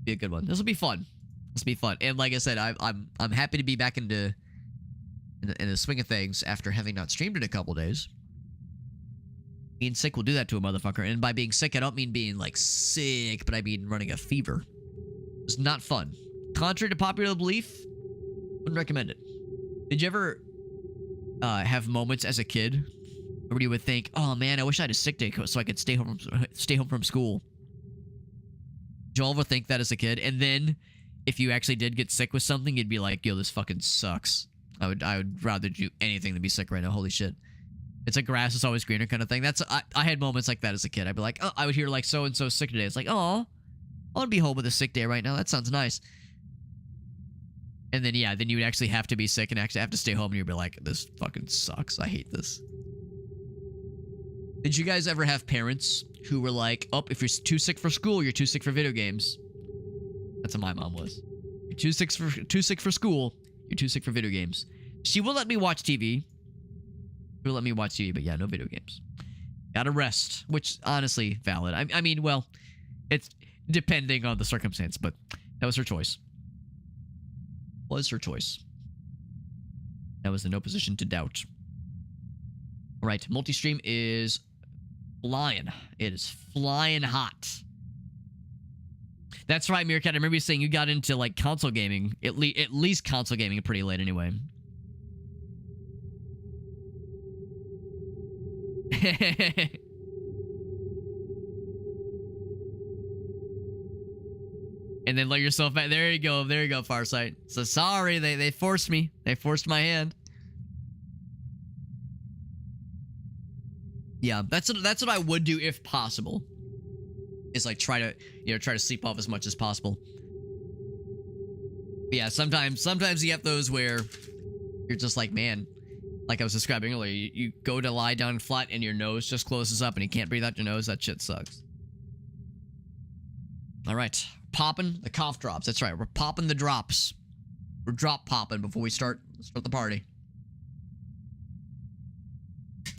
Be a good one. This will be fun. This will be fun. And like I said, I'm happy to be back in the swing of things after having not streamed in a couple days. Being sick will do that to a motherfucker. And by being sick, I don't mean being like sick, but I mean running a fever. It's not fun. Contrary to popular belief, wouldn't recommend it. Did you ever have moments as a kid where you would think, "Oh man, I wish I had a sick day so I could stay home from school"? Did you ever think that as a kid? And then, if you actually did get sick with something, you'd be like, "Yo, this fucking sucks. I would rather do anything than be sick right now. Holy shit!" It's a grass is always greener kind of thing. I had moments like that as a kid. I'd be like, "Oh," I would hear like so and so sick today. It's like, "Oh, I want to be home with a sick day right now. That sounds nice." And then, yeah, then you would actually have to be sick and actually have to stay home, and you'd be like, "This fucking sucks. I hate this." Did you guys ever have parents who were like, "Oh, if you're too sick for school, you're too sick for video games"? That's what my mom was. You're too sick for school, you're too sick for video games. She will let me watch TV. She will let me watch TV, but yeah, no video games. Gotta rest, which honestly valid. I mean, well, it's depending on the circumstance, but that was her choice. Was her choice. I was in no position to doubt. All right, multi-stream is flying. It is flying hot. That's right, Meerkat. I remember you saying you got into like console gaming, at least console gaming, pretty late anyway. And then let yourself back. There you go. There you go, Farsight. So sorry, they forced me. They forced my hand. Yeah, that's what I would do if possible. Is like try to sleep off as much as possible. But yeah, sometimes you have those where you're just like, man, like I was describing earlier, you go to lie down flat and your nose just closes up and you can't breathe out your nose. That shit sucks. All right, popping the cough drops. That's right, we're popping the drops. We're drop popping before we start the party.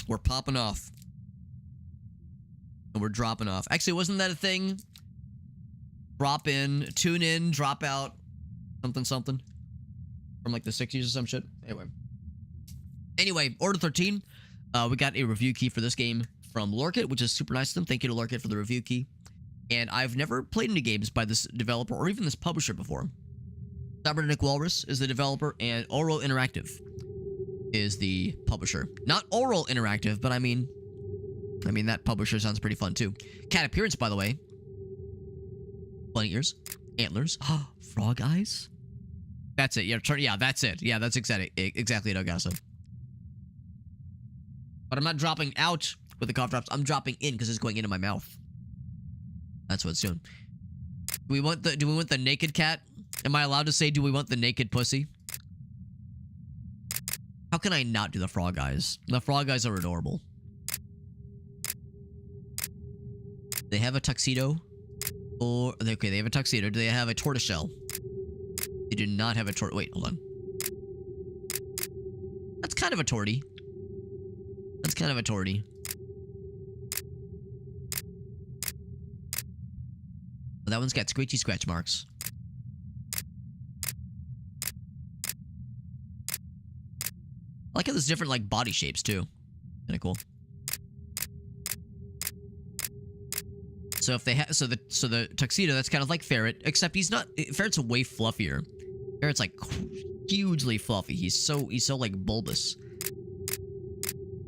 We're popping off. And we're dropping off. Actually, wasn't that a thing? Drop in, tune in, drop out, something. From like the 60s or some shit. Anyway, Order 13. We got a review key for this game from Lorkit, which is super nice of them. Thank you to Lorkit for the review key. And I've never played any games by this developer or even this publisher before. Cybernetic Walrus is the developer, and Oral Interactive is the publisher. Not Oral Interactive, but I mean that publisher sounds pretty fun too. Cat appearance, by the way. Bunny ears, antlers, frog eyes. That's it. Yeah, that's it. Yeah, that's exactly it, Elgaso. But I'm not dropping out with the cough drops. I'm dropping in because it's going into my mouth. That's what it's doing. Do we want the naked cat? Am I allowed to say, do we want the naked pussy? How can I not do the frog eyes? The frog eyes are adorable. They have a tuxedo. Or, okay, they have a tuxedo. Do they have a tortoiseshell? They do not have a wait, hold on. That's kind of a torty. That's kind of a torty. Well, that one's got screechy scratch marks. I like how there's different, like, body shapes, too. Kinda cool. So if they have, so the tuxedo, that's kind of like Ferret, except he's not. Ferret's way fluffier. Ferret's like hugely fluffy. He's so like bulbous.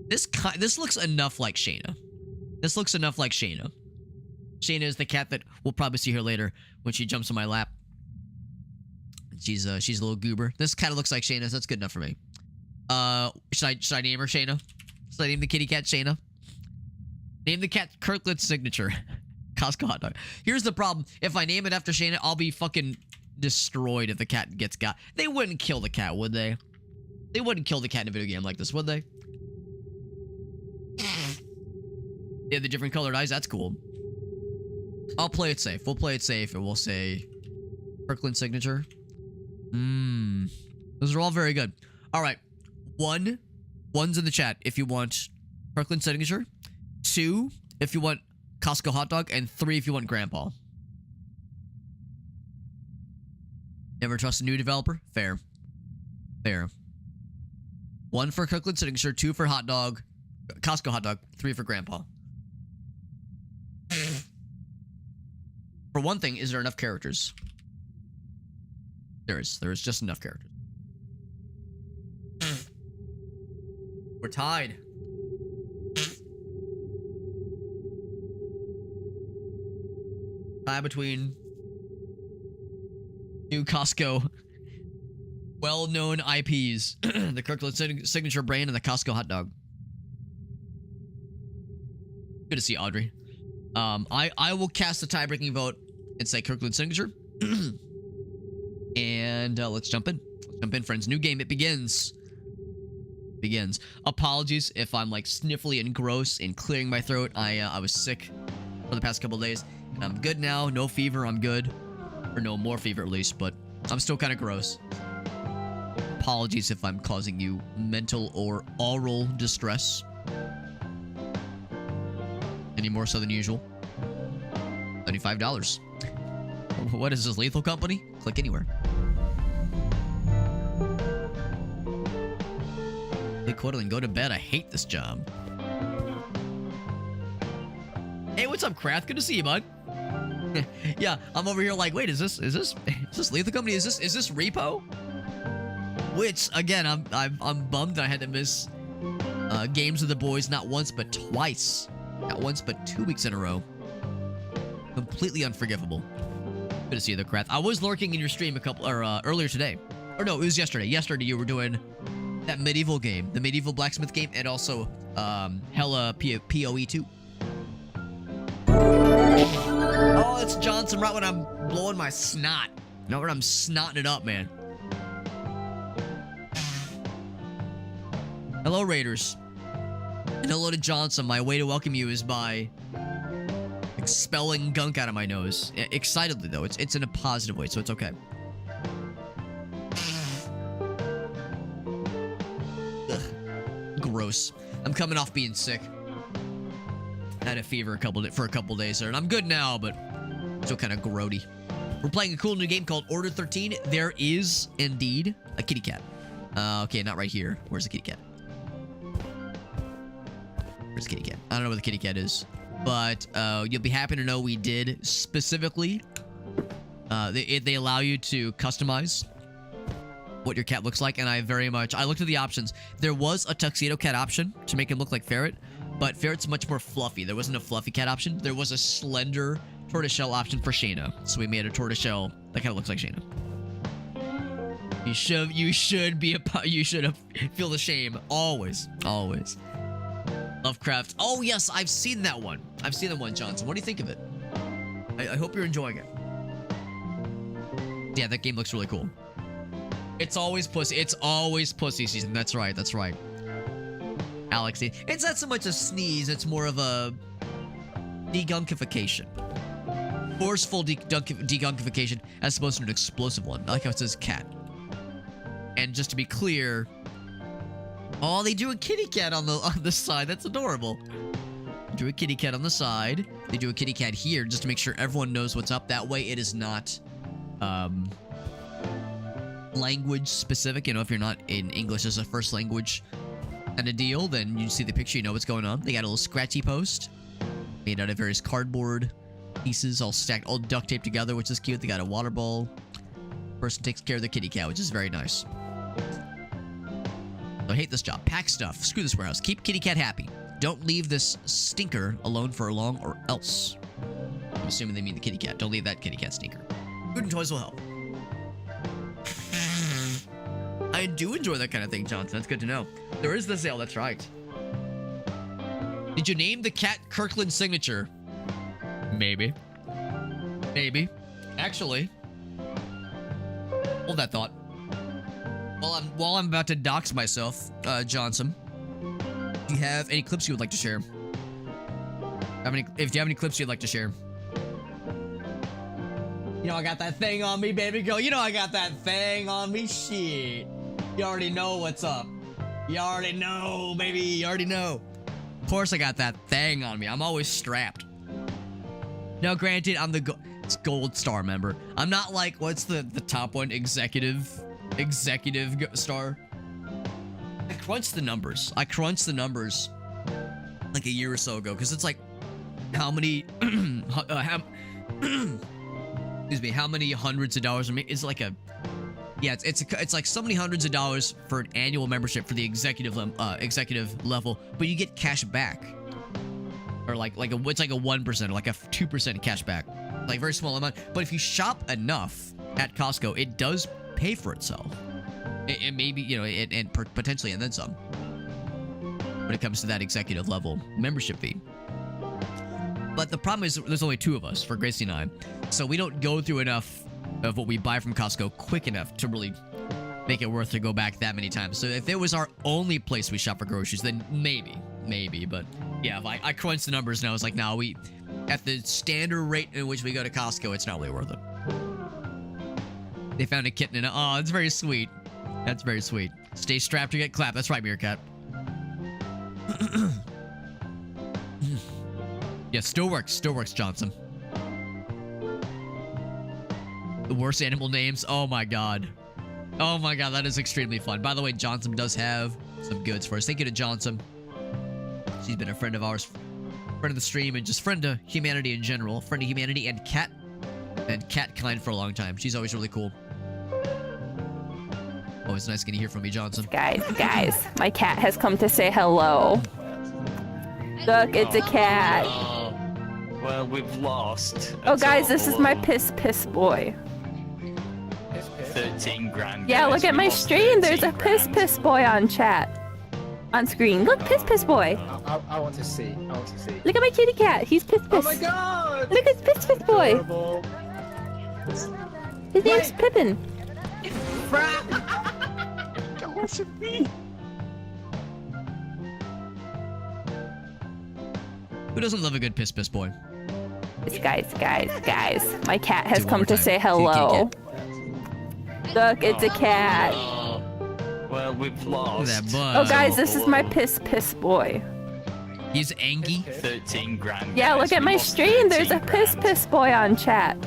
This looks enough like Shayna. This looks enough like Shayna. Shayna is the cat that we'll probably see her later when she jumps on my lap. She's a little goober. This kind of looks like Shayna, so that's good enough for me. Should I name her Shayna? Should I name the kitty cat Shayna? Name the cat Kirkland's signature. Costco hot dog. Here's the problem. If I name it after Shayna, I'll be fucking destroyed if the cat gets got. They wouldn't kill the cat, would they? They wouldn't kill the cat in a video game like this, would they? Yeah, the different colored eyes. That's cool. I'll play it safe. We'll play it safe, and we'll say Kirkland signature. Those are all very good. All right. One's in the chat if you want Kirkland signature. 2 if you want Costco hot dog, and 3 if you want grandpa. Never trust a new developer? Fair. Fair. 1 for Kirkland Signature, 2 for hot dog, Costco hot dog, 3 for Grandpa. For one thing, is there enough characters? There is just enough characters. We're tied. Tie between two Costco well-known IPs. The Kirkland Signature brand and the Costco hot dog. Good to see Audrey. I will cast the tie-breaking vote and say Kirkland Signature. And let's jump in. Let's jump in, friends. New game. It begins. Apologies if I'm like sniffly and gross and clearing my throat. I was sick for the past couple of days, and I'm good now. No fever. I'm good, or no more fever at least, but I'm still kind of gross. Apologies if I'm causing you mental or oral distress. Any more so than usual. $75. What is this, Lethal Company? Click anywhere. Click Quaddling, go to bed. I hate this job. Hey, what's up, Krath? Good to see you, bud. Yeah, I'm over here like, wait, is this Lethal Company? Is this Repo? Which, again, I'm bummed that I had to miss games with the boys not once but twice. Not once but 2 weeks in a row. Completely unforgivable. Good to see you, though, Krath. I was lurking in your stream earlier today. Or no, it was yesterday. Yesterday you were doing that medieval game, the medieval blacksmith game, and also Hella PoE 2. Oh, it's Johnson right when I'm blowing my snot. Not when I'm snotting it up, man. Hello, Raiders. And hello to Johnson. My way to welcome you is by expelling gunk out of my nose. Excitedly, though. It's in a positive way, so it's okay. Ugh. Gross. I'm coming off being sick. I had a fever for a couple days there, and I'm good now, but still kind of grody. We're playing a cool new game called Order 13. There is, indeed, a kitty cat. Okay, not right here. Where's the kitty cat? Where's the kitty cat? I don't know where the kitty cat is. But you'll be happy to know we did specifically. They allow you to customize what your cat looks like, and I looked at the options. There was a tuxedo cat option to make him look like Ferret, but Ferret's much more fluffy. There wasn't a fluffy cat option. There was a slender tortoiseshell option for Shayna, so we made a tortoiseshell that kind of looks like Shayna. You should have feel the shame always. Lovecraft. Oh yes, I've seen that one. Johnson. What do you think of it? I hope you're enjoying it. Yeah, that game looks really cool. It's always pussy season. That's right. Alex, it's not so much a sneeze, it's more of a degunkification. Forceful degunkification as opposed to an explosive one. I like how it says cat. And just to be clear, oh, they do a kitty cat on the side. That's adorable. They do a kitty cat on the side. They do a kitty cat here just to make sure everyone knows what's up. That way it is not language specific. You know, if you're not in English as a first language kind of deal, then you see the picture, you know what's going on. They got a little scratchy post made out of various cardboard pieces all stacked, all duct taped together, which is cute. They got a water ball. Person takes care of the kitty cat, which is very nice. I hate this job. Pack stuff. Screw this warehouse. Keep kitty cat happy. Don't leave this stinker alone for long or else. I'm assuming they mean the kitty cat. Don't leave that kitty cat stinker. Food and toys will help. I do enjoy that kind of thing, Johnson. That's good to know. There is the sale. That's right. Did you name the cat Kirkland Signature? Maybe. Actually, hold that thought. While I'm about to dox myself, Johnson, do you have any clips you would like to share? If you have any clips you'd like to share. You know I got that thing on me, baby girl. You know I got that thing on me. Shit. You already know what's up. You already know, baby. You already know. Of course I got that thing on me. I'm always strapped. Now, granted, It's gold star member. I'm not like, what's the top one? Executive star. I crunched the numbers like a year or so ago, because it's like how many excuse me, how many hundreds of dollars? It's like a, yeah, it's like so many hundreds of dollars for an annual membership for the executive level, but you get cash back, or it's like a 1% or like a 2% cash back, like very small amount. But if you shop enough at Costco, it does pay for itself. It maybe, you know, and potentially and then some, when it comes to that executive level membership fee. But the problem is there's only 2 of us for Gracie and I, so we don't go through enough of what we buy from Costco quick enough to really make it worth to go back that many times. So if it was our only place we shop for groceries, then maybe. But yeah, if I crunched the numbers and I was like, no, we, at the standard rate in which we go to Costco, it's not really worth it. They found a kitten in it. Oh, it's very sweet. That's very sweet. Stay strapped to get clapped. That's right, Meerkat. Yeah, still works, Johnson. The worst animal names. Oh my god. Oh my god, that is extremely fun. By the way, Johnson does have some goods for us. Thank you to Johnson. She's been a friend of ours, friend of the stream, and just friend to humanity in general. Friend of humanity and cat kind for a long time. She's always really cool. Always nice getting to hear from you, Johnson. Guys, my cat has come to say hello. Look, it's a cat. Well, we've lost. Oh, guys, this is my piss boy. 13 grand. Yeah, guys. look at We my lost stream. There's a 13 grand. piss boy on chat. On screen. Look, piss boy. I want to see. Look at my kitty cat. He's piss. Oh my god! Look at piss boy. Terrible. His name's Pippin. Who doesn't love a good piss boy? Guys. My cat has Do one come more to time. say Kitty hello. Look, it's a cat. Well, we've lost. Look at that bug. Oh, guys, this is my piss boy. He's angry. 13 grand. Yeah, guys. look at We my lost stream. There's a 13 grand. piss boy on chat.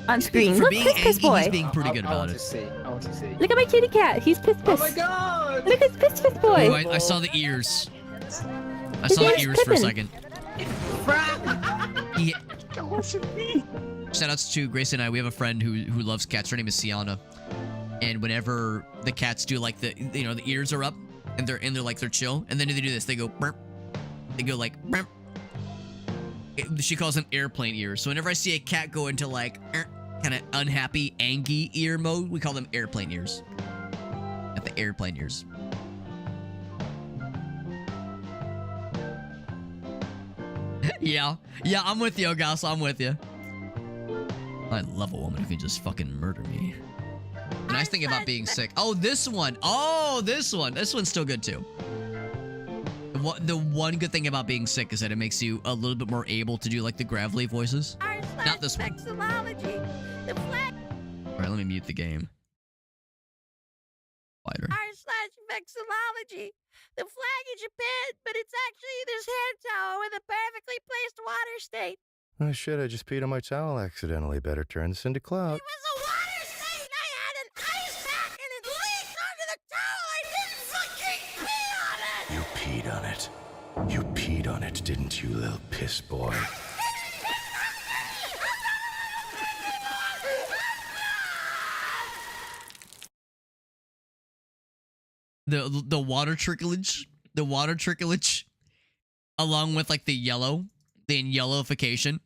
On screen. For Look, being piss angry, boy. he's being pretty good I about want it. to see. I want to see. Look at my kitty cat. He's piss. Oh my god! Look at piss boy. Ooh, I saw the ears. I His saw the name's ears for a Pippin. second. Shoutouts to Grace and I. We have a friend who loves cats. Her name is Sienna. And whenever the cats do like the ears are up and they're like they're chill, and then they do this, they go burp. They go like burp. She calls them airplane ears. So whenever I see a cat go into like kind of unhappy, angry ear mode, we call them airplane ears. At the airplane ears. Yeah, I'm with you, Ogasso. I'm with you. I love a woman who can just fucking murder me. The nice thing about being sick. Oh, this one. Oh, this one. This one's still good too. The one good thing about being sick is that it makes you a little bit more able to do like the gravelly voices. Not this one. Alright, let me mute the game. Wider. R/vexillology. The flag in Japan, but it's actually this hand towel with a perfectly placed water stain. Oh shit, I just peed on my towel accidentally. Better turn this into clout. It was a water stain! I had an ice pack and it leaked onto the towel! I didn't fucking pee on it! You peed on it. You peed on it, didn't you, little piss boy? The water tricklage, along with like the yellowification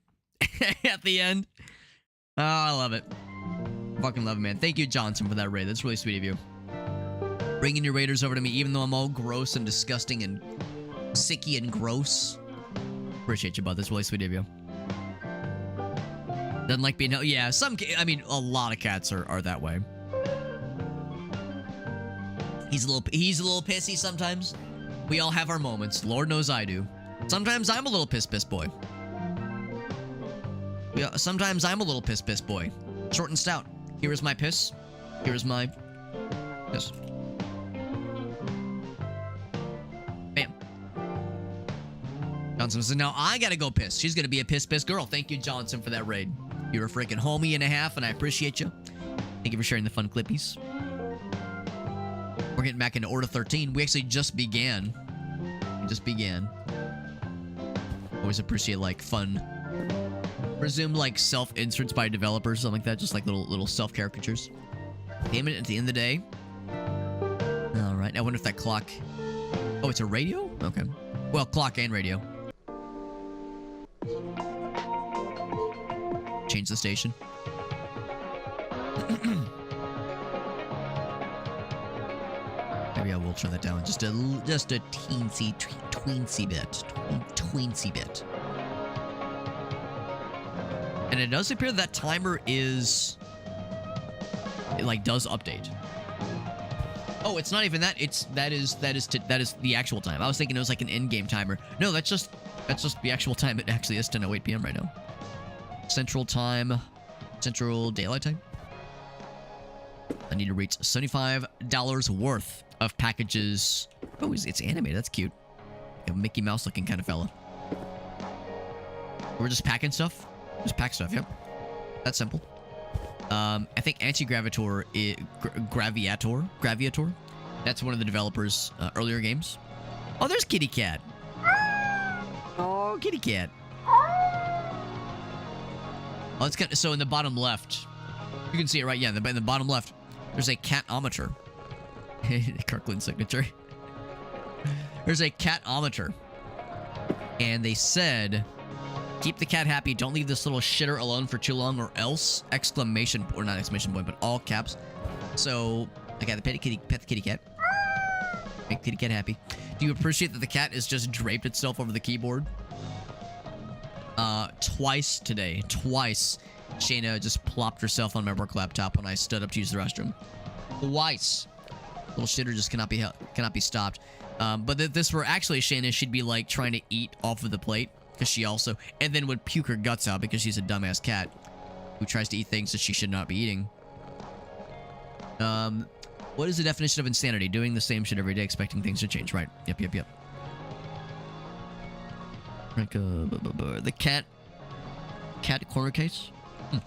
at the end. Oh, I love it. Fucking love it, man. Thank you, Johnson, for that raid. That's really sweet of you. Bringing your raiders over to me, even though I'm all gross and disgusting and sicky and gross. Appreciate you, bud. That's really sweet of you. Doesn't like being... Yeah, I mean, a lot of cats are that way. He's a little pissy sometimes. We all have our moments. Lord knows I do. Sometimes I'm a little piss boy. Yeah, sometimes I'm a little piss boy. Short and stout. Here is my piss. Here is my piss. Bam. Johnson says, now I gotta go piss. She's gonna be a piss girl. Thank you, Johnson, for that raid. You're a freaking homie and a half, and I appreciate you. Thank you for sharing the fun clippies. We're getting back into Order 13. We actually just began. Always appreciate, like, fun. Presume, like, self-inserts by developers, something like that. Just, like, little self-caricatures. Payment at the end of the day. Alright, I wonder if that clock... Oh, it's a radio? Okay. Well, clock and radio. Change the station. Maybe I will turn that down just a teensy bit. And it does appear that timer is... It, like, does update. Oh, it's not even that. That is the actual time. I was thinking it was like an in-game timer. No, that's just the actual time. It actually is 10:08 p.m. right now. Central time, Central Daylight Time. I need to reach $75 worth of packages. Oh, it's animated. That's cute. Like a Mickey Mouse looking kind of fella. We're just packing stuff. Just pack stuff. Yep. That's simple. I think Anti-Gravitor, Graviator. That's one of the developers' earlier games. Oh, there's Kitty Cat. Oh, Kitty Cat. Oh, it's got, so in the bottom left, you can see it right. Yeah, in the bottom left, there's a catometer. Kirkland signature. There's a catometer, and they said, "Keep the cat happy. Don't leave this little shitter alone for too long, or else!" Exclamation, or not exclamation point, but all caps. So I got the pet the kitty cat. Make kitty cat happy. Do you appreciate that the cat is just draped itself over the keyboard? Twice today. Twice. Shayna just plopped herself on my work laptop when I stood up to use the restroom. Twice. Little shitter just cannot be stopped. But if this were actually Shayna, she'd be like trying to eat off of the plate. Because she also, and then would puke her guts out because she's a dumbass cat who tries to eat things that she should not be eating. What is the definition of insanity? Doing the same shit every day, expecting things to change. Right. Yep. Like, the cat corner case? I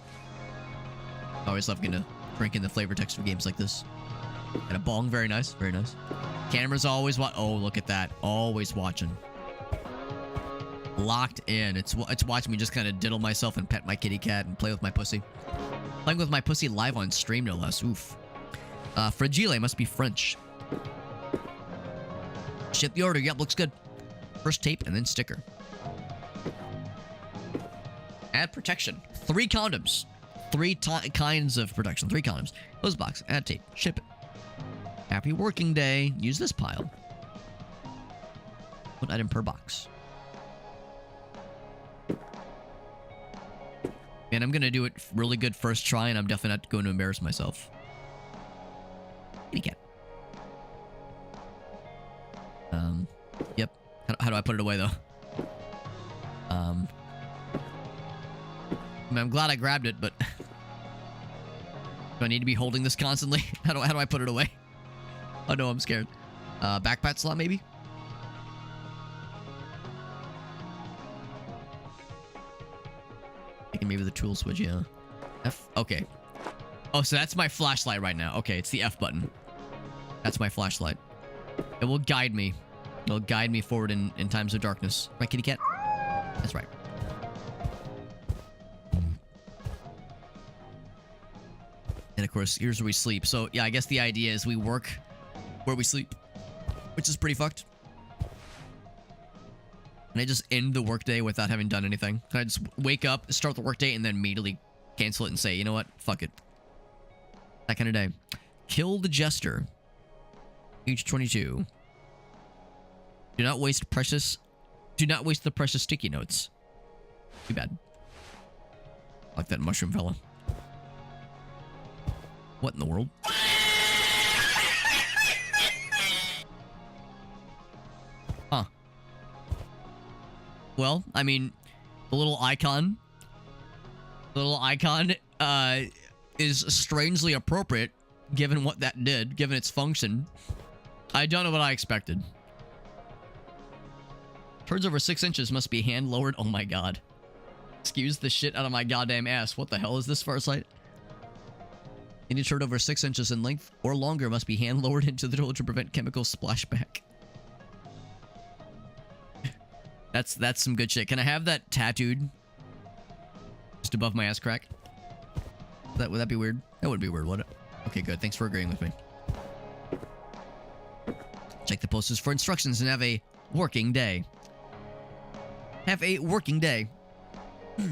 always love getting to drink in the flavor text of games like this. And a bong, very nice, very nice. Cameras always oh, look at that. Always watching. Locked in. It's watching me just kind of diddle myself and pet my kitty cat and play with my pussy. Playing with my pussy live on stream, no less. Oof. Fragile must be French. Ship the order. Yep, looks good. First tape and then sticker. Add protection. 3 condoms. 3 kinds of protection. 3 condoms. Close box. Add tape. Ship it. Happy working day. Use this pile. 1 item per box. And I'm gonna do it really good first try, and I'm definitely not going to embarrass myself. Kitty cat. Yep. How do I put it away, though? I mean, I'm glad I grabbed it, but... do I need to be holding this constantly? How do I put it away? Oh, no, I'm scared. Backpack slot, maybe? Maybe the tool switch, yeah. F? Okay. Oh, so that's my flashlight right now. Okay, it's the F button. That's my flashlight. It will guide me. It'll guide me forward in times of darkness. Right, kitty cat? That's right. And of course, here's where we sleep. So, yeah, I guess the idea is we work where we sleep, which is pretty fucked. Can I just end the workday without having done anything? Can I just wake up, start the workday, and then immediately cancel it and say, you know what? Fuck it. That kind of day. Kill the Jester. Age 22. Do not waste the precious sticky notes. Too bad. Like that mushroom fella. What in the world? Huh. Well, I mean, the little icon is strangely appropriate given what that did, given its function. I don't know what I expected. Turns over 6 inches must be hand lowered. Oh my god. Excuse the shit out of my goddamn ass. What the hell is this Farsight? Any shirt over 6 inches in length or longer must be hand lowered into the toilet to prevent chemical splashback. That's some good shit. Can I have that tattooed just above my ass crack? Would that be weird? That would be weird, would it? Okay, good. Thanks for agreeing with me. Check the posters for instructions and have a working day. Have a working day. I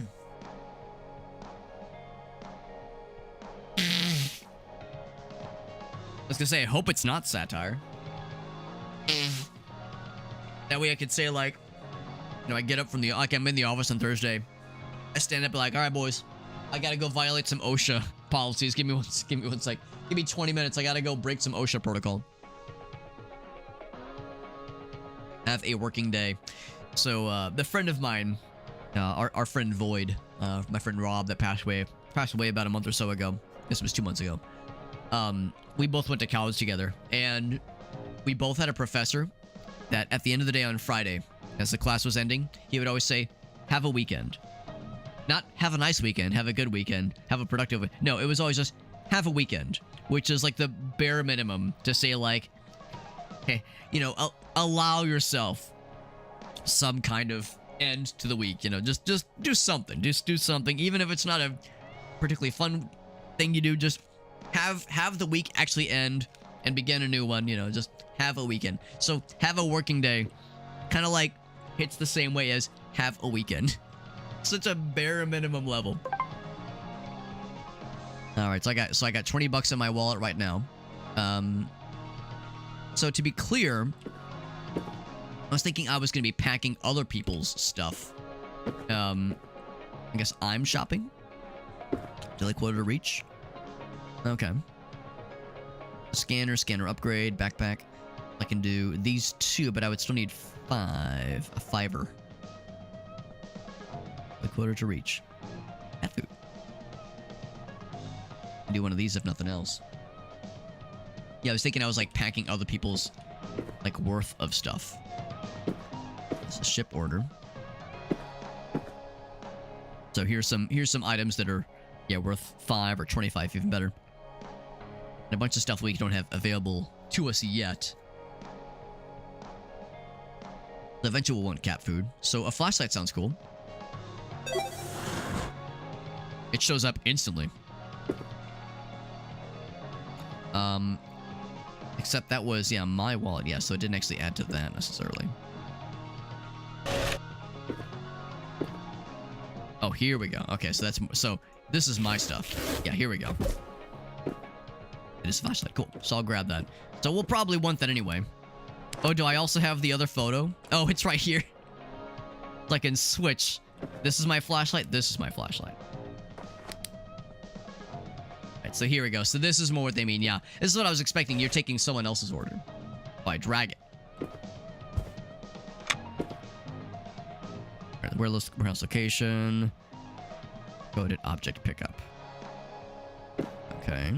was gonna say, I hope it's not satire. That way I could say, like, you know, I get up from the, like, I'm in the office on Thursday. I stand up and be like, all right, boys, I gotta go violate some OSHA policies. Give me one sec. Give me 20 minutes. I gotta go break some OSHA protocol. Have a working day. So, the friend of mine, our friend Void, my friend Rob that passed away about a month or so ago. This was 2 months ago. We both went to college together, and we both had a professor that at the end of the day on Friday, as the class was ending, he would always say, have a weekend. Not have a nice weekend, have a good weekend, have a productive weekend. No, it was always just have a weekend, which is like the bare minimum to say, like, hey, you know, allow yourself some kind of end to the week, you know, just do something. Just do something, even if it's not a particularly fun thing you do. Just have the week actually end and begin a new one, you know, just have a weekend. So have a working day kind of like hits the same way as have a weekend. Such a bare minimum level. All right, so I got 20 bucks in my wallet right now. So to be clear, I was thinking I was going to be packing other people's stuff. I guess I'm shopping. Daily quota to reach. Okay. Scanner upgrade, backpack. I can do these two, but I would still need 5. A 5er. The quota to reach. Cat food. Do one of these if nothing else. Yeah, I was thinking I was like packing other people's like worth of stuff. It's a ship order. So here's some items that are worth 5 or 25, even better. And a bunch of stuff we don't have available to us yet. Eventually we'll want cat food. So a flashlight sounds cool. It shows up instantly. Except that was, my wallet. Yeah, so it didn't actually add to that necessarily. Oh, here we go. Okay, so this is my stuff. Yeah, here we go. It is a flashlight. Cool. So I'll grab that. So we'll probably want that anyway. Oh, do I also have the other photo? Oh, it's right here. Like in Switch. This is my flashlight. This is my flashlight. Right, so here we go. So this is more what they mean. Yeah, this is what I was expecting. You're taking someone else's order. Oh, I drag it. Right, warehouse location. Coded object pickup. Okay.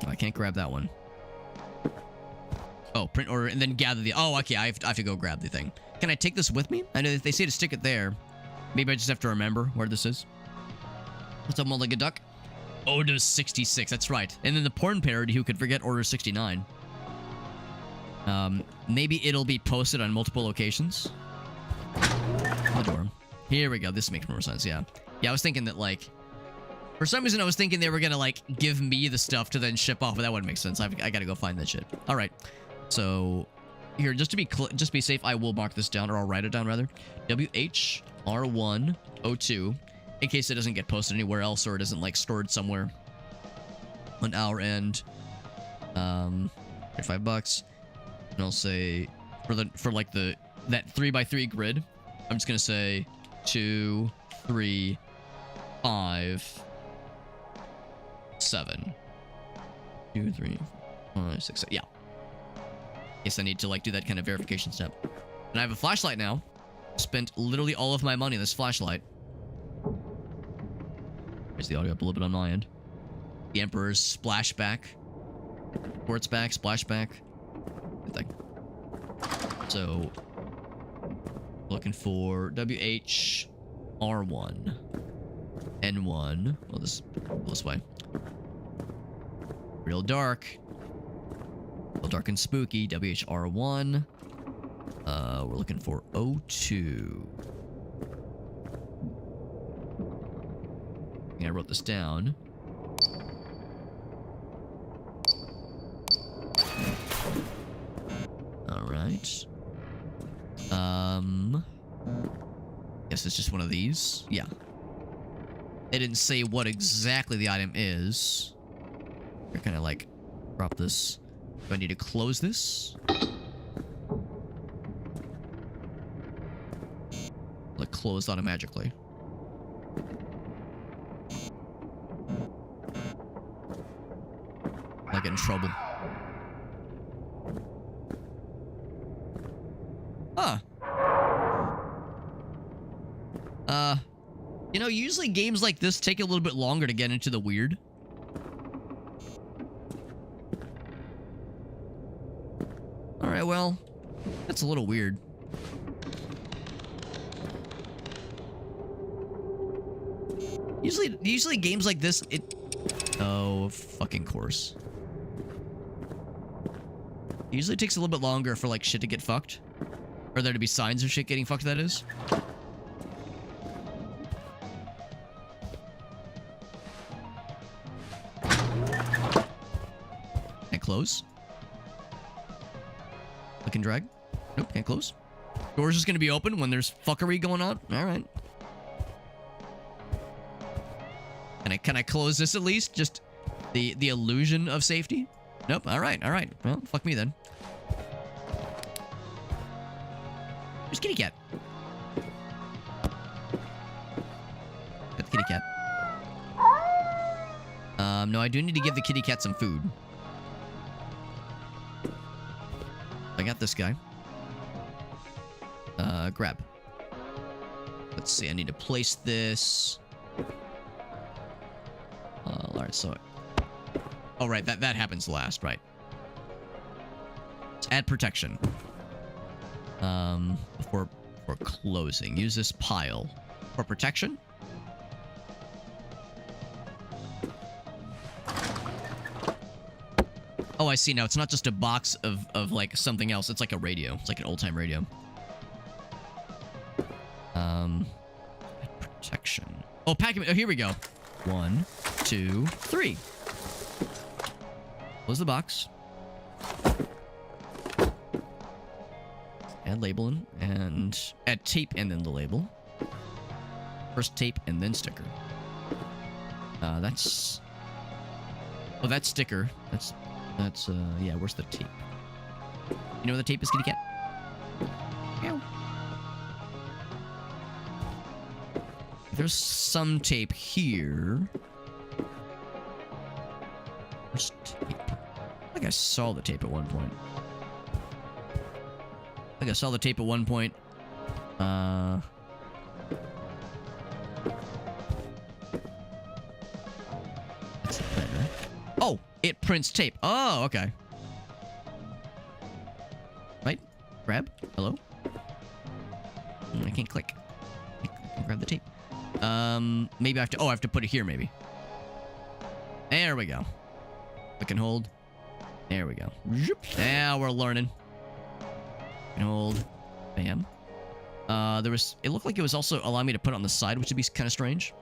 Oh, I can't grab that one. Oh, print order and then gather the... Oh, okay, I have to go grab the thing. Can I take this with me? I know that they say to stick it there. Maybe I just have to remember where this is. What's up, Mulligan Duck? Order 66, that's right. And then the porn parody who could forget Order 69. Maybe it'll be posted on multiple locations. The door. Here we go. This makes more sense, yeah. Yeah, I was thinking that, like... For some reason, I was thinking they were gonna, like, give me the stuff to then ship off, but that wouldn't make sense. I gotta go find that shit. All right. So, here, just to be safe, I will mark this down, or I'll write it down, rather. WHR102, in case it doesn't get posted anywhere else, or it isn't, like, stored somewhere on our end. $5. And I'll say, for that 3x3 grid, I'm just gonna say 2, 3, 5, 7. 2, 3, 5, 6, 7. Yeah. Guess I need to, like, do that kind of verification step. And I have a flashlight now. Spent literally all of my money on this flashlight. Raise the audio up a little bit on my end. The Emperor's splashback. Quartz back, splashback. Good thing. So, looking for WH R1 N1. Well, this way. Real dark. Real dark and spooky. WHR1. We're looking for O2. I wrote this down. Alright. Guess it's just one of these. Yeah. They didn't say what exactly the item is. We're gonna like drop this. Do I need to close this? Like closed automatically. I get in trouble. Huh. You know, usually games like this take a little bit longer to get into the weird. Alright, well, that's a little weird. Usually games like this, oh, fucking course. Usually takes a little bit longer for, like, shit to get fucked. Or there to be signs of shit getting fucked, that is. Can't close. Click and drag. Nope, can't close. Door's just gonna be open when there's fuckery going on? Alright. Can I close this at least? Just the illusion of safety? Nope, alright. Well, fuck me then. There's kitty cat. Got the kitty cat. No, I do need to give the kitty cat some food. I got this guy. Grab. Let's see, I need to place this. Alright, so... Oh, right, that happens last, right. Let's add protection. Before closing. Use this pile. For protection. Oh, I see now. It's not just a box of like something else. It's like a radio. It's like an old-time radio. Protection. Oh, pack. Oh, here we go. 1, 2, 3. Close the box. Add labeling and add tape and then the label. First tape and then sticker. That's... Oh, that's sticker. That's yeah, where's the tape? You know where the tape is, kitty cat? Meow. There's some tape here. Where's tape? I think I saw the tape at one point. I think I saw the tape at one point. That's better. Oh, it prints tape. Oh, okay. Right? Grab? Hello? I can't click. I can't grab the tape. Maybe I have to... Oh, I have to put it here, maybe. There we go. Click and hold. There we go. Now we're learning. And hold. Bam. There was... It looked like it was also allowing me to put it on the side, which would be kind of strange.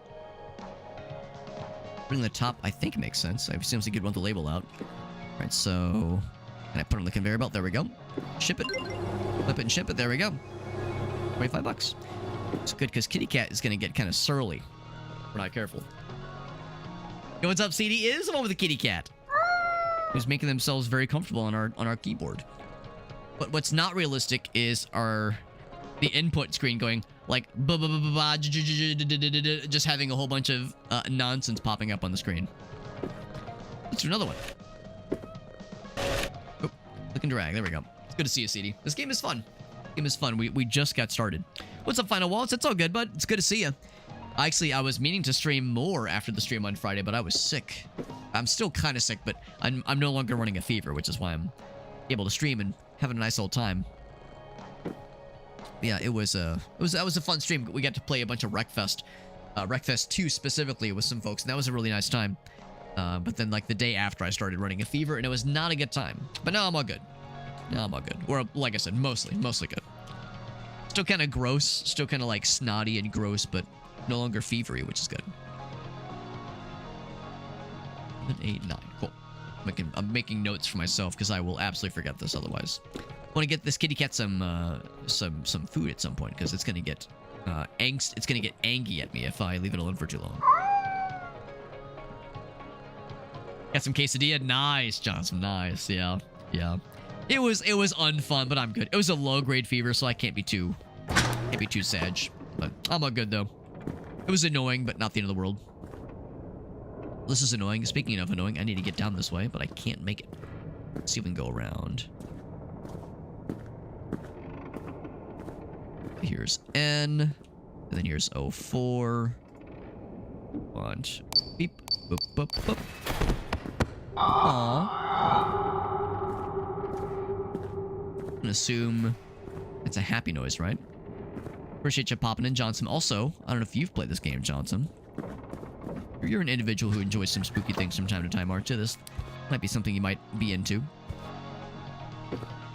Bring the top, I think makes sense. I assume it's a good one to label out. Alright, so... Can I put it on the conveyor belt? There we go. Ship it. Flip it and ship it. There we go. 25 bucks. It's good because kitty cat is going to get kind of surly. We're not careful. Yo, what's up, CD? It is the one with the kitty cat. Who's making themselves very comfortable on our keyboard. But what's not realistic is the input screen going like just having a whole bunch of nonsense popping up on the screen. Let's do another one. Oh, click and drag. There we go. It's good to see you, CD. This game is fun. Game is fun. We just got started. What's up, Final Waltz? It's all good, bud. It's good to see you. Actually, I was meaning to stream more after the stream on Friday, but I was sick. I'm still kind of sick, but I'm no longer running a fever, which is why I'm able to stream and having a nice old time. Yeah, that was a fun stream. We got to play a bunch of Wreckfest 2 specifically with some folks, and that was a really nice time. But then like the day after I started running a fever, and it was not a good time. But now I'm all good. Or like I said, mostly good. Still kind of gross, still kind of like snotty and gross, but no longer fevery, which is good. 7, 8, 9. Cool. I'm making notes for myself because I will absolutely forget this otherwise. I want to get this kitty cat some food at some point because it's gonna get angst. It's gonna get angry at me if I leave it alone for too long. Got some quesadilla. Nice, Johnson. Nice. Yeah. It was unfun, but I'm good. It was a low grade fever, so I can't be too sad. But I'm all good though. It was annoying, but not the end of the world. This is annoying. Speaking of annoying, I need to get down this way, but I can't make it. Let's see if we can go around. Here's N. And then here's 04. Watch. Beep. Boop, boop, boop. Aww. I'm gonna assume it's a happy noise, right? Appreciate you popping in, Johnson. Also, I don't know if you've played this game, Johnson. You're an individual who enjoys some spooky things from time to time, aren't you? This might be something you might be into.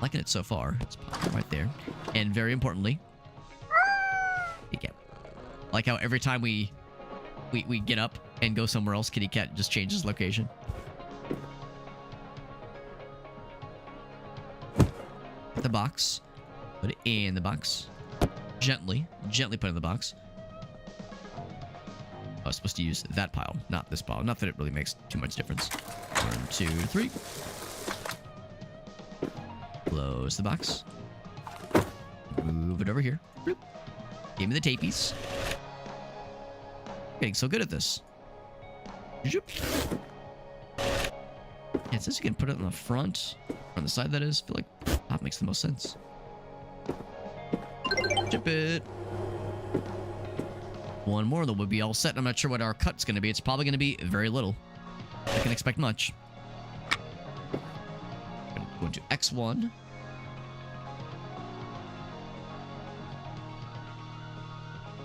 Liking it so far. It's popping right there. And very importantly, kitty cat. Like how every time we get up and go somewhere else, kitty cat just changes location. Get the box. Put it in the box. Gently put it in the box. I was supposed to use that pile, not this pile. Not that it really makes too much difference. 1, 2, 3. Close the box. Move it over here. Bloop. Give me the tapies. Getting so good at this. Zoop. Yeah, it says you can put it on the front. On the side, that is. I feel like that makes the most sense. Chip it. One more, then we'll be all set. I'm not sure what our cut's going to be. It's probably going to be very little. I can expect much. Go into X1.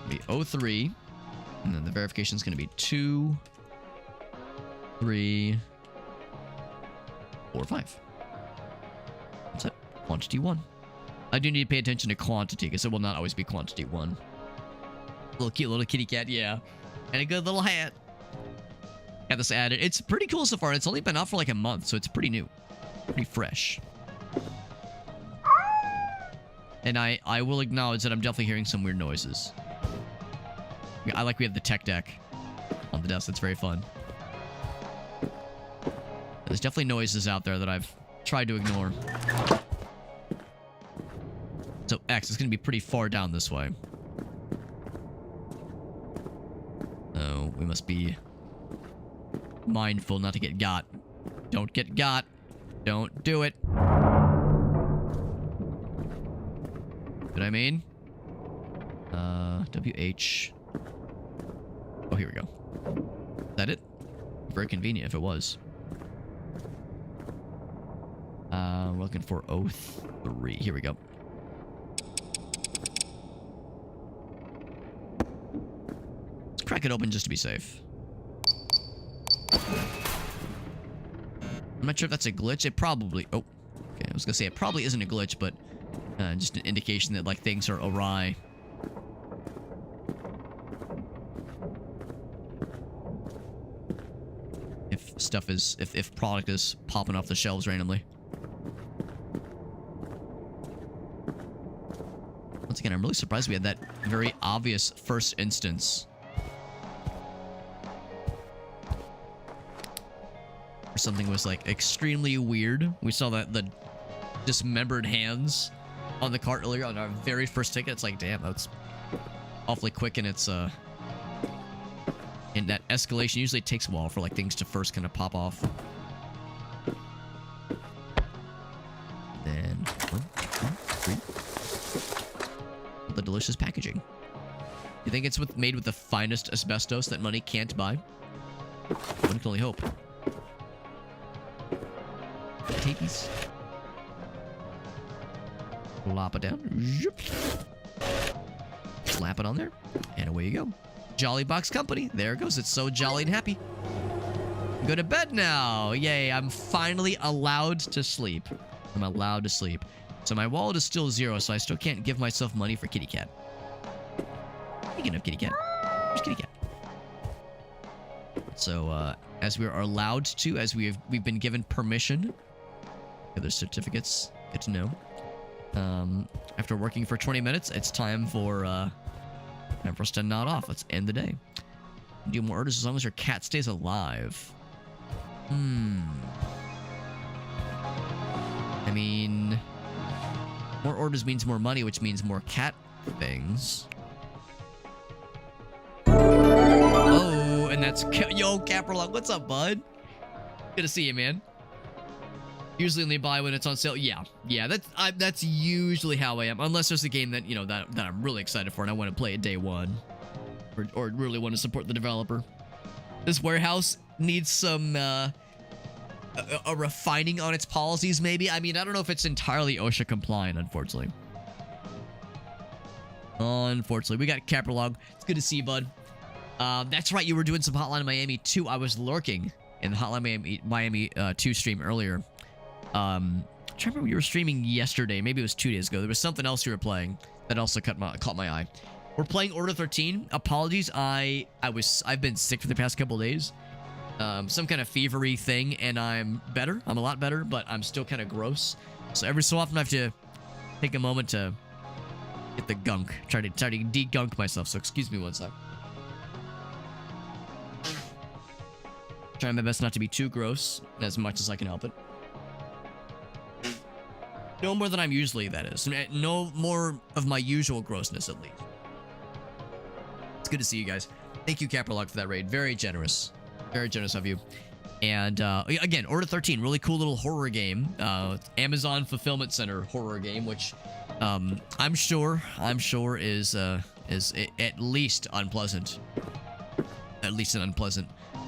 Be 03. And then the verification is going to be 2, 3, 4, 5. That's it. Quantity 1. I do need to pay attention to quantity because it will not always be quantity 1. Little cute little kitty cat, yeah. And a good little hat. Got this added. It's pretty cool so far. It's only been out for like a month, so it's pretty new. Pretty fresh. And I will acknowledge that I'm definitely hearing some weird noises. I like we have the tech deck on the desk. That's very fun. There's definitely noises out there that I've tried to ignore. So X is going to be pretty far down this way. So we must be mindful not to get got. Don't get got. Don't do it. What I mean? WH. Oh, here we go. Is that it? Very convenient if it was. We're looking for 03. Here we go. Let's crack it open just to be safe. I'm not sure if that's a glitch. It probably... Oh, okay. I was gonna say it probably isn't a glitch, but just an indication that like things are awry. If stuff is... If product is popping off the shelves randomly. Once again, I'm really surprised we had that very obvious first instance. Where something was like extremely weird. We saw that the dismembered hands on the cart earlier on our very first ticket. It's like, damn, that's awfully quick in its and that escalation usually takes a while for like things to first kind of pop off. Then 1, 2, 3. The delicious packaging. You think it's made with the finest asbestos that money can't buy? One can only hope. Tapies. Lop it down. Zoop. slap it on there, and away you go. Jolly Box Company. There it goes. It's so jolly and happy. Go to bed now. Yay, I'm finally allowed to sleep. I'm allowed to sleep. So my wallet is still 0, so I still can't give myself money for kitty cat. Speaking of kitty cat, where's kitty cat? So, as we are allowed to, as we've been given permission. Other certificates. Good to know. After working for 20 minutes, it's time for us to nod off. Let's end the day. Do more orders as long as your cat stays alive. I mean, more orders means more money, which means more cat things. Oh, and that's yo Caprolog. What's up, bud? Good to see you, man. Usually only buy when it's on sale. Yeah, that's usually how I am. Unless there's a game that that I'm really excited for and I want to play it day one, or really want to support the developer. This warehouse needs some a refining on its policies, maybe. I mean, I don't know if it's entirely OSHA compliant, unfortunately. Unfortunately, we got Caprolog. It's good to see you, bud. That's right, you were doing some Hotline Miami 2. I was lurking in the Hotline Miami 2 stream earlier. I'm trying to remember, you were streaming yesterday. Maybe it was 2 days ago. There was something else you were playing that also caught my eye. We're playing Order 13. Apologies, I've been sick for the past couple days. Some kind of fevery thing, and I'm better. I'm a lot better, but I'm still kind of gross. So every so often I have to take a moment to get the gunk. Try to de-gunk myself. So excuse me one sec. Trying my best not to be too gross as much as I can help it. No more than I'm usually, that is. No more of my usual grossness, at least. It's good to see you guys. Thank you, Caprolog, for that raid. Very generous. Very generous of you. And, again, Order 13. Really cool little horror game. Amazon Fulfillment Center horror game, which, I'm sure is at least unpleasant. At least an unpleasant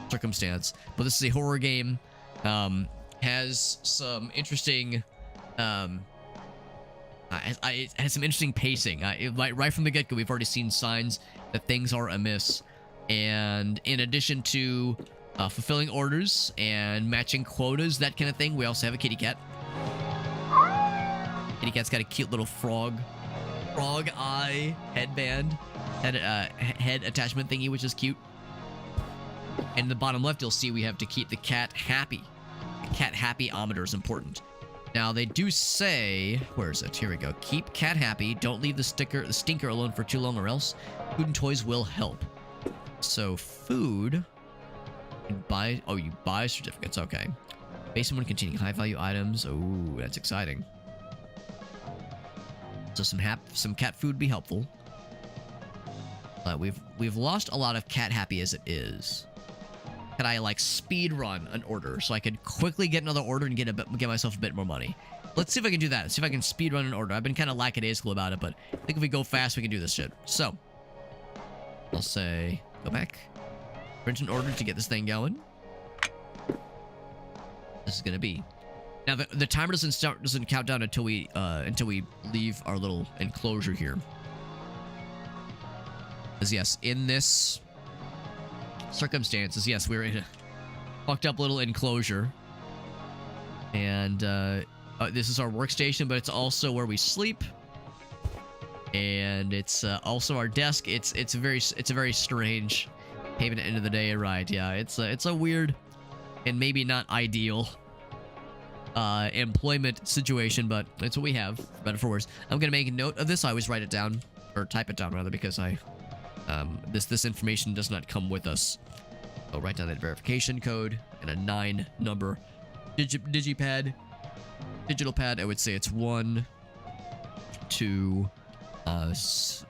circumstance. But this is a horror game. Has some interesting... it has some interesting pacing. Right from the get-go, we've already seen signs that things are amiss. And in addition to fulfilling orders and matching quotas, that kind of thing, we also have a kitty cat. Kitty cat's got a cute little frog eye headband, head attachment thingy, which is cute. And in the bottom left, you'll see we have to keep the cat happy. The cat happy-ometer is important. Now, they do say... Where is it? Here we go. Keep cat happy. Don't leave the stinker alone for too long or else food and toys will help. So, food... You buy certificates. Okay. Basement one containing high-value items. Oh, that's exciting. So, some cat food would be helpful. But we've lost a lot of cat happy as it is. Could I, like, speed run an order so I could quickly get another order and get myself a bit more money? Let's see if I can do that. See if I can speed run an order. I've been kind of lackadaisical about it, but I think if we go fast, we can do this shit. So, I'll say, go back. Print an order to get this thing going. This is gonna be. Now, the timer doesn't count down until we leave our little enclosure here. Because yes, in this circumstances, yes, we're in a fucked up little enclosure, and this is our workstation, but it's also where we sleep, and it's also our desk. It's a very strange payment at the end of the day, right? Yeah, it's a weird and maybe not ideal employment situation, but it's what we have, for better or for worse. I'm gonna make a note of this. I always write it down, or type it down rather, because this information does not come with us. I'll write down that verification code and a 9-number digital pad. I would say it's 1, 2, 6,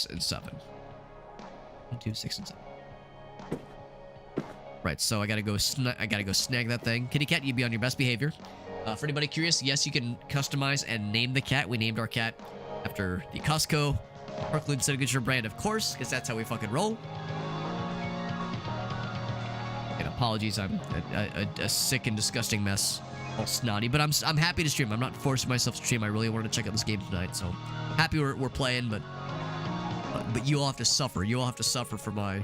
and 7. 1, 2, 6, and 7. Right, so I gotta go snag that thing. Kitty cat, you be on your best behavior. For anybody curious, yes, you can customize and name the cat. We named our cat after the Costco Parkland signature brand, of course, because that's how we fucking roll. And apologies, I'm a sick and disgusting mess, all snotty, but I'm happy to stream. I'm not forcing myself to stream. I really wanted to check out this game tonight, so happy we're playing, but but you all have to suffer. You all have to suffer for my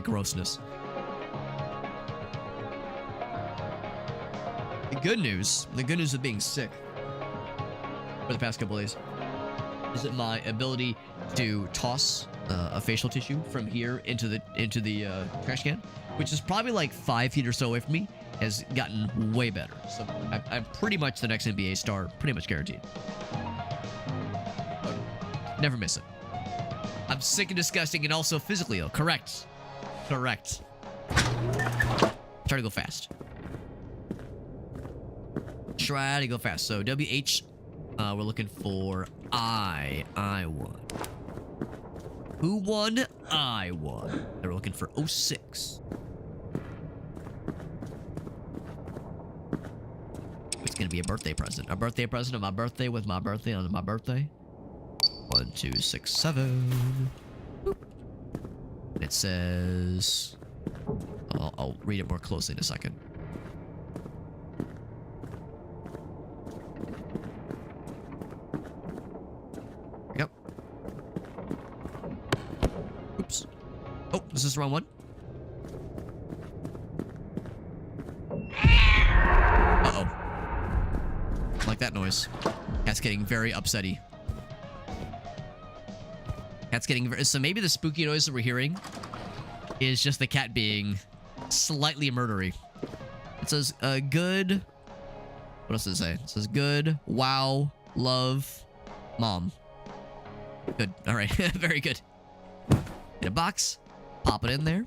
grossness. The good news of being sick for the past couple days is that my ability to toss a facial tissue from here into the trash can, which is probably like 5 feet or so away from me, has gotten way better. So I'm pretty much the next NBA star, pretty much guaranteed. Never miss it. I'm sick and disgusting and also physically ill. Correct. Correct. Try to go fast. Try to go fast. So WH, we're looking for I won. Who won? I won. They were looking for 06. It's gonna be a birthday present. A birthday present on my birthday with my birthday on my birthday. 1, 2, 6, 7. Boop. And it says... I'll read it more closely in a second. Yep. Oops. Oh, is this the wrong one? Uh-oh. I like that noise. Cat's getting very upsetty. Cat's getting very... So maybe the spooky noise that we're hearing is just the cat being slightly murdery. It says, good... What else does it say? It says, good, wow, love, mom. Good. All right. Very good. Get a box. Pop it in there.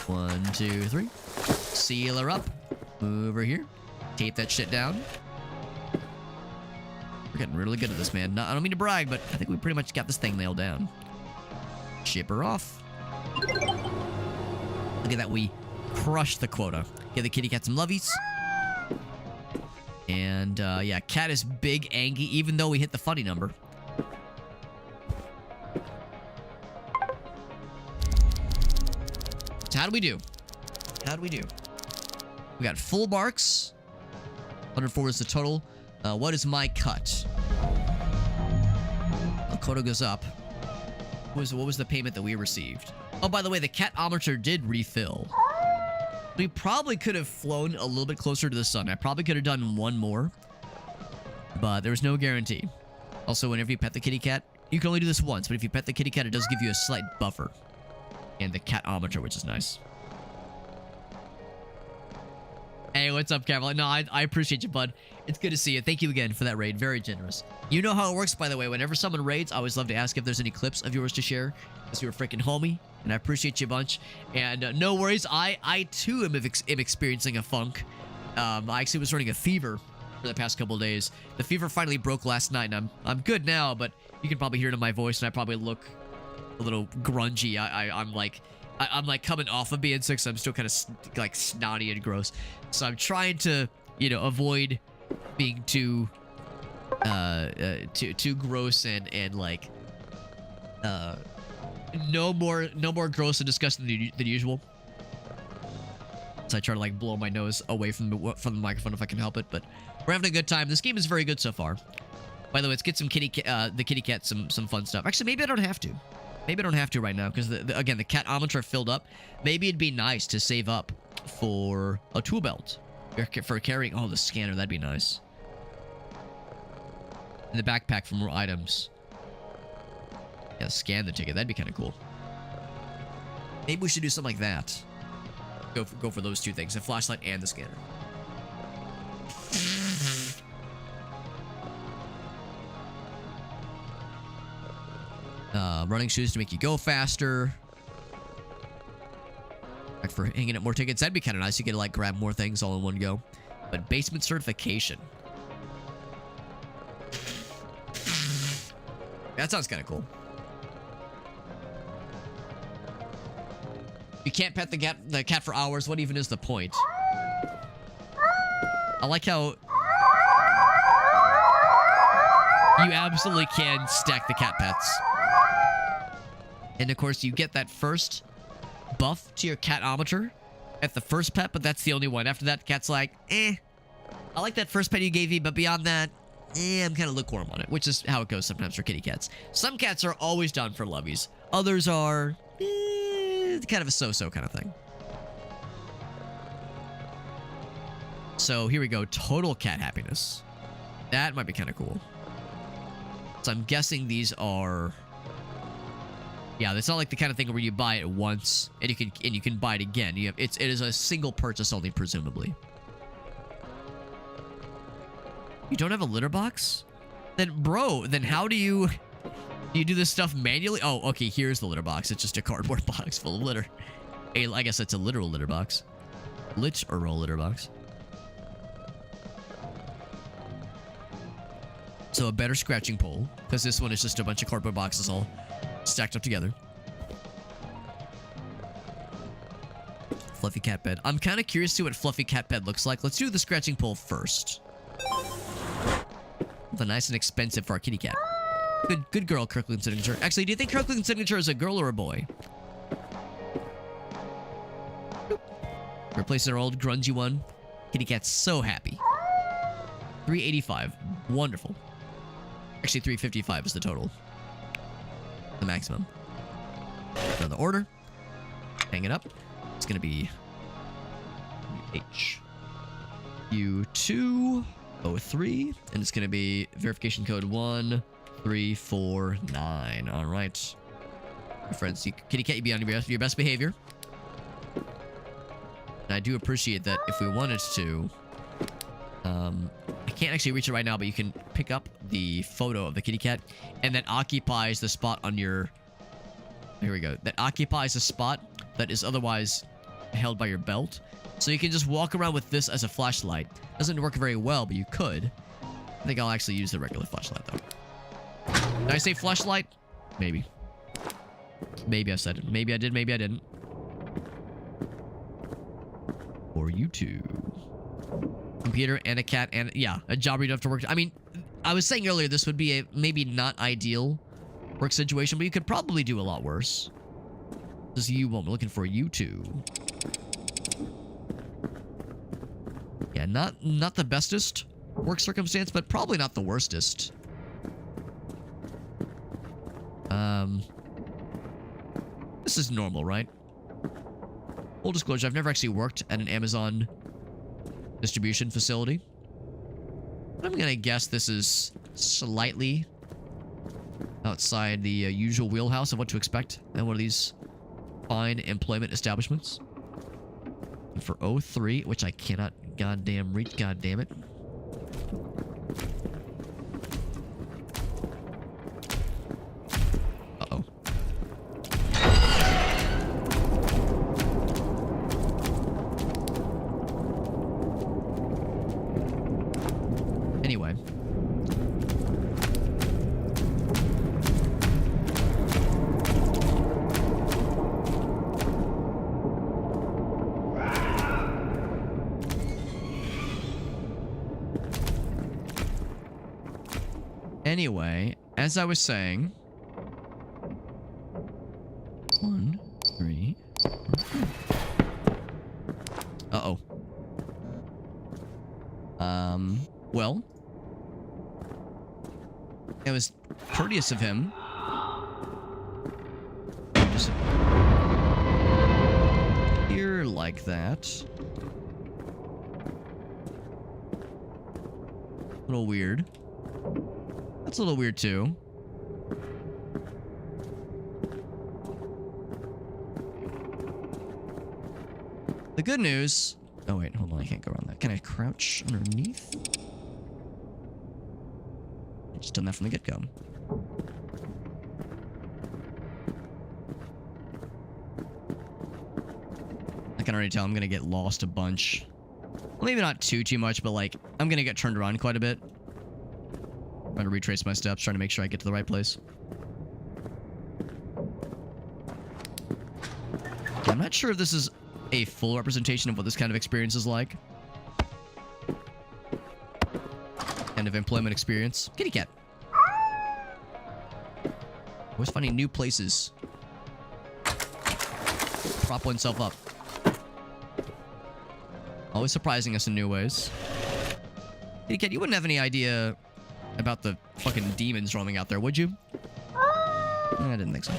1, 2, 3. Seal her up. Move her here. Tape that shit down. We're getting really good at this, man. No, I don't mean to brag, but I think we pretty much got this thing nailed down. Ship her off. Look at that. We crushed the quota. Give the kitty cat some lovies. And, yeah, cat is big Angie, even though we hit the funny number. So how do we do? How do we do? We got full marks. 104 is the total. What is my cut? The quota goes up. What was the payment that we received? Oh, by the way, the cat-ometer did refill. We probably could have flown a little bit closer to the sun. I probably could have done one more, but there was no guarantee. Also, whenever you pet the kitty cat, you can only do this once, but if you pet the kitty cat, it does give you a slight buffer. And the cat-ometer, which is nice. Hey, what's up, Caroline? No, I appreciate you, bud. It's good to see you. Thank you again for that raid. Very generous. You know how it works, by the way. Whenever someone raids, I always love to ask if there's any clips of yours to share, because you're a freaking homie, and I appreciate you a bunch. And no worries, I too am experiencing a funk. I actually was running a fever for the past couple of days. The fever finally broke last night, and I'm good now, but you can probably hear it in my voice, and I probably look a little grungy. I'm like coming off of being sick, so I'm still kind of like snotty and gross. So I'm trying to, you know, avoid being too gross and like no more gross and disgusting than usual. So I try to like blow my nose away from the microphone if I can help it. But we're having a good time. This game is very good so far. By the way, let's get some the kitty cat some fun stuff. Actually, maybe I don't have to. Maybe I don't have to right now because again the cat-ometer filled up. Maybe it'd be nice to save up for a tool belt for carrying. Oh, the scanner, that'd be nice. And the backpack for more items. Yeah, scan the ticket. That'd be kind of cool. Maybe we should do something like that. Go for those two things: the flashlight and the scanner. Running shoes to make you go faster. Like for hanging up more tickets, that'd be kind of nice. You get to like grab more things all in one go. But basement certification. That sounds kind of cool. You can't pet the cat for hours. What even is the point? I like how you absolutely can stack the cat pets. And of course, you get that first buff to your cat-ometer at the first pet, but that's the only one. After that, the cat's like, eh. I like that first pet you gave me, but beyond that, I'm kind of lukewarm on it, which is how it goes sometimes for kitty cats. Some cats are always down for lovies. Others are kind of a so-so kind of thing. So here we go. Total cat happiness. That might be kind of cool. So I'm guessing these are... Yeah, it's not like the kind of thing where you buy it once and you can buy it again. It is a single purchase only, presumably. You don't have a litter box? Then, bro, then how do you do this stuff manually? Oh, okay, here's the litter box. It's just a cardboard box full of litter. I guess it's a literal litter box. Literal litter box. So a better scratching pole, because this one is just a bunch of cardboard boxes all stacked up together. Fluffy cat bed. I'm kind of curious to see what fluffy cat bed looks like. Let's do the scratching pole first. The nice and expensive for our kitty cat. Good girl, Kirkland Signature. Actually, do you think Kirkland Signature is a girl or a boy? Replacing our old grungy one. Kitty cat's so happy. 385. Wonderful. Actually, 355 is the total. The maximum. Another order. Hang it up. It's going to be H U203, and it's going to be verification code 1349. All right. My friends, kitty cat, you be on your best behavior. And I do appreciate that if we wanted to, I can't actually reach it right now, but you can pick up the photo of the kitty cat, and that occupies the spot on your... Here we go. That occupies a spot that is otherwise held by your belt. So you can just walk around with this as a flashlight. Doesn't work very well, but you could. I think I'll actually use the regular flashlight, though. Did I say flashlight? Maybe. Maybe I said it. Maybe I did, maybe I didn't. For you two. Computer and a cat and... Yeah, a job you don't have to work... I mean, I was saying earlier this would be a maybe not ideal work situation, but you could probably do a lot worse. This is you. I'm looking for you two. Yeah, not the bestest work circumstance, but probably not the worstest. This is normal, right? Full disclosure, I've never actually worked at an Amazon distribution facility. But I'm gonna guess this is slightly outside the usual wheelhouse of what to expect at one of these fine employment establishments. And for 03, which I cannot goddamn reach, goddamn it. Uh-oh. Anyway. Anyway, as I was saying... 1, 3... Uh-oh. Well... It was courteous of him. Just... Here like that. A little weird. That's a little weird, too. The good news... Oh, wait. Hold on. I can't go around that. Can I crouch underneath? I just done that from the get-go. I can already tell I'm going to get lost a bunch. Well, maybe not too much, but, like, I'm going to get turned around quite a bit. Trying to retrace my steps, trying to make sure I get to the right place. I'm not sure if this is a full representation of what this kind of experience is like. Kind of employment experience. Kitty cat. Always finding new places. Prop oneself up. Always surprising us in new ways. Kitty cat, you wouldn't have any idea about the fucking demons roaming out there, would you? I didn't think so.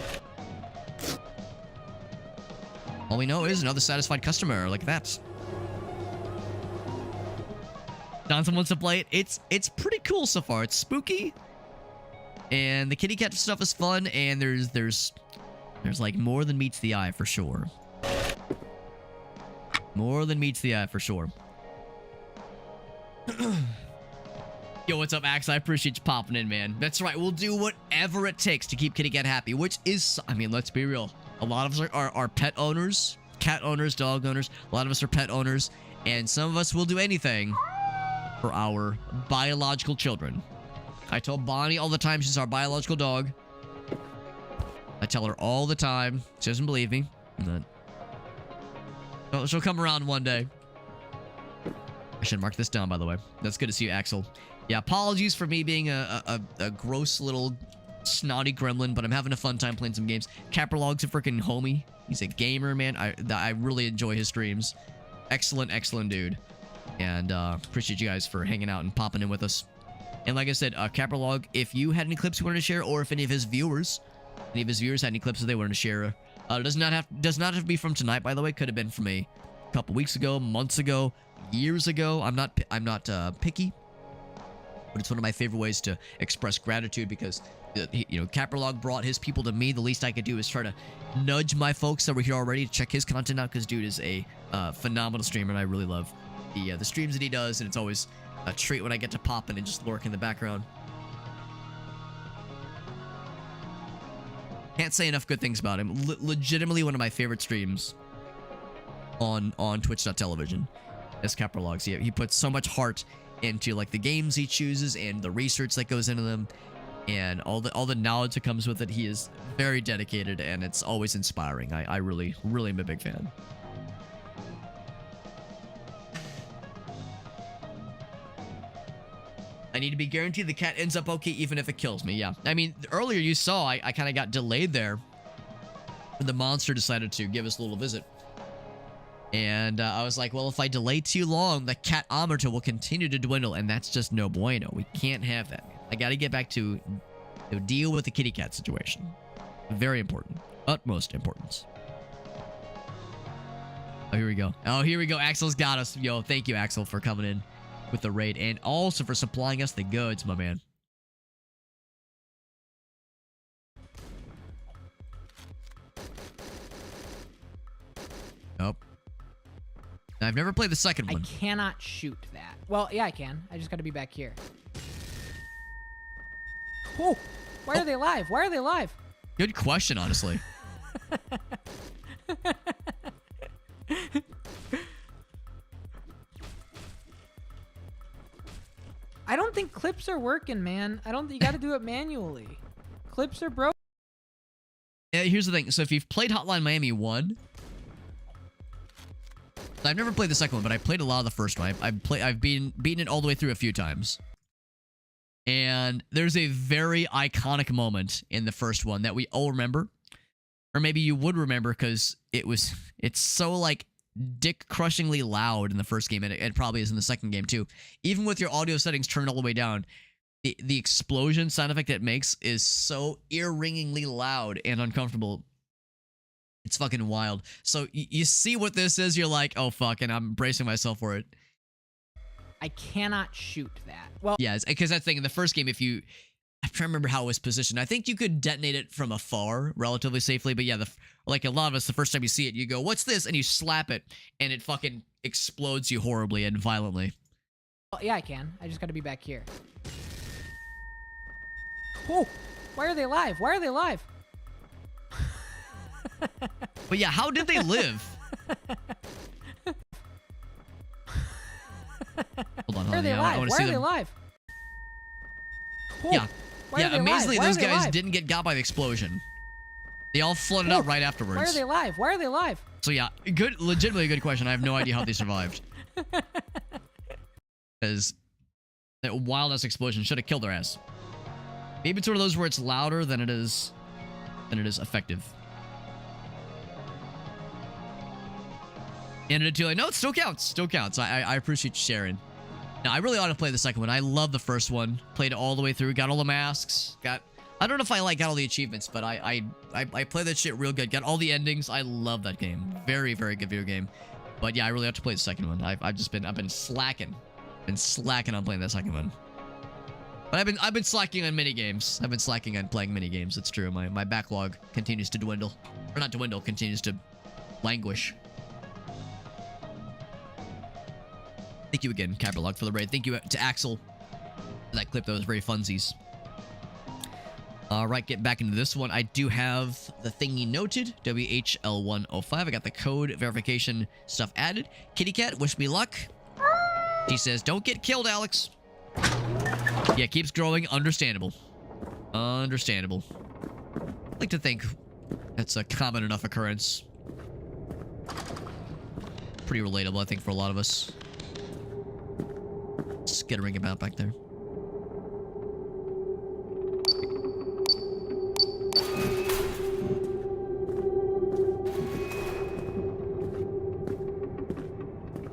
All we know is another satisfied customer like that. Johnson wants to play it. It's pretty cool so far. It's spooky, and the kitty cat stuff is fun, and there's like more than meets the eye for sure. More than meets the eye for sure. Yo, what's up, Axe? I appreciate you popping in, man. That's right. We'll do whatever it takes to keep kitty cat happy, which is, I mean, let's be real. A lot of us are pet owners, cat owners, dog owners. A lot of us are pet owners, and some of us will do anything for our biological children. I tell Bonnie all the time she's our biological dog. I tell her all the time. She doesn't believe me. Oh, she'll come around one day. I should mark this down, by the way. That's good to see you, Axel. Yeah, apologies for me being a gross little snotty gremlin, but I'm having a fun time playing some games. Caprolog's a freaking homie. He's a gamer, man. I really enjoy his streams. Excellent, excellent dude. And appreciate you guys for hanging out and popping in with us. And like I said, Caprolog, if you had any clips you wanted to share, or if any of his viewers had any clips that they wanted to share, does not have to be from tonight, by the way. Could have been from a couple weeks ago, months ago, years ago. I'm not picky, but it's one of my favorite ways to express gratitude because you know, Caprolog brought his people to me. The least I could do is try to nudge my folks that were here already to check his content out, because dude is a phenomenal streamer, and I really love the streams that he does, and it's always a treat when I get to pop in and just lurk in the background. Can't say enough good things about him. Legitimately one of my favorite streams on Twitch.television is Caprolog's. He puts so much heart into like the games he chooses and the research that goes into them, and all the knowledge that comes with it. He is very dedicated, and it's always inspiring. I really am a big fan. I need to be guaranteed the cat ends up okay even if it kills me. Yeah. I mean, earlier you saw I kind of got delayed there when the monster decided to give us a little visit. And I was like, well, if I delay too long, the cat-ometer will continue to dwindle, and that's just no bueno. We can't have that. I got to get back to deal with the kitty cat situation. Very important. Utmost importance. Oh, here we go. Oh, here we go. Axel's got us. Yo, thank you, Axel, for coming in with the raid, and also for supplying us the goods, my man. Nope. I've never played the second one. I cannot shoot that. Well, yeah, I can. I just got to be back here. Oh, why are they alive? Why are they alive? Good question, honestly. I don't think clips are working, man. I don't think you got to do it manually. Clips are broken. Yeah, here's the thing. So if you've played Hotline Miami 1, I've never played the second one, but I played a lot of the first one. I've beaten it all the way through a few times. And there's a very iconic moment in the first one that we all remember. Or maybe you would remember because it's so like dick-crushingly loud in the first game, and it probably is in the second game too. Even with your audio settings turned all the way down, the explosion sound effect it makes is so ear-ringingly loud and uncomfortable. It's fucking wild. So you see what this is, you're like, oh fuck, and I'm bracing myself for it. I cannot shoot that. Well, yeah, because that thing in the first game, I'm trying to remember how it was positioned. I think you could detonate it from afar relatively safely, but yeah, like a lot of us, the first time you see it, you go, what's this? And you slap it, and it fucking explodes you horribly and violently. well, yeah, I can. I just got to be back here. Oh, why are they alive? Why are they alive? But yeah, how did they live? Hold on, Why are they alive? I want to Why see are they them. alive? Oh, Yeah, why are they amazingly, alive? Why those are they guys alive? didn't get got by the explosion. They all flooded out right afterwards. Why are they alive? Why are they alive? So yeah, legitimately a good question. I have no idea how they survived. Because that wild-ass explosion should have killed their ass. Maybe it's one of those where it's louder than it is effective. Ended it too late. No, it still counts. Still counts. I appreciate you sharing. Now, I really ought to play the second one. I love the first one. Played it all the way through. Got all the masks. I don't know if I got all the achievements, but I played that shit real good. Got all the endings. I love that game. Very, very good video game. But yeah, I really have to play the second one. I've been slacking. Been slacking on playing that second one. But I've been slacking on mini games. I've been slacking on playing mini games. It's true. My backlog continues to dwindle. Or not dwindle, continues to languish. Thank you again, Cabralog, for the raid. Thank you to Axel for that clip. That was very funsies. All right, getting back into this one. I do have the thingy noted, WHL105. I got the code verification stuff added. Kitty Cat, wish me luck. She says, don't get killed, Alex. Yeah, keeps growing. Understandable. Understandable. I like to think that's a common enough occurrence. Pretty relatable, I think, for a lot of us. Skittering about back there.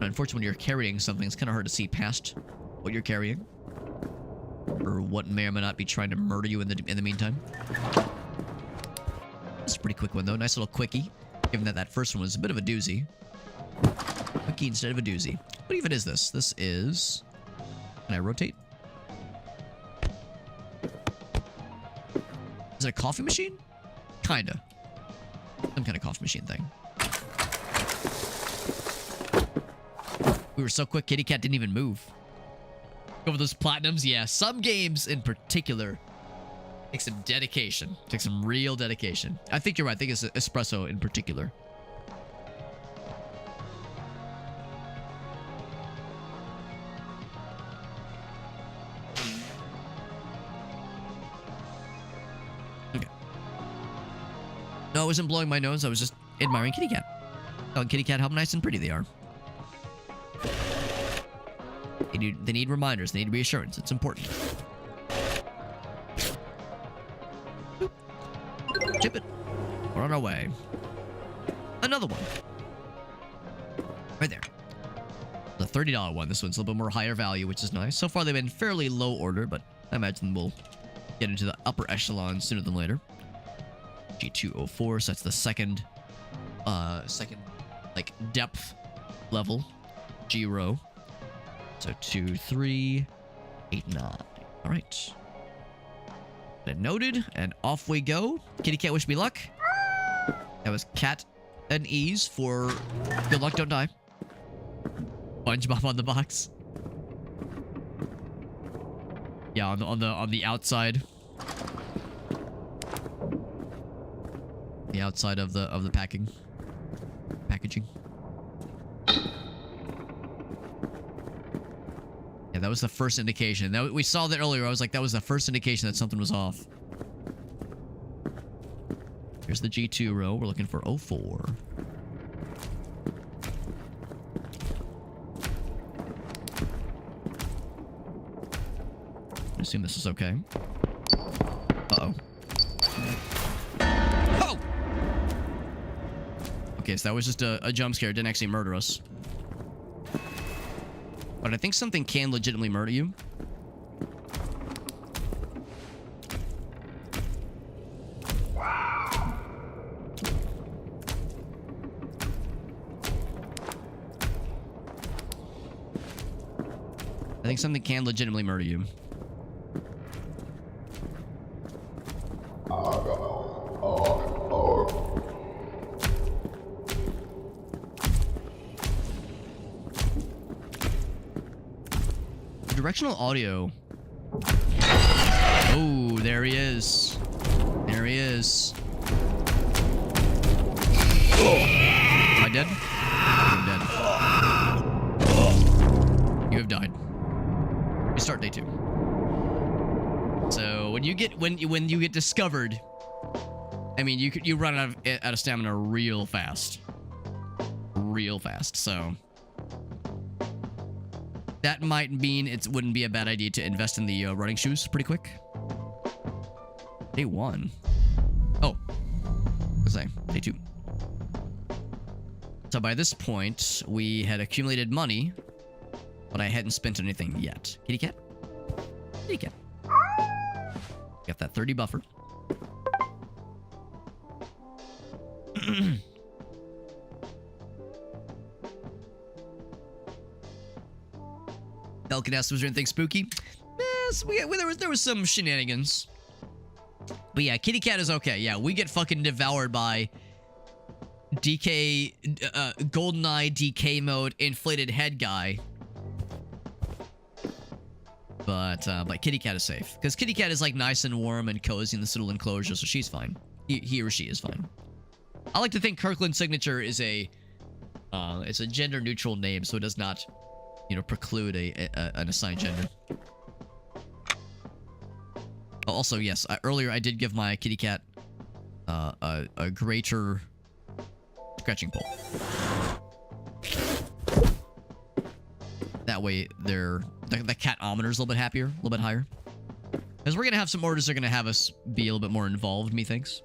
Unfortunately, when you're carrying something, it's kind of hard to see past what you're carrying. Or what may or may not be trying to murder you in the meantime. It's a pretty quick one, though. Nice little quickie. Given that that first one was a bit of a doozy. Quickie instead of a doozy. What even is this? This is... Can I rotate? Is it a coffee machine? Kinda. Some kind of coffee machine thing. We were so quick, Kitty Cat didn't even move. Over those platinums, yeah. Some games in particular take some dedication. Take some real dedication. I think you're right. I think it's espresso in particular. Okay. No, I wasn't blowing my nose. I was just admiring Kitty Cat. Telling Kitty Cat how nice and pretty they are. They need reminders. They need reassurance. It's important. Boop. Chip it. We're on our way. Another one. Right there. The $30 one. This one's a little bit more higher value, which is nice. So far, they've been fairly low order, but I imagine we'll get into the upper echelon sooner than later. G204, so that's the second like, depth level. G-row. So 2, 3, 8, 9. All right. Then noted, and off we go. Kitty Cat, wish me luck. That was Cat and Ease for good luck, don't die. SpongeBob on the box. Yeah, on the outside. The outside of the packaging. Yeah, that was the first indication. We saw that earlier. I was like, that was the first indication that something was off. Here's the G2 row. We're looking for 04. I assume this is okay. Uh-oh. Oh! Okay, so that was just a jump scare. It didn't actually murder us. But I think something can legitimately murder you. I think something can legitimately murder you. Directional audio. Oh, there he is. There he is. Am I dead? I'm dead. You have died. We start day 2. So when you get discovered, I mean you run out of stamina real fast. Real fast. So that might mean it wouldn't be a bad idea to invest in the running shoes pretty quick. Day 1. Oh. Let's say day 2. So by this point, we had accumulated money but I hadn't spent anything yet. Kitty cat? Kitty cat. Got that 30 buffer. Falcon asked, was there anything spooky? Yes, there was some shenanigans. But yeah, kitty cat is okay. Yeah, we get fucking devoured by DK, GoldenEye DK mode, inflated head guy. But kitty cat is safe. Because kitty cat is like nice and warm and cozy in this little enclosure, so she's fine. He or she is fine. I like to think Kirkland's signature is it's a gender neutral name, so it does not, preclude an assigned gender. Also, yes, earlier I did give my kitty cat a greater scratching pull. That way, the cat-ometer is a little bit happier, a little bit higher. Because we're going to have some orders that are going to have us be a little bit more involved, methinks.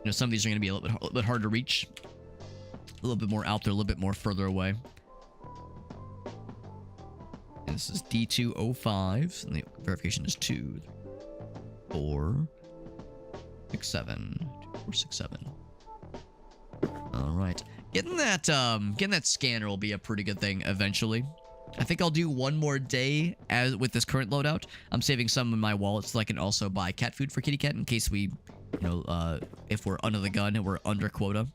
Some of these are going to be a little bit hard to reach. A little bit more out there, a little bit more further away. And this is D205, and the verification is 2, 4, 6, 7. 2, 4, 6, 7. All right. Getting that scanner will be a pretty good thing eventually. I think I'll do one more day with this current loadout. I'm saving some in my wallet so I can also buy cat food for kitty cat in case we, if we're under the gun and we're under quota.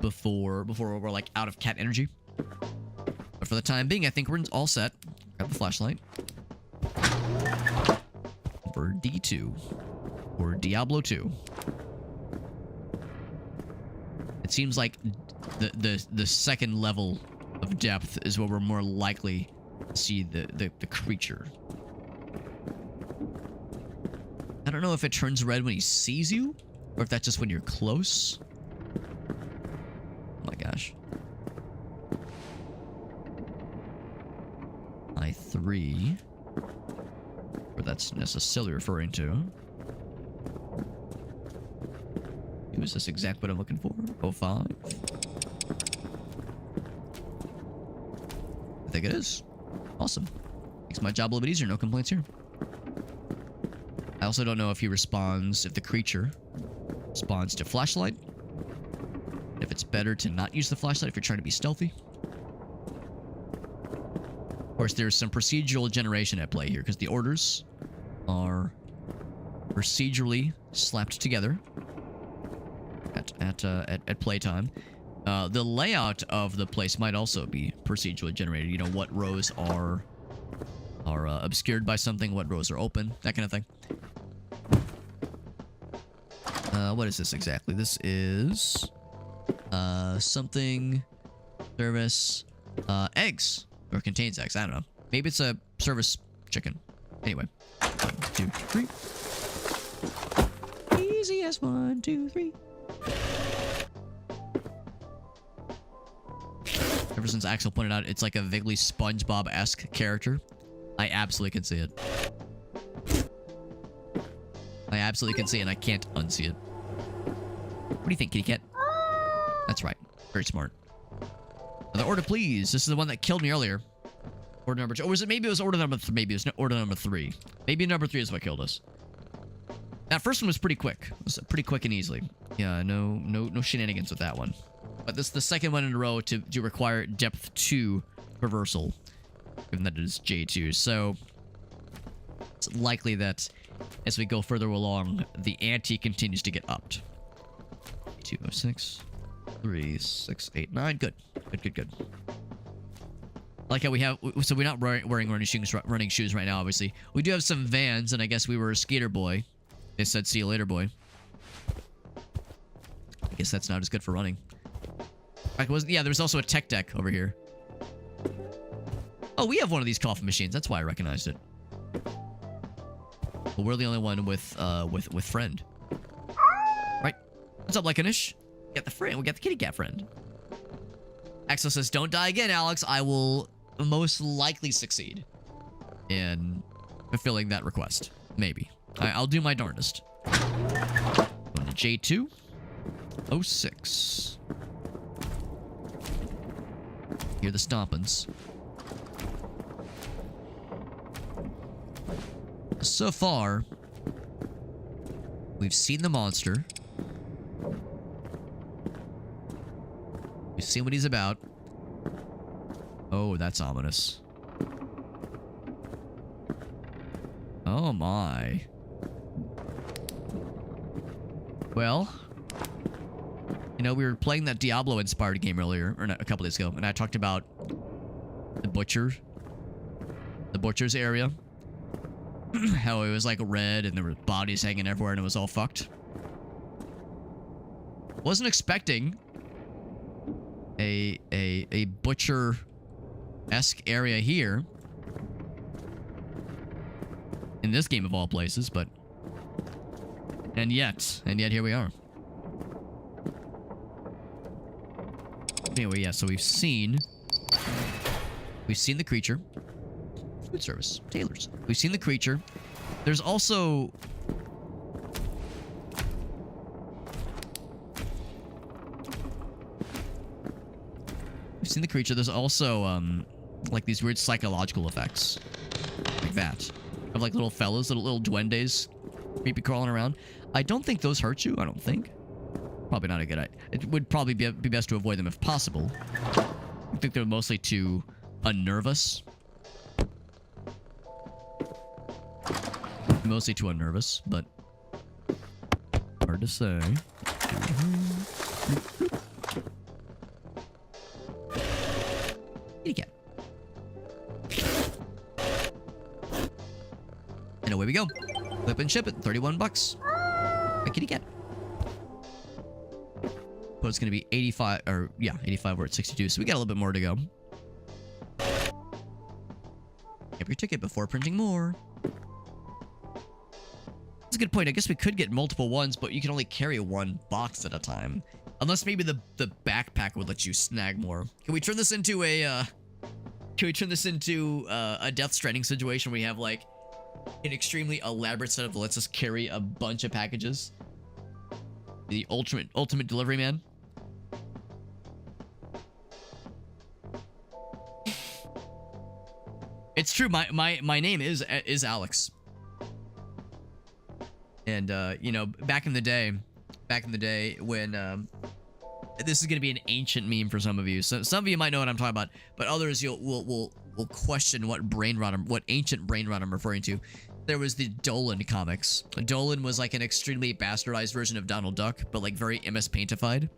Before we're like out of cat energy. But for the time being, I think we're all set. Grab the flashlight. For D2. Or Diablo 2. It seems like the second level of depth is where we're more likely to see the creature. I don't know if it turns red when he sees you, or if that's just when you're close. Oh my gosh. I3. Or that's necessarily referring to. Is this exact what I'm looking for? 05. I think it is. Awesome. Makes my job a little bit easier. No complaints here. I also don't know if he responds, if the creature responds to flashlight. If it's better to not use the flashlight if you're trying to be stealthy. Of course, there's some procedural generation at play here because the orders are procedurally slapped together at playtime. The layout of the place might also be procedurally generated. What rows are obscured by something, what rows are open, that kind of thing. What is this exactly? This is something service eggs, or contains eggs. I don't know. Maybe it's a service chicken. Anyway, 1, 2, 3. Easy as 1, 2, 3. Ever since Axel pointed out it's like a vaguely SpongeBob-esque character, I absolutely can see it. I absolutely can see it, and I can't unsee it. What do you think, kitty cat? That's right. Very smart. Another order, please. This is the one that killed me earlier. Order number 2. Or was it? Maybe it was order number 3. Maybe it was order number 3. Maybe number 3 is what killed us. That first one was pretty quick. It was pretty quick and easily. Yeah, no shenanigans with that one. But this is the second one in a row to require depth 2 reversal. Given that it is J2. So it's likely that as we go further along, the ante continues to get upped. 206, 3, 6, 8, 9. Good. Good. Like how we have, so we're not wearing running shoes right now, obviously. We do have some Vans, and I guess we were a skater boy. They said, see you later, boy. I guess that's not as good for running. Yeah, there's also a tech deck over here. Oh, we have one of these coffee machines. That's why I recognized it. But we're the only one with friend. Right? What's up, Lycanish? We got the friend. We got the kitty cat friend. Axel says, don't die again, Alex. I will most likely succeed in fulfilling that request. Maybe. I'll do my darndest. Going to J2. 06. Hear the stompins. So far, we've seen the monster. We've seen what he's about. Oh, that's ominous. Oh my. Well, you know, we were playing that Diablo-inspired game earlier, or not, a couple days ago, and I talked about the butcher's area. How it was like red and there were bodies hanging everywhere and it was all fucked. Wasn't expecting a butcher-esque area here in this game of all places, but and yet here we are. Anyway, yeah, so we've seen the creature. Food service. Tailors. We've seen the creature. There's also... We've seen the creature. There's also, like these weird psychological effects. Like that. Of like little fellas, little duendes creepy crawling around. I don't think those hurt you. I don't think. Probably not a good idea. It would probably be best to avoid them if possible. I think they're mostly to unnerve us. Mostly too unnervous, but hard to say. Kitty cat. And away we go. Flip and ship it. 31 bucks. A kitty cat. But it's gonna be 85, or yeah, 85. We're at 62, so we got a little bit more to go. Get your ticket before printing more. That's a good point. I guess we could get multiple ones, but you can only carry one box at a time. Unless maybe the backpack would let you snag more. Can we turn this into a Death Stranding situation where we have like an extremely elaborate setup that lets us carry a bunch of packages? The ultimate delivery man. It's true. My name is Alex. And, you know, back in the day when, this is going to be an ancient meme for some of you. So some of you might know what I'm talking about, but others will question what ancient brain rot I'm referring to. There was the Dolan comics. Dolan was like an extremely bastardized version of Donald Duck, but like very MS Paintified.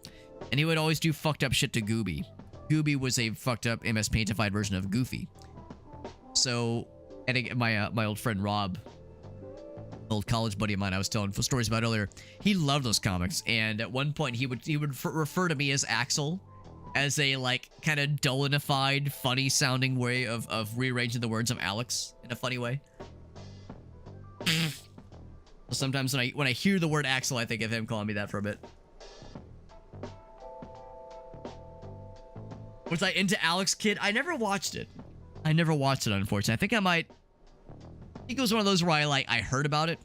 And he would always do fucked up shit to Gooby. Gooby was a fucked up MS Paintified version of Goofy. So, and again, my old friend Rob, old college buddy of mine I was telling stories about earlier, he loved those comics, and at one point he would refer to me as Axel, as a like kind of Dolanified, funny sounding way of rearranging the words of Alex in a funny way. So sometimes when I hear the word Axel, I think of him calling me that for a bit. Was I into Alex Kidd? I never watched it. Unfortunately. I think it was one of those where I heard about it.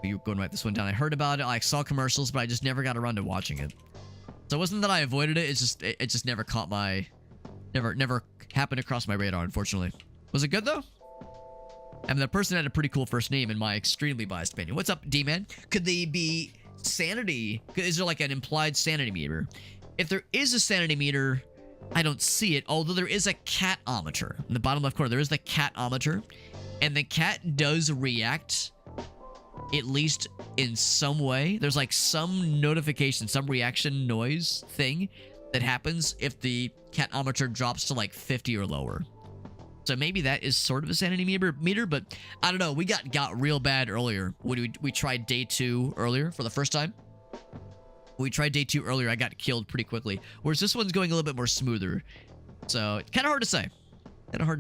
You're going to write this one down. I heard about it. I saw commercials, but I just never got around to watching it. So it wasn't that I avoided it. It just never caught my, never happened to cross my radar. Unfortunately, was it good though? I mean, the person had a pretty cool first name, in my extremely biased opinion. What's up, D-Man? Could they be sanity? Is there like an implied sanity meter? If there is a sanity meter, I don't see it, although there is a cat-ometer. In the bottom left corner, there is the cat-ometer, and the cat does react, at least in some way. There's like some notification, some reaction noise thing that happens if the cat-ometer drops to like 50 or lower. So maybe that is sort of a sanity meter, but I don't know. We got real bad earlier. When we tried day 2 earlier for the first time. When we tried day 2 earlier, I got killed pretty quickly. Whereas this one's going a little bit more smoother. So it's kind of hard to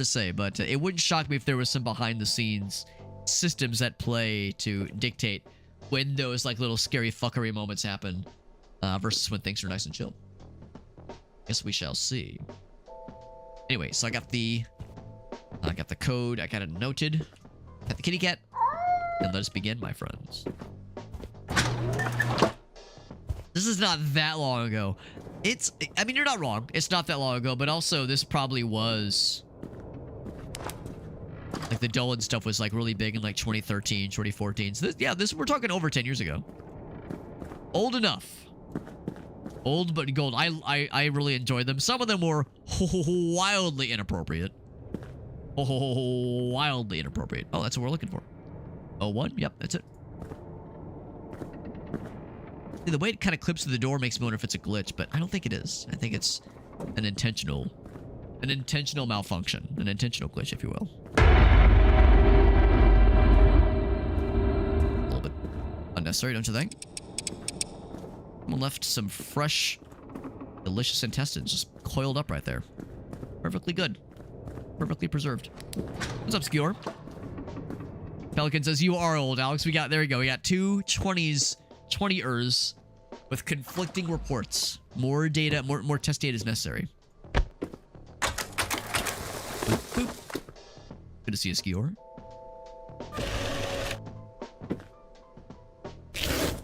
say. But it wouldn't shock me if there was some behind the scenes systems at play to dictate when those like little scary fuckery moments happen versus when things are nice and chill. Guess we shall see. Anyway, so I got the code. I got it noted. Got the kitty cat. And let us begin, my friends. This is not that long ago. It's, I mean, you're not wrong. It's not that long ago, but also this probably was, like, the Dolan stuff was, like, really big in, like, 2013, 2014. So, we're talking over 10 years ago. Old enough. Old but gold. I really enjoyed them. Some of them were wildly inappropriate. Wildly inappropriate. Oh, that's what we're looking for. 01? Yep, that's it. See, the way it kind of clips to the door makes me wonder if it's a glitch, but I don't think it is. I think it's an intentional malfunction. An intentional glitch, if you will. A little bit unnecessary, don't you think? Someone left some fresh, delicious intestines just coiled up right there. Perfectly good. Perfectly preserved. What's up, Skewer? Pelican says, you are old, Alex. There we go. We got two 20ers with conflicting reports. More data, more test data is necessary. Boop, boop. Good to see you, Skewer.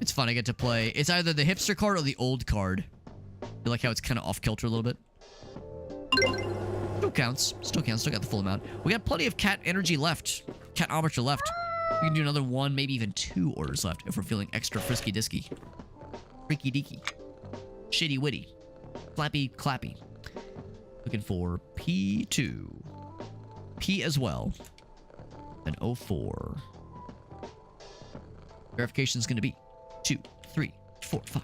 It's fun. I get to play. It's either the hipster card or the old card. I feel like how it's kind of off kilter a little bit. Still counts. Still counts. Still got the full amount. We got plenty of cat energy left. Catometer left. We can do another one, maybe even 2 orders left if we're feeling extra frisky disky. Freaky deaky. Shitty witty. Flappy clappy. Looking for P2. P as well. And 04. Verification's gonna be 2, 3, 4, 5.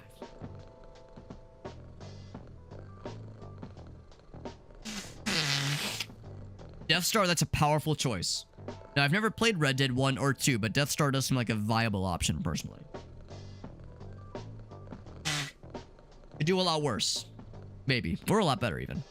Death Star, that's a powerful choice. Now, I've never played Red Dead 1 or 2, but Death Star does seem like a viable option, personally. Could do a lot worse. Maybe. Or a lot better, even.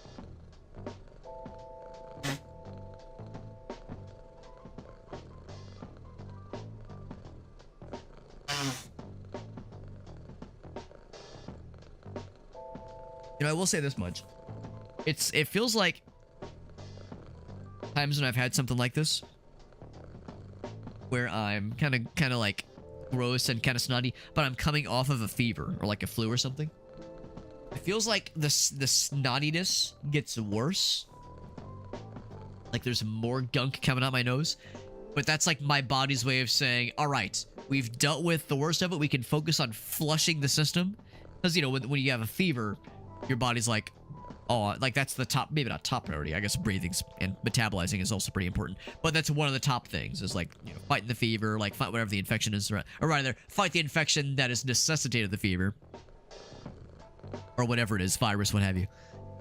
You know, I will say this much. It feels like times when I've had something like this where I'm kind of like gross and kind of snotty, but I'm coming off of a fever or like a flu or something. It feels like the snottiness gets worse. Like there's more gunk coming out my nose. But that's like my body's way of saying, all right, we've dealt with the worst of it. We can focus on flushing the system. Because, you know, when you have a fever, your body's like, oh, like that's the top, maybe not top priority. I guess breathing and metabolizing is also pretty important. But that's one of the top things is like, you know, fighting the fever, like fight whatever the infection is, or rather, fight the infection that has necessitated the fever. Or whatever it is, virus, what have you.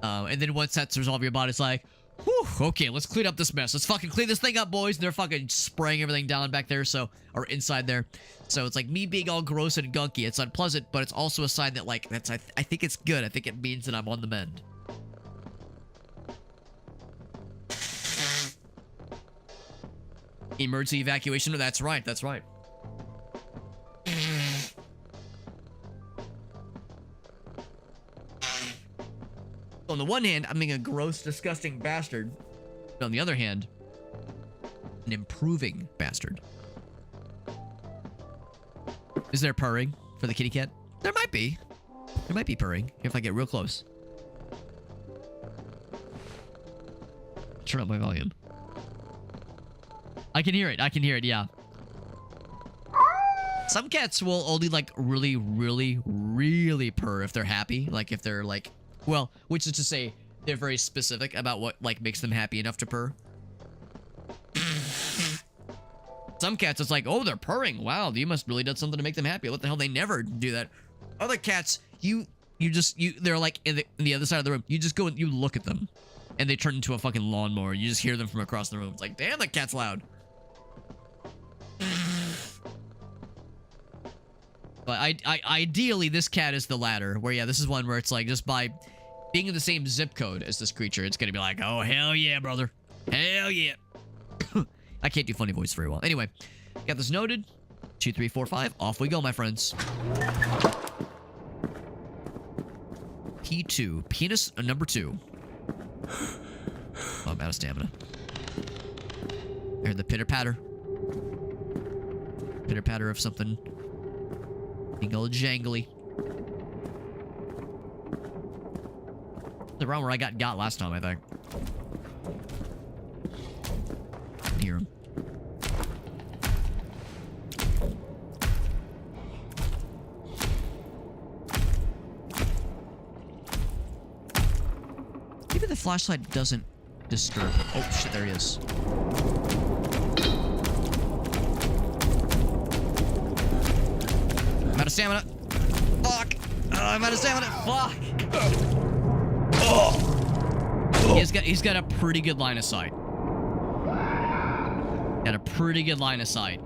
And then once that's resolved, your body's like, whew, okay, let's clean up this mess. Let's fucking clean this thing up, boys. And they're fucking spraying everything down back there, or inside there. So it's like me being all gross and gunky. It's unpleasant, but it's also a sign that, like, I think it's good. I think it means that I'm on the mend. Emergency evacuation. That's right. That's right. On the one hand, I'm being a gross, disgusting bastard. But on the other hand, an improving bastard. Is there purring for the kitty cat? There might be. There might be purring if I get real close. Turn up my volume. I can hear it. I can hear it, yeah. Some cats will only, like, really, really, really purr if they're happy. Like, if they're, like... Well, which is to say, they're very specific about what, like, makes them happy enough to purr. Some cats, it's like, oh, they're purring. Wow, you must really done something to make them happy. What the hell? They never do that. Other cats, they're like in the other side of the room. You just go and you look at them, and they turn into a fucking lawnmower. You just hear them from across the room. It's like, damn, that cat's loud. But ideally, this cat is the latter. Where, yeah, this is one where it's like, just by being in the same zip code as this creature, it's gonna be like, oh, hell yeah, brother. Hell yeah. I can't do funny voice very well. Anyway, got this noted. 2, 3, 4, 5. Off we go, my friends. P2. Penis number 2. Oh, I'm out of stamina. I heard the pitter-patter. Pitter-patter of something. Being all jangly. around where I got last time, I think. Hear him. Maybe the flashlight doesn't disturb him. Oh shit, there he is. I'm out of stamina. Fuck. I'm out of stamina. Fuck. He's got a pretty good line of sight. Got a pretty good line of sight.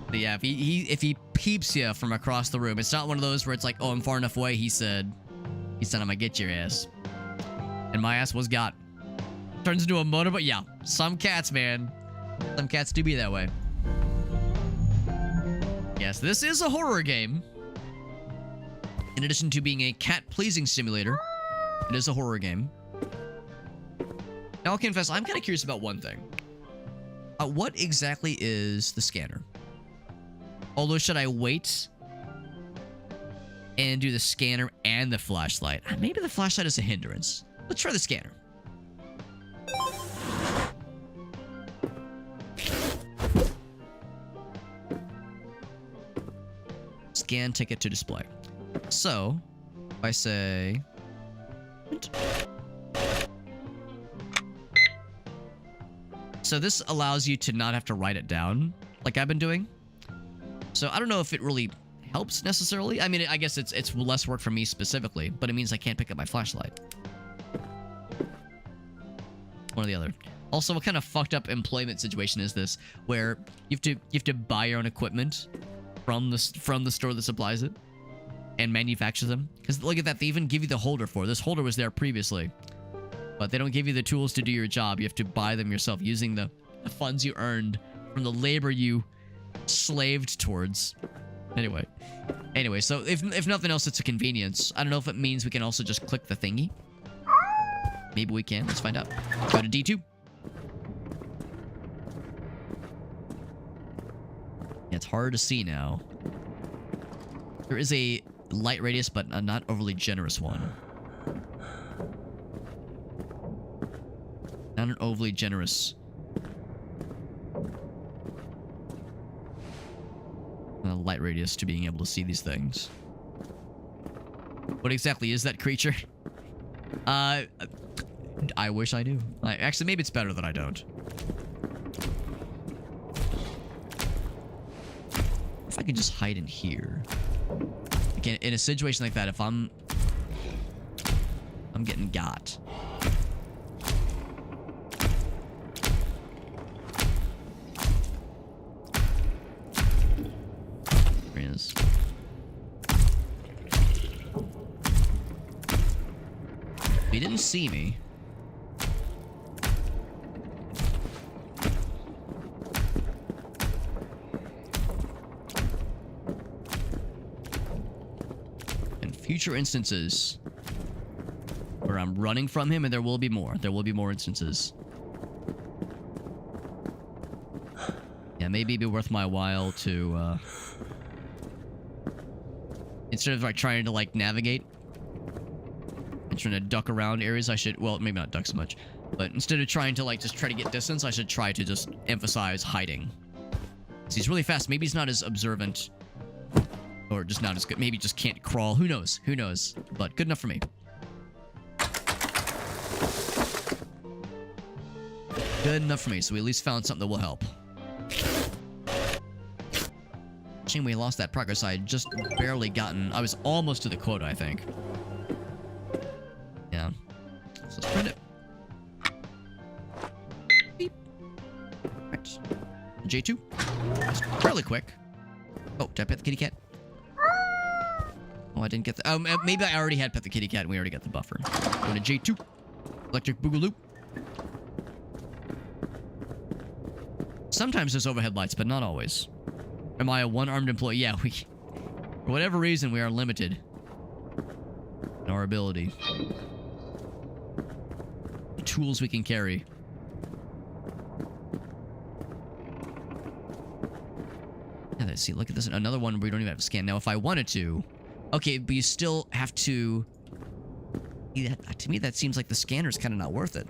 But yeah, if he peeps you from across the room, it's not one of those where it's like, oh, I'm far enough away. He said I'm gonna get your ass. And my ass was got. Turns into a motorbike. Yeah, some cats, man. Some cats do be that way. Yes, this is a horror game. In addition to being a cat-pleasing simulator, it is a horror game. Now, I'll confess, I'm kind of curious about one thing. What exactly is the scanner? Although, should I wait and do the scanner and the flashlight? Maybe the flashlight is a hindrance. Let's try the scanner. Scan ticket to display. So, if I say... So this allows you to not have to write it down, like I've been doing. So I don't know if it really helps necessarily. I mean, I guess it's less work for me specifically, but it means I can't pick up my flashlight. One or the other. Also, what kind of fucked up employment situation is this, where you have to buy your own equipment from the store that supplies it and manufacture them? Because look at that, they even give you the holder for it. This holder was there previously, but they don't give you the tools to do your job. You have to buy them yourself using the funds you earned from the labor you slaved towards. Anyway, so if nothing else, it's a convenience. I don't know if it means we can also just click the thingy. Maybe we can. Let's find out. Go to D2. Yeah, it's hard to see now. There is a light radius, but a not overly generous one. Not an overly generous light radius to being able to see these things. What exactly is that creature? I wish I knew. Actually, maybe it's better that I don't. If I could just hide in here. Again, in a situation like that, if I'm getting got. There he is. He didn't see me. Future instances where I'm running from him, and there will be more. There will be more instances. Yeah, maybe it'd be worth my while to, instead of like trying to like navigate and trying to duck around areas, I should, well, maybe not duck so much, but instead of trying to like just try to get distance, I should try to just emphasize hiding. 'Cause he's really fast. Maybe he's not as observant. Or just not as good. Maybe just can't crawl. Who knows? Who knows? But good enough for me. Good enough for me. So we at least found something that will help. Shame we lost that progress. I had just barely gotten... I was almost to the quota, I think. Yeah. So let's print it. Beep. Right. J2. That's fairly quick. Oh, did I pet the kitty cat? Oh, I didn't get the... Oh, maybe I already had pet the kitty cat and we already got the buffer. Going to J2. Electric Boogaloo. Sometimes there's overhead lights, but not always. Am I a one-armed employee? Yeah, we... For whatever reason, we are limited in our ability. The tools we can carry. Yeah, let's see. Look at this. Another one where we don't even have to scan. Now, if I wanted to... Okay, but you still have to To me, that seems like the scanner's kind of not worth it.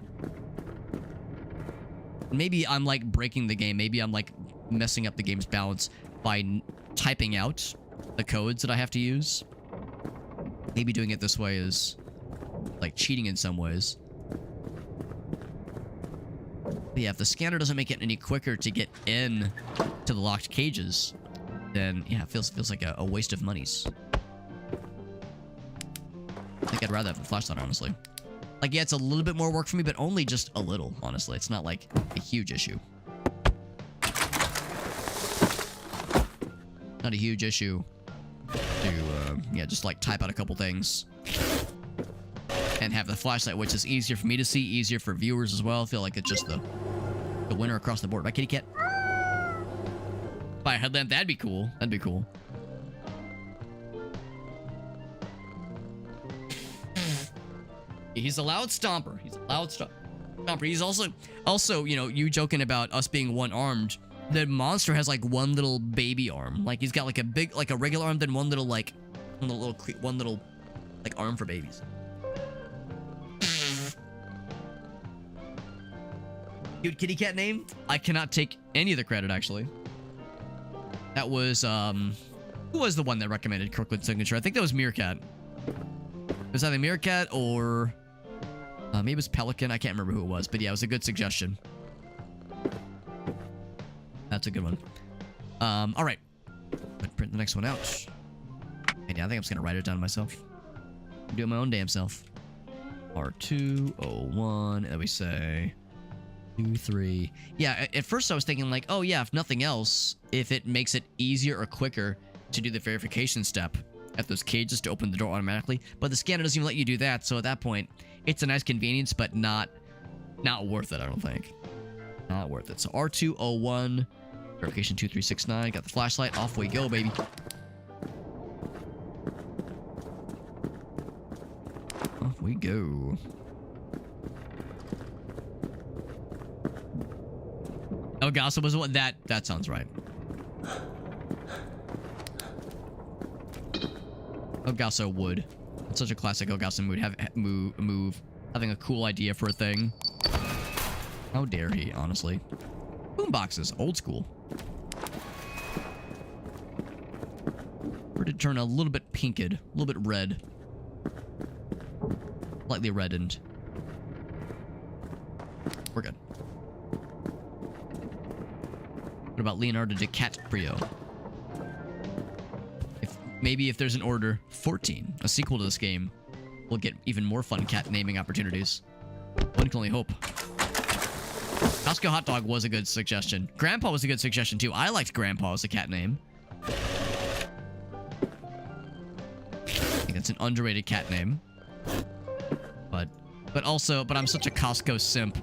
Maybe I'm like breaking the game. Maybe I'm like messing up the game's balance by typing out the codes that I have to use. Maybe doing it this way is like cheating in some ways. But yeah, if the scanner doesn't make it any quicker to get in to the locked cages, then yeah, it feels like a waste of monies. I think I'd rather have the flashlight, honestly. Like, yeah, it's a little bit more work for me, but only just a little, honestly. It's not like a huge issue. Not a huge issue to, yeah, just like type out a couple things and have the flashlight, which is easier for me to see, easier for viewers as well. I feel like it's just the winner across the board. Right, kitty cat? Buy a headlamp, that'd be cool. That'd be cool. He's a loud stomper. He's a loud stomper. He's also, you know, you joking about us being one-armed. The monster has like one little baby arm. Like he's got like a big, like a regular arm, then one little like, one little like arm for babies. Cute kitty cat name? I cannot take any of the credit, actually. That was, who was the one that recommended Kirkland's signature? I think that was Meerkat. It was either Meerkat or maybe it was Pelican. I can't remember who it was, but yeah, it was a good suggestion. That's a good one. All right. Let's print the next one out. And yeah, I think I'm just gonna write it down myself. Do it my own damn self. R201, and we say 2, 3. Yeah, at first I was thinking like, oh yeah, if nothing else, if it makes it easier or quicker to do the verification step at those cages to open the door automatically, but the scanner doesn't even let you do that, so at that point, it's a nice convenience, but not worth it, I don't think. Not worth it. So R201, verification 2369, got the flashlight, off we go, baby. Off we go. El Gaso was the one that sounds right. El Gaso would. It's such a classic El Gaso move. Having a cool idea for a thing. How dare he, honestly. Boomboxes, old school. Or to turn a little bit pinked, a little bit red. Slightly reddened. We're good. What about Leonardo DiCaprio? Maybe if there's an Order 14, a sequel to this game, we'll get even more fun cat naming opportunities. One can only hope. Costco Hot Dog was a good suggestion. Grandpa was a good suggestion too. I liked Grandpa as a cat name. I think that's an underrated cat name. But I'm such a Costco simp.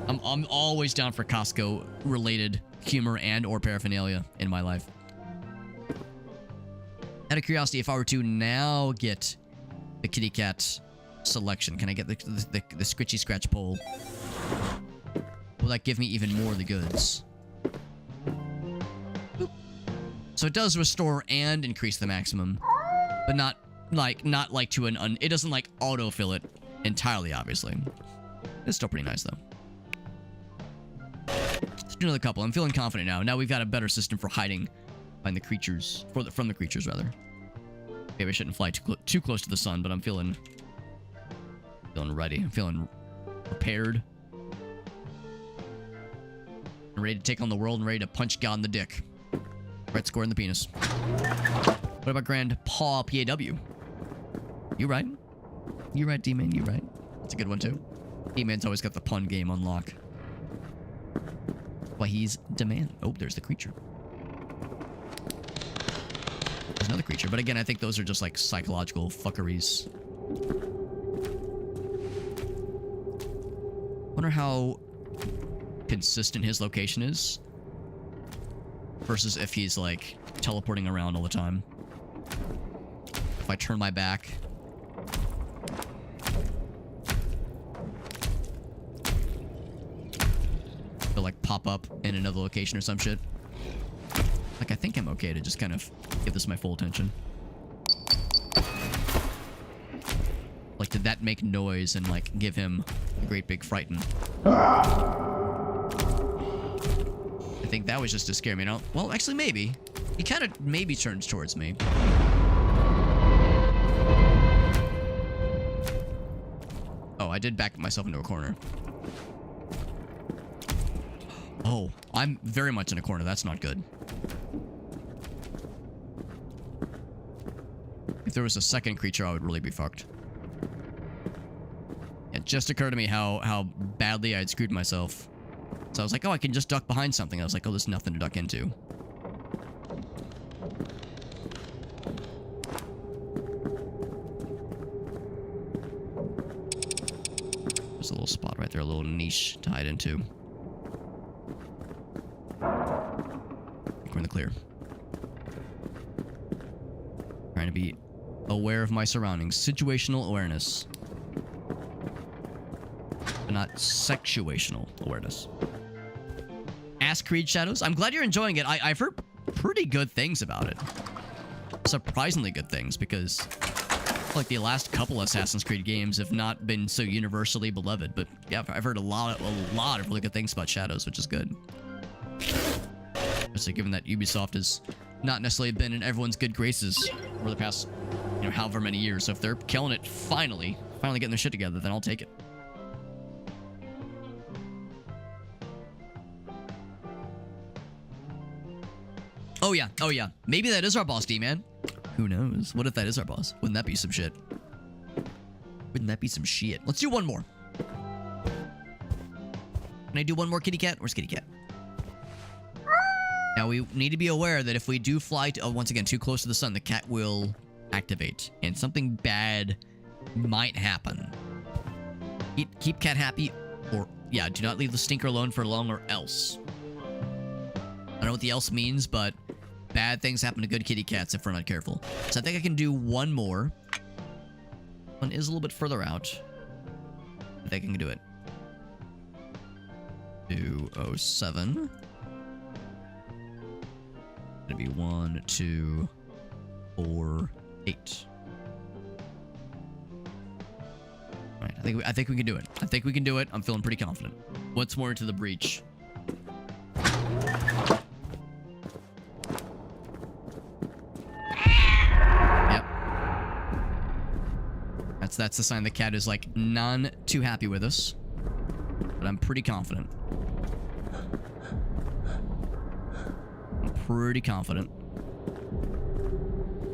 I'm always down for Costco related humor and or paraphernalia in my life. Out of curiosity, if I were to now get the kitty cat selection, can I get the scritchy scratch pole? Will that give me even more of the goods? Boop. So it does restore and increase the maximum, but not like to an it doesn't like autofill it entirely, obviously. It's still pretty nice though. Let's do another couple. I'm feeling confident now. Now we've got a better system for hiding behind the creatures, from the creatures rather. Maybe I shouldn't fly too close to the sun, but I'm feeling ready. I'm feeling prepared. I'm ready to take on the world and ready to punch God in the dick. Right square in the penis. What about Grandpa PAW? You right? You right, D-Man? You right? That's a good one too. D-Man's always got the pun game on lock. Why he's demand. Oh, there's the creature. There's another creature, but again, I think those are just like psychological fuckeries. Wonder how consistent his location is versus if he's like teleporting around all the time. If I turn my back, they'll like pop up in another location or some shit. Like, I think I'm okay to just kind of give this my full attention. Like did that make noise and like give him a great big frighten? I think that was just to scare me. No, well, actually, maybe. He kind of maybe turns towards me. Oh, I did back myself into a corner. Oh, I'm very much in a corner. That's not good. If there was a second creature, I would really be fucked. It just occurred to me how badly I'd screwed myself. So I was like, oh, I can just duck behind something. I was like, oh, there's nothing to duck into. There's a little spot right there, a little niche to hide into. We're in the clear. Trying to be aware of my surroundings. Situational awareness. But not sexuational awareness. Ask Creed Shadows. I'm glad you're enjoying it. I've heard pretty good things about it. Surprisingly good things, because like the last couple Assassin's Creed games have not been so universally beloved. But yeah, I've heard a lot of really good things about Shadows, which is good. Especially given that Ubisoft has not necessarily been in everyone's good graces over the past, however many years. So if they're killing it finally getting their shit together, then I'll take it. Oh yeah. Maybe that is our boss, D-Man. Who knows? What if that is our boss? Wouldn't that be some shit? Wouldn't that be some shit? Let's do one more. Can I do one more, kitty cat? Where's kitty cat? Now, we need to be aware that if we do fly once again too close to the sun, the cat will activate, and something bad might happen. Keep cat happy, or, yeah, do not leave the stinker alone for long, or else. I don't know what the else means, but bad things happen to good kitty cats if we're not careful. So I think I can do one more. One is a little bit further out. I think I can do it. 207. Gonna be 1, 2, 4, 8. All right, I think we can do it. I think we can do it. I'm feeling pretty confident. What's more into the breach? Yep. That's the sign the cat is like none too happy with us. But I'm pretty confident. Pretty confident.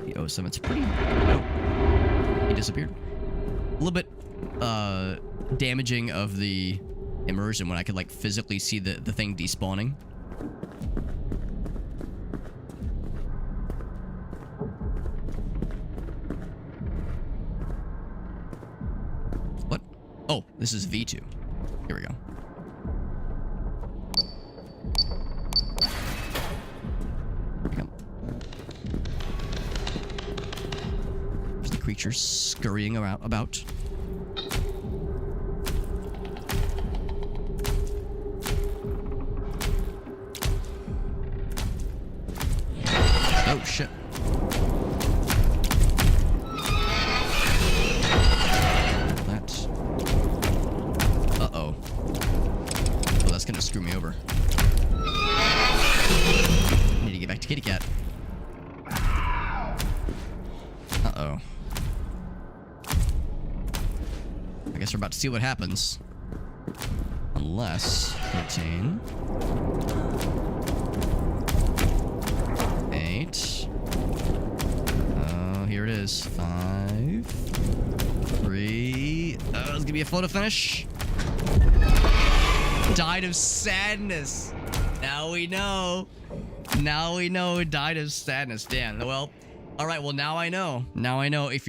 The 07's pretty... Oh. He disappeared. A little bit, damaging of the immersion when I could, like, physically see the thing despawning. What? Oh, this is V2. Here we go. Creatures scurrying about. Oh shit. That. Uh-oh. Oh, that's gonna screw me over. I need to get back to kitty cat. Uh-oh. I guess we're about to see what happens. Unless 13. 8. Oh, here it is. 5. 3. Oh, it's gonna be a photo finish. Died of sadness. Now we know. Now we know who died of sadness. Damn. Well, all right. Well, now I know. Now I know. If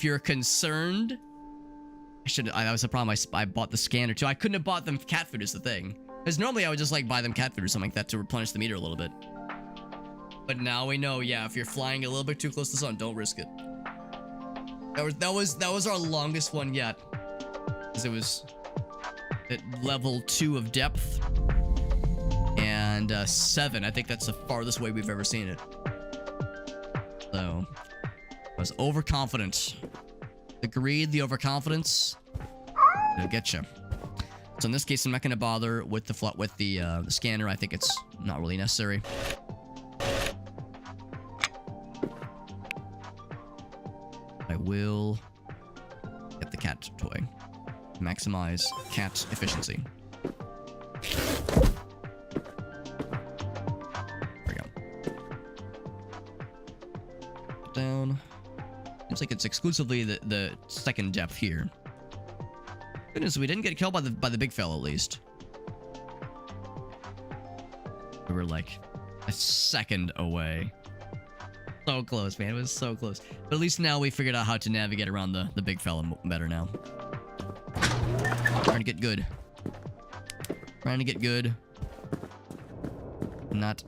you're concerned. That was the problem. I bought the scanner too. I couldn't have bought them cat food is the thing. Because normally I would just like buy them cat food or something like that to replenish the meter a little bit. But now we know, yeah, if you're flying a little bit too close to the sun, don't risk it. That was our longest one yet. Because it was at level 2 of depth. And 7. I think that's the farthest way we've ever seen it. So I was overconfident. The greed, the overconfidence, it'll get you. So in this case, I'm not going to bother with the scanner. I think it's not really necessary. I will get the cat toy. Maximize cat efficiency. There we go. Down. Seems like it's exclusively the second depth here. Goodness, we didn't get killed by the big fella at least. We were like a second away. So close, man. It was so close. But at least now we figured out how to navigate around the big fella better now. Trying to get good. Trying to get good. Not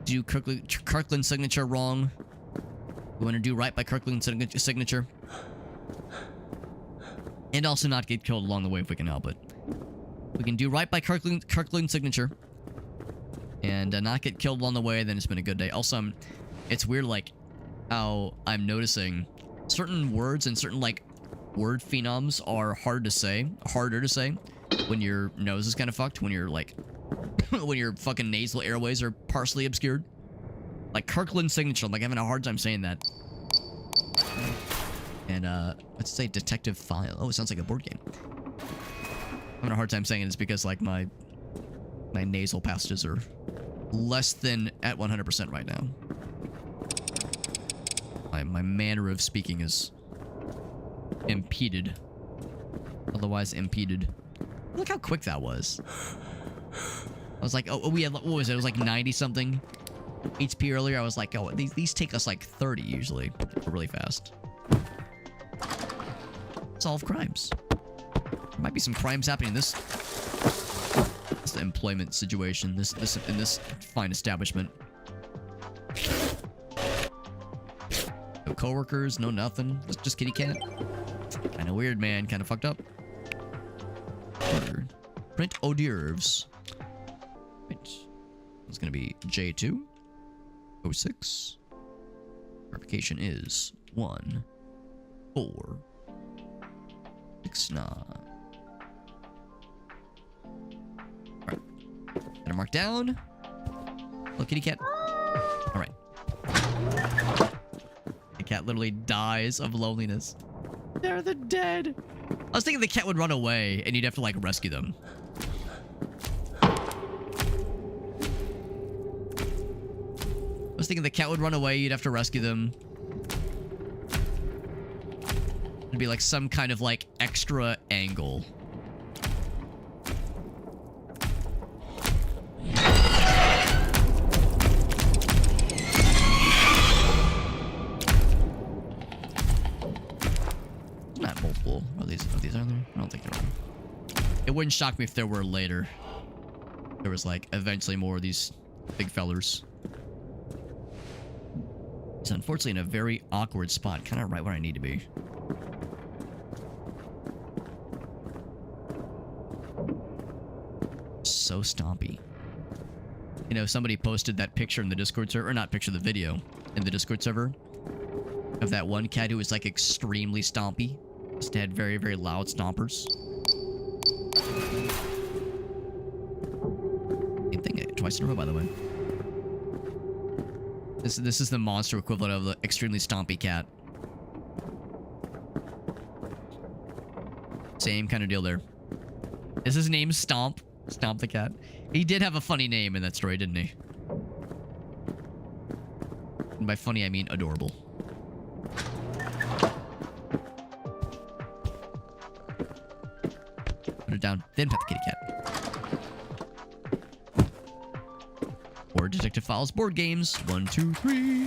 do Kirkland's signature wrong. We want to do right by Kirkland's signature. And also not get killed along the way if we can help it. We can do right by Kirkland's signature. And not get killed along the way, then it's been a good day. Also, it's weird, like, how I'm noticing certain words and certain, like, word phenoms are harder to say when your nose is kind of fucked, when you're, like, when your fucking nasal airways are partially obscured. Like, Kirkland's signature, I'm, like, having a hard time saying that. And, let's say detective file. Oh, it sounds like a board game. I'm having a hard time saying it. It's because, like, my nasal passages are less than at 100% right now. My manner of speaking is impeded. Otherwise impeded. Look how quick that was. I was like, oh, we had, what was it? It was like 90-something HP earlier. I was like, oh, these take us like 30 usually. They're really fast. Solve crimes. There might be some crimes happening in this employment situation, in this fine establishment. No coworkers, no nothing. Just kitty cat. Kind of weird, man. Kind of fucked up. Order. Print hors d'oeuvres. Right. It's gonna be J2 06. Verification is 1 4 6 9. Alright. Gotta mark down. Little kitty cat. Alright. The cat literally dies of loneliness. They're the dead. I was thinking the cat would run away and you'd have to like rescue them. I was thinking the cat would run away, you'd have to rescue them. It'd be like some kind of like extra angle. Not multiple. Are these are there? I don't think there are. It wouldn't shock me if there were later. There was like eventually more of these big fellers. It's unfortunately in a very awkward spot, kind of right where I need to be. So stompy. You know, somebody posted that picture in the Discord server, or not picture, the video in the Discord server of that one cat who was like extremely stompy. Just had very, very loud stompers. Same thing twice in a row, by the way. This is the monster equivalent of the extremely stompy cat. Same kind of deal there. Is his name Stomp? Stomp the cat. He did have a funny name in that story, didn't he? And by funny, I mean adorable. Put it down, then pet the kitty cat. Or Detective Files board games. 1, 2, 3.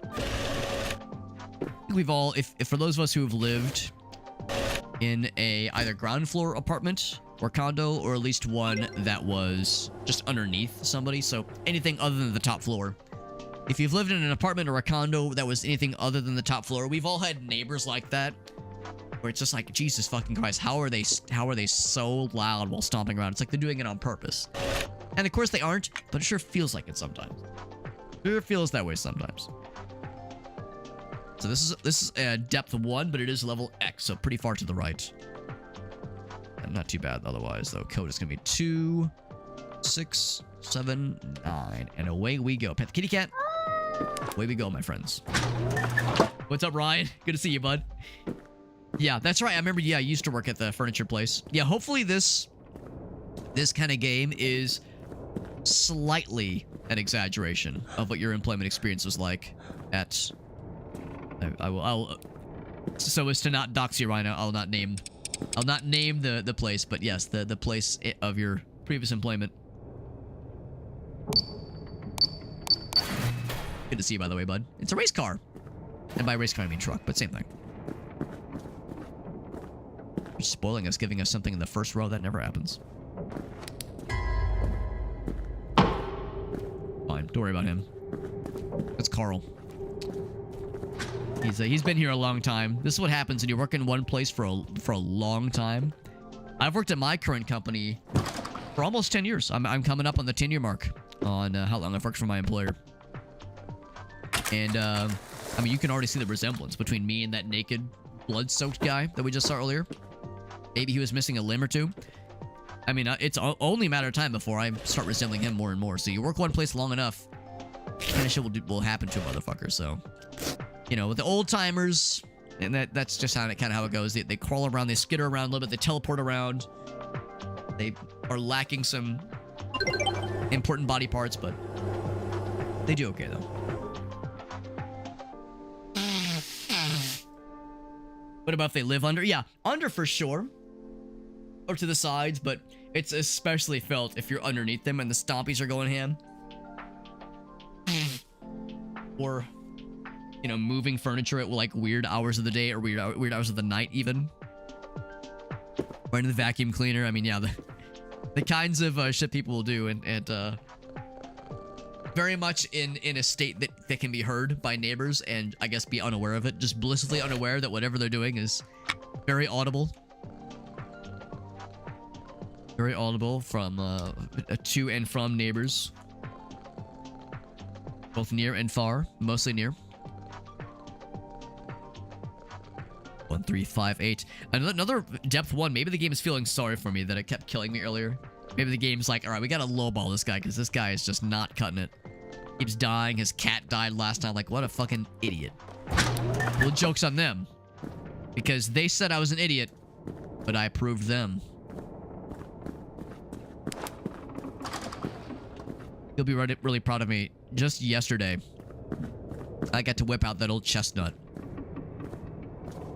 I think we've all, if for those of us who have lived in a either ground floor apartment or condo, or at least one that was just underneath somebody, so anything other than the top floor. If you've lived in an apartment or a condo that was anything other than the top floor, we've all had neighbors like that, where it's just like, Jesus fucking Christ, how are they so loud while stomping around? It's like they're doing it on purpose. And of course they aren't, but it sure feels like it sometimes. It sure feels that way sometimes. So this is depth 1, but it is level X, so pretty far to the right. And not too bad otherwise, though. Code is going to be 2, 6, 7, 9. And away we go. Pet the kitty cat. Away we go, my friends. What's up, Ryan? Good to see you, bud. Yeah, that's right. I remember, yeah, I used to work at the furniture place. Yeah, hopefully this kind of game is slightly an exaggeration of what your employment experience was like at... I'll so as to not dox you, Rhino, I'll not name the place, but yes, the place of your previous employment. Good to see you, by the way, bud. It's a race car. And by race car, I mean truck, but same thing. You're spoiling us, giving us something in the first row. That never happens. Fine, don't worry about him. That's Carl. He's been here a long time. This is what happens when you work in one place for a long time. I've worked at my current company for almost 10 years. I'm coming up on the 10-year mark on how long I've worked for my employer. And, I mean, you can already see the resemblance between me and that naked, blood-soaked guy that we just saw earlier. Maybe he was missing a limb or two. I mean, it's only a matter of time before I start resembling him more and more. So you work one place long enough, kind of shit will happen to a motherfucker, so... You know, with the old-timers, and that's just kind of how it goes. They crawl around, they skitter around a little bit, they teleport around. They are lacking some important body parts, but they do okay, though. What about if they live under? Yeah, under for sure. Or to the sides, but it's especially felt if you're underneath them and the stompies are going ham. Or... you know, moving furniture at like weird hours of the day or weird hours of the night even. Or into the vacuum cleaner. I mean, yeah, the kinds of shit people will do and very much in a state that can be heard by neighbors and I guess be unaware of it. Just blissfully unaware that whatever they're doing is very audible. Very audible from to and from neighbors. Both near and far. Mostly near. 1358. Another depth 1. Maybe the game is feeling sorry for me that it kept killing me earlier. Maybe the game's like, alright, we gotta lowball this guy because this guy is just not cutting it. Keeps dying. His cat died last night. Like, what a fucking idiot. Well, joke's on them. Because they said I was an idiot, but I proved them. You'll be really proud of me. Just yesterday, I got to whip out that old chestnut.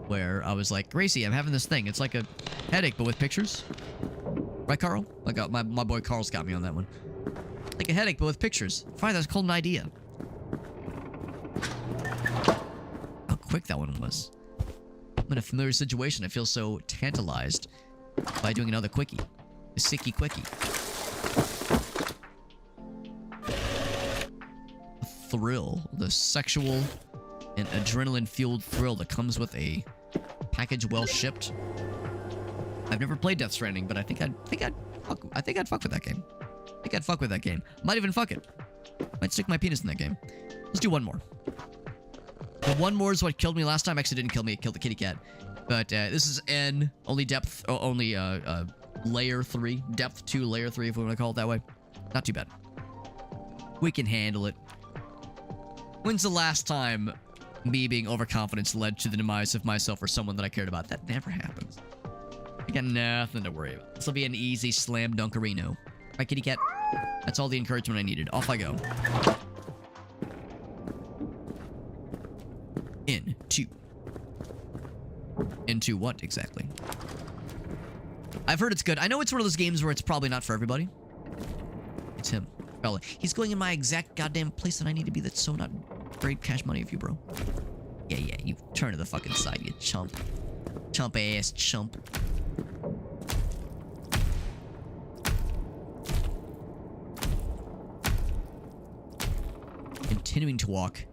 Where I was like, Gracie, I'm having this thing. It's like a headache, but with pictures. Right, Carl? Like my boy Carl's got me on that one. Like a headache, but with pictures. Fine, that's called an idea. How quick that one was. I'm in a familiar situation. I feel so tantalized by doing another quickie. A sicky quickie. The thrill. The sexual and adrenaline-fueled thrill that comes with a package well shipped. I've never played Death Stranding, but I think I'd fuck with that game. I think I'd fuck with that game. Might even fuck it. Might stick my penis in that game. Let's do one more. The one more is what killed me last time. Actually, didn't kill me. It killed the kitty cat. But this is N. Only depth. Only layer 3. Depth 2, layer 3, if we want to call it that way. Not too bad. We can handle it. When's the last time me being overconfident led to the demise of myself or someone that I cared about? That never happens. I got nothing to worry about. This will be an easy slam dunkerino. Right, kitty cat? That's all the encouragement I needed. Off I go. Into what exactly? I've heard it's good. I know it's one of those games where it's probably not for everybody. It's him. Fella. He's going in my exact goddamn place that I need to be. That's so not great cash money of you, bro. Yeah, you turn to the fucking side, you chump. Chump ass chump. Continuing to walk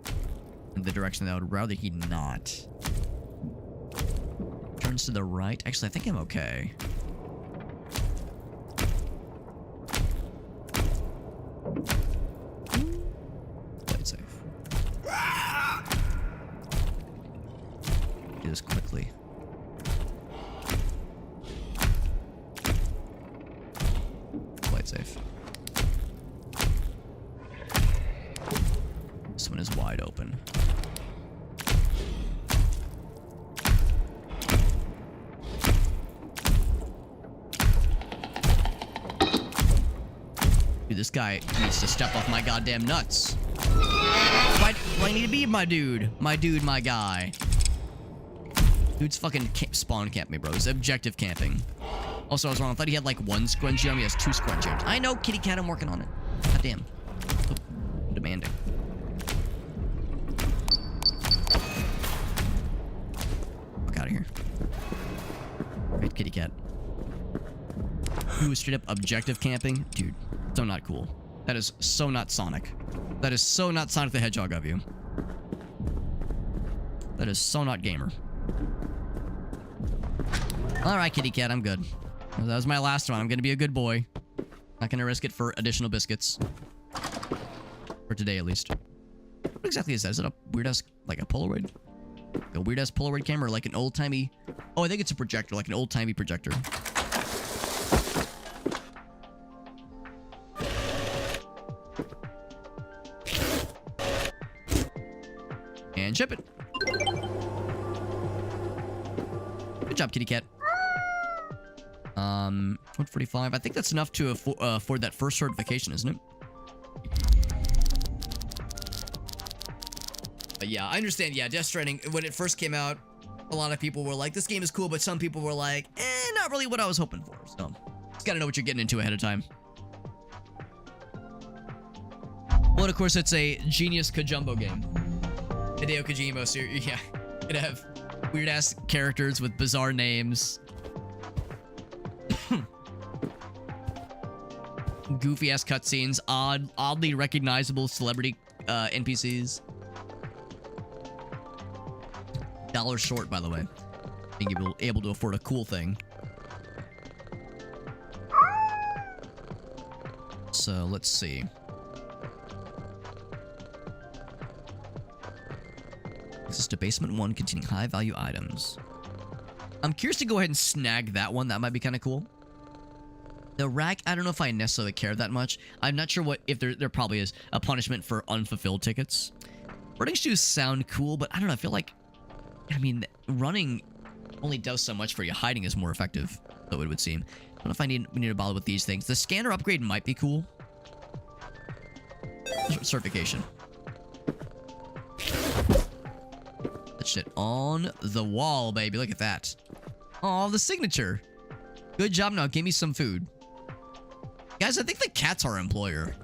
in the direction that I would rather he not. Turns to the right. Actually, I think I'm okay. Play it safe. this quickly. Play it safe. This one is wide open. Dude, this guy needs to step off my goddamn nuts. Why do I need to be my dude? My dude, my guy. Dude's fucking spawn camp me, bro. It's objective camping. Also, I was wrong. I thought he had like one scrunchie on me. He has 2 scrunchies. I know, kitty cat. I'm working on it. God damn. So demanding. Fuck out of here. Right, kitty cat. Who is straight up objective camping? Dude, so not cool. That is so not Sonic. That is so not Sonic the Hedgehog of you. That is so not gamer. Alright, kitty cat, I'm good. That was my last one. I'm gonna be a good boy. Not gonna risk it for additional biscuits. For today, at least. What exactly is that? Is it a weird-ass, like a Polaroid? A weird-ass Polaroid camera, or like an old-timey... Oh, I think it's a projector, like an old-timey projector. And ship it. Good job, kitty cat. 145. I think that's enough to afford that first certification, isn't it? But yeah, I understand. Yeah, Death Stranding, when it first came out, a lot of people were like, this game is cool, but some people were like, not really what I was hoping for. So, just gotta know what you're getting into ahead of time. Well, of course, it's a genius Kajumbo game. Hideo Kojima, so yeah, gonna have weird-ass characters with bizarre names. Goofy-ass cutscenes, oddly recognizable celebrity NPCs. $1 short, by the way. Being able to afford a cool thing. So, let's see. Access to basement 1 containing high-value items. I'm curious to go ahead and snag that one. That might be kind of cool. The rack, I don't know if I necessarily care that much. I'm not sure if there probably is a punishment for unfulfilled tickets. Running shoes sound cool, but I don't know. I feel like, I mean, running only does so much for you. Hiding is more effective, so it would seem. I don't know if we need to bother with these things. The scanner upgrade might be cool. Certification. That shit on the wall, baby. Look at that. Oh, the signature. Good job. Now give me some food. Guys, I think the cat's our employer.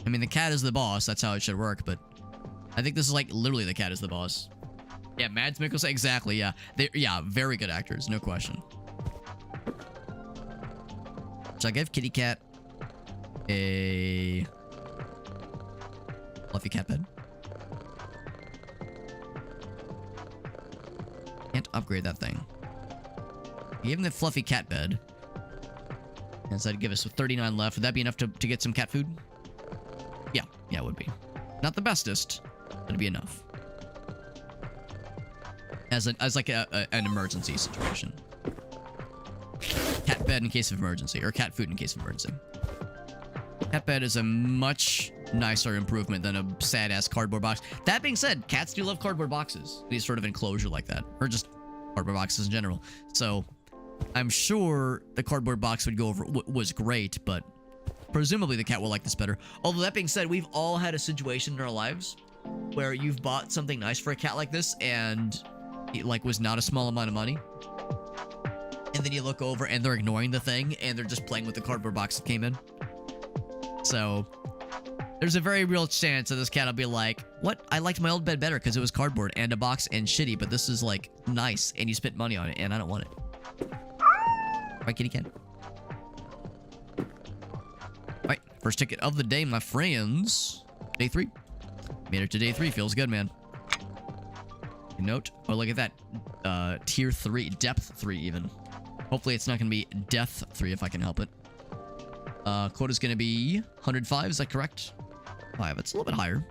I mean, the cat is the boss. That's how it should work, but I think this is like literally the cat is the boss. Yeah, Mads Mikkelsen. Exactly, yeah. Yeah, very good actors. No question. So I give Kitty Cat a fluffy cat bed. Can't upgrade that thing. Give him the fluffy cat bed. And so that'd give us 39 left. Would that be enough to get some cat food? Yeah, it would be. Not the bestest, but it'd be enough. As like an emergency situation. Cat bed in case of emergency, or cat food in case of emergency. Cat bed is a much nicer improvement than a sad-ass cardboard box. That being said, cats do love cardboard boxes. These sort of enclosure like that. Or just cardboard boxes in general. So, I'm sure the cardboard box would go over was great, but presumably the cat will like this better. Although that being said, we've all had a situation in our lives where you've bought something nice for a cat like this and it like was not a small amount of money. And then you look over and they're ignoring the thing and they're just playing with the cardboard box that came in. So, there's a very real chance that this cat will be like, what? I liked my old bed better because it was cardboard and a box and shitty, but this is like nice and you spent money on it and I don't want it. Right, kitty cat? Alright, first ticket of the day, my friends. Day 3. Made it to day 3. Feels good, man. Note. Oh, look at that. Tier 3. Depth 3, even. Hopefully it's not going to be Death 3 if I can help it. Quota's going to be 105. Is that correct? 5. It's a little bit higher.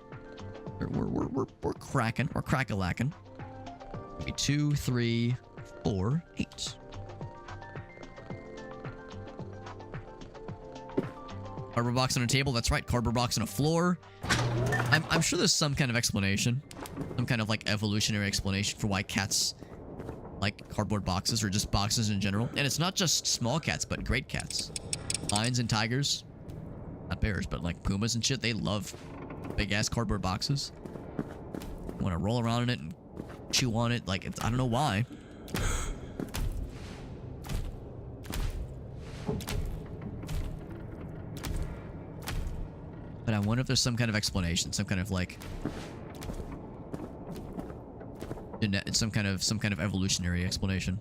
We're cracking. We're crack-a-lacking. Maybe 2, 3, 4, 8. Cardboard box on a table. That's right. Cardboard box on a floor. I'm sure there's some kind of explanation. Some kind of like evolutionary explanation for why cats like cardboard boxes or just boxes in general. And it's not just small cats, but great cats. Lions and tigers. Not bears, but like pumas and shit. They love big ass cardboard boxes. Want to roll around in it and chew on it. Like, I don't know why. But I wonder if there's some kind of explanation, some kind of like some kind of evolutionary explanation.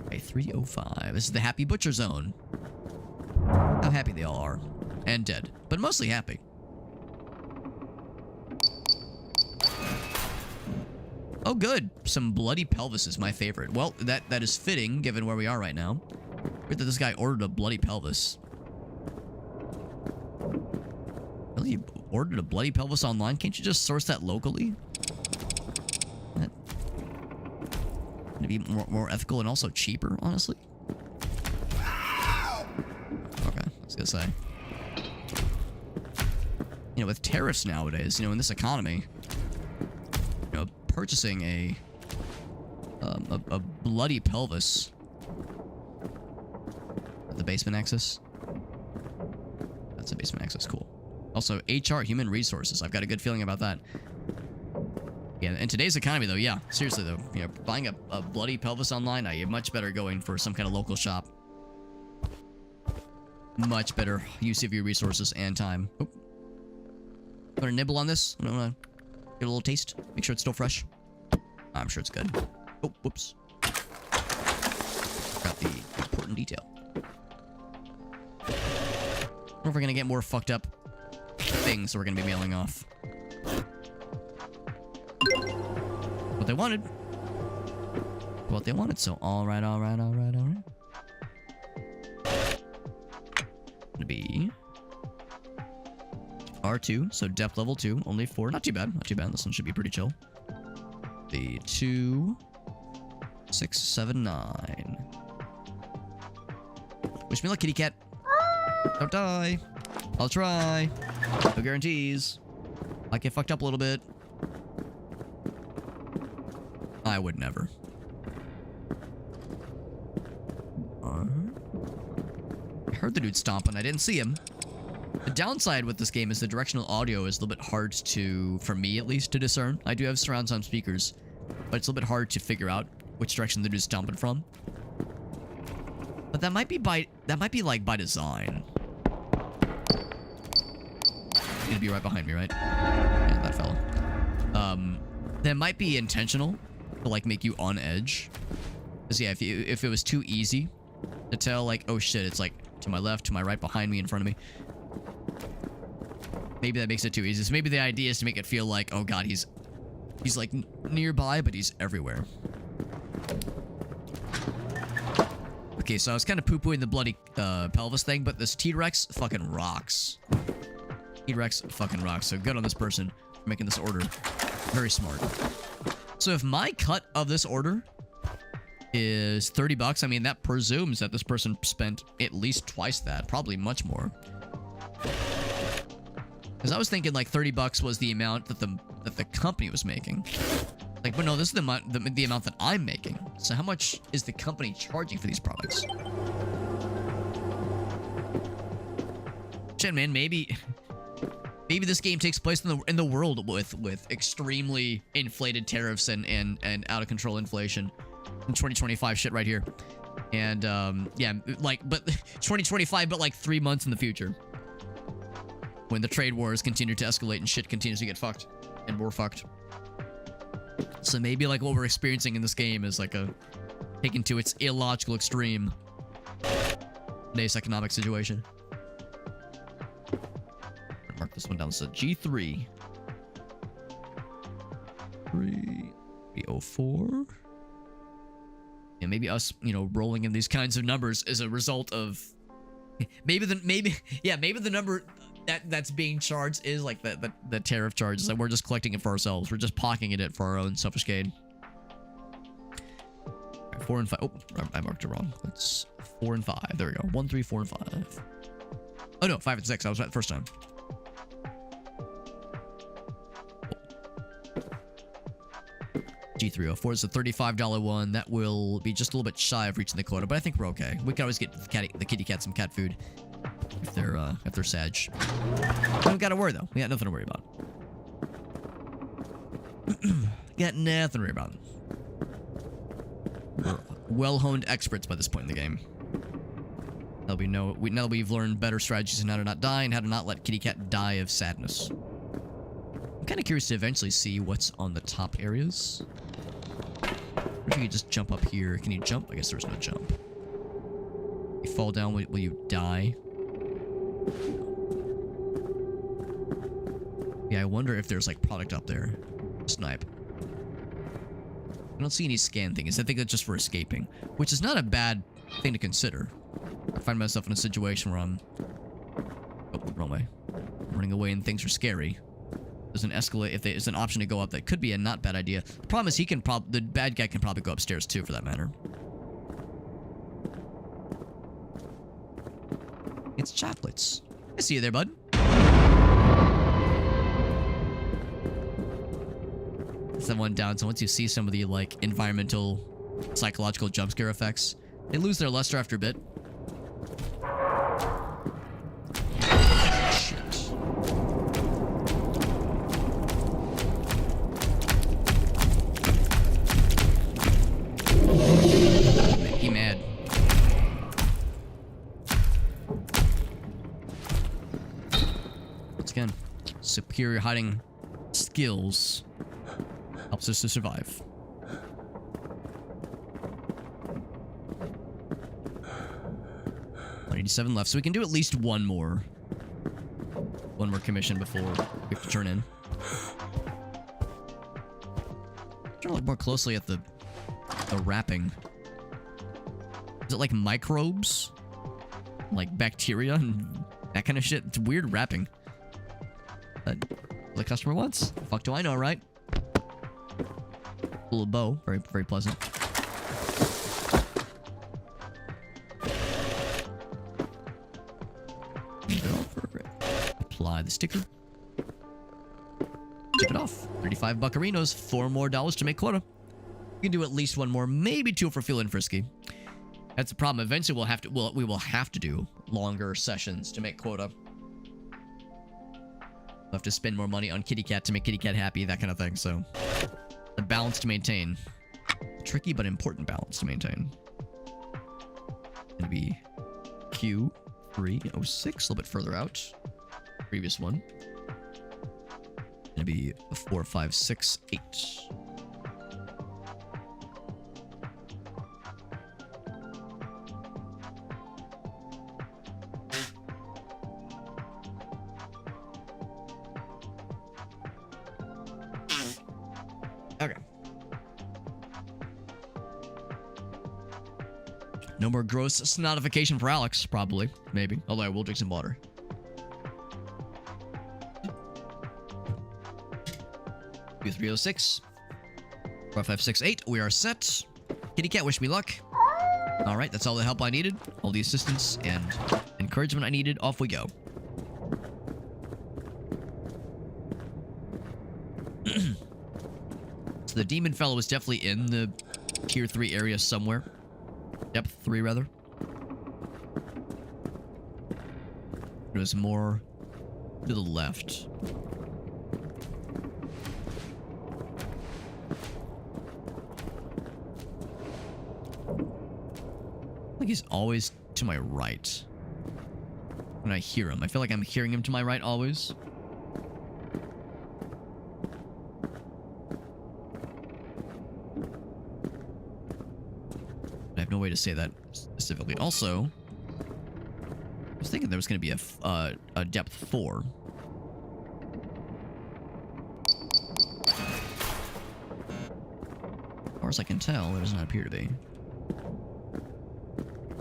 Okay, 305. This is the happy butcher zone. How happy they all are. And dead. But mostly happy. Oh, good. Some bloody pelvis is my favorite. Well, that is fitting given where we are right now. Weird that this guy ordered a bloody pelvis. Really? You ordered a bloody pelvis online? Can't you just source that locally? That would be more ethical and also cheaper, honestly. Okay, I was gonna say. You know, with tariffs nowadays, you know, in this economy, you know, purchasing a bloody pelvis. The basement access. That's a basement access. Cool. Also, HR, human resources. I've got a good feeling about that. Yeah, in today's economy, though, yeah, seriously, though, you know, buying a bloody pelvis online, you're much better going for some kind of local shop. Much better use of your resources and time. Oh. Want to nibble on this? Want to get a little taste? Make sure it's still fresh. I'm sure it's good. Oh, whoops. Got the important detail. I wonder if we're gonna get more fucked up things that we're gonna be mailing off. What they wanted. What they wanted. So, alright. Gonna be R2, so depth level 2, only 4. Not too bad, not too bad. This one should be pretty chill. The 2, 6, 7, 9. Wish me luck, kitty cat. Don't die. I'll try. No guarantees. I get fucked up a little bit. I would never. I heard the dude stomping. I didn't see him. The downside with this game is the directional audio is a little bit hard to, for me at least, to discern. I do have surround sound speakers, but it's a little bit hard to figure out which direction the dude's stomping from. But that might be like by design. He's gonna be right behind me, right? Yeah, that fella. That might be intentional to like make you on edge. Cause yeah, if it was too easy to tell, like, oh shit, it's like to my left, to my right, behind me, in front of me. Maybe that makes it too easy. So maybe the idea is to make it feel like, oh god, he's like nearby, but he's everywhere. Okay, so I was kind of poo-pooing the bloody pelvis thing, but this T-Rex fucking rocks. T-Rex fucking rocks. So good on this person for making this order. Very smart. So if my cut of this order is 30 bucks, I mean, that presumes that this person spent at least twice that, probably much more. Because I was thinking like 30 bucks was the amount that the company was making. Like, but no, this is the amount that I'm making. So how much is the company charging for these products? Shit, man, maybe this game takes place in the world with extremely inflated tariffs and out of control inflation. In 2025 shit right here. And yeah, like, but 2025, but like 3 months in the future. When the trade wars continue to escalate and shit continues to get fucked. And more fucked. So maybe like what we're experiencing in this game is like taken to its illogical extreme. Today's economic situation. Mark this one down. So G3. 304. Yeah, maybe us, you know, rolling in these kinds of numbers is a result of maybe the number that's being charged is like the tariff charges, and we're just collecting it for ourselves. We're just pocketing it for our own selfish gain. Right, 4 and 5. Oh, I marked it wrong. That's 4 and 5. There we go. 1, 3, 4, and 5. Oh no, 5 and 6. I was right the first time. G304 is a $35 one. That will be just a little bit shy of reaching the quota, but I think we're okay. We can always get the kitty cat some cat food if they're sag. We don't gotta worry though. We got nothing to worry about. Got nothing to worry about. We're well-honed experts by this point in the game. Now that we've learned better strategies on how to not die and how to not let kitty cat die of sadness. I'm kind of curious to eventually see what's on the top areas. What if you could just jump up here? Can you jump? I guess there's no jump. You fall down, will you die? Yeah, I wonder if there's like product up there. Snipe. I don't see any scan things. I think that's just for escaping, which is not a bad thing to consider. I find myself in a situation where I'm... Oh, wrong way. Running away and things are scary. There's an escalate. If there's an option to go up, that could be a not bad idea. The problem is the bad guy can probably go upstairs too, for that matter. It's chocolates. I see you there, bud. Someone down. So once you see some of the like environmental, psychological jump scare effects, they lose their luster after a bit. Again, superior hiding skills helps us to survive. $187 left, so we can do at least one more commission before we have to turn in. Trying to look more closely at the wrapping. Is it like microbes, like bacteria and that kind of shit? It's weird wrapping. But the customer wants. The fuck do I know, right? A little bow. Very, very pleasant. Apply the sticker. Tip it off. 35 buccarinos. 4 more dollars to make quota. We can do at least one more, maybe 2 if we're feeling frisky. That's the problem. Eventually we will have to do longer sessions to make quota. We'll have to spend more money on kitty cat to make kitty cat happy, that kind of thing, so... The balance to maintain. Tricky but important balance to maintain. Gonna be Q306, a little bit further out. Previous one. Gonna be 4, 5, 6, 8. Okay. No more gross snotification for Alex, probably. Maybe. Although I will drink some water. Q306. 4, 5, 6, 8. We are set. Kitty cat, wish me luck. Alright, that's all the help I needed. All the assistance and encouragement I needed. Off we go. So the demon fellow was definitely in the tier 3 area somewhere. Depth 3, rather. It was more to the left. I think he's always to my right. When I hear him. I feel like I'm hearing him to my right always. I have no way to say that specifically. Also, I was thinking there was going to be a depth 4. As far as I can tell, there does not appear to be.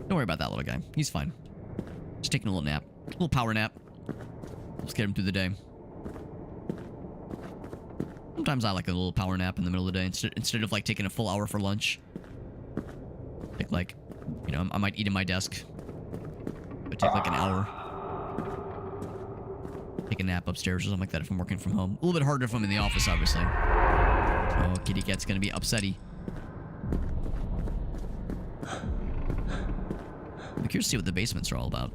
Don't worry about that little guy. He's fine. Just taking a little nap. A little power nap. Let's get him through the day. Sometimes I like a little power nap in the middle of the day instead of like taking a full hour for lunch. Take like, you know, I might eat in my desk. But take like an hour. Take a nap upstairs or something like that if I'm working from home. A little bit harder if I'm in the office, obviously. Oh, kitty cat's gonna be upsetty. I'm curious to see what the basements are all about.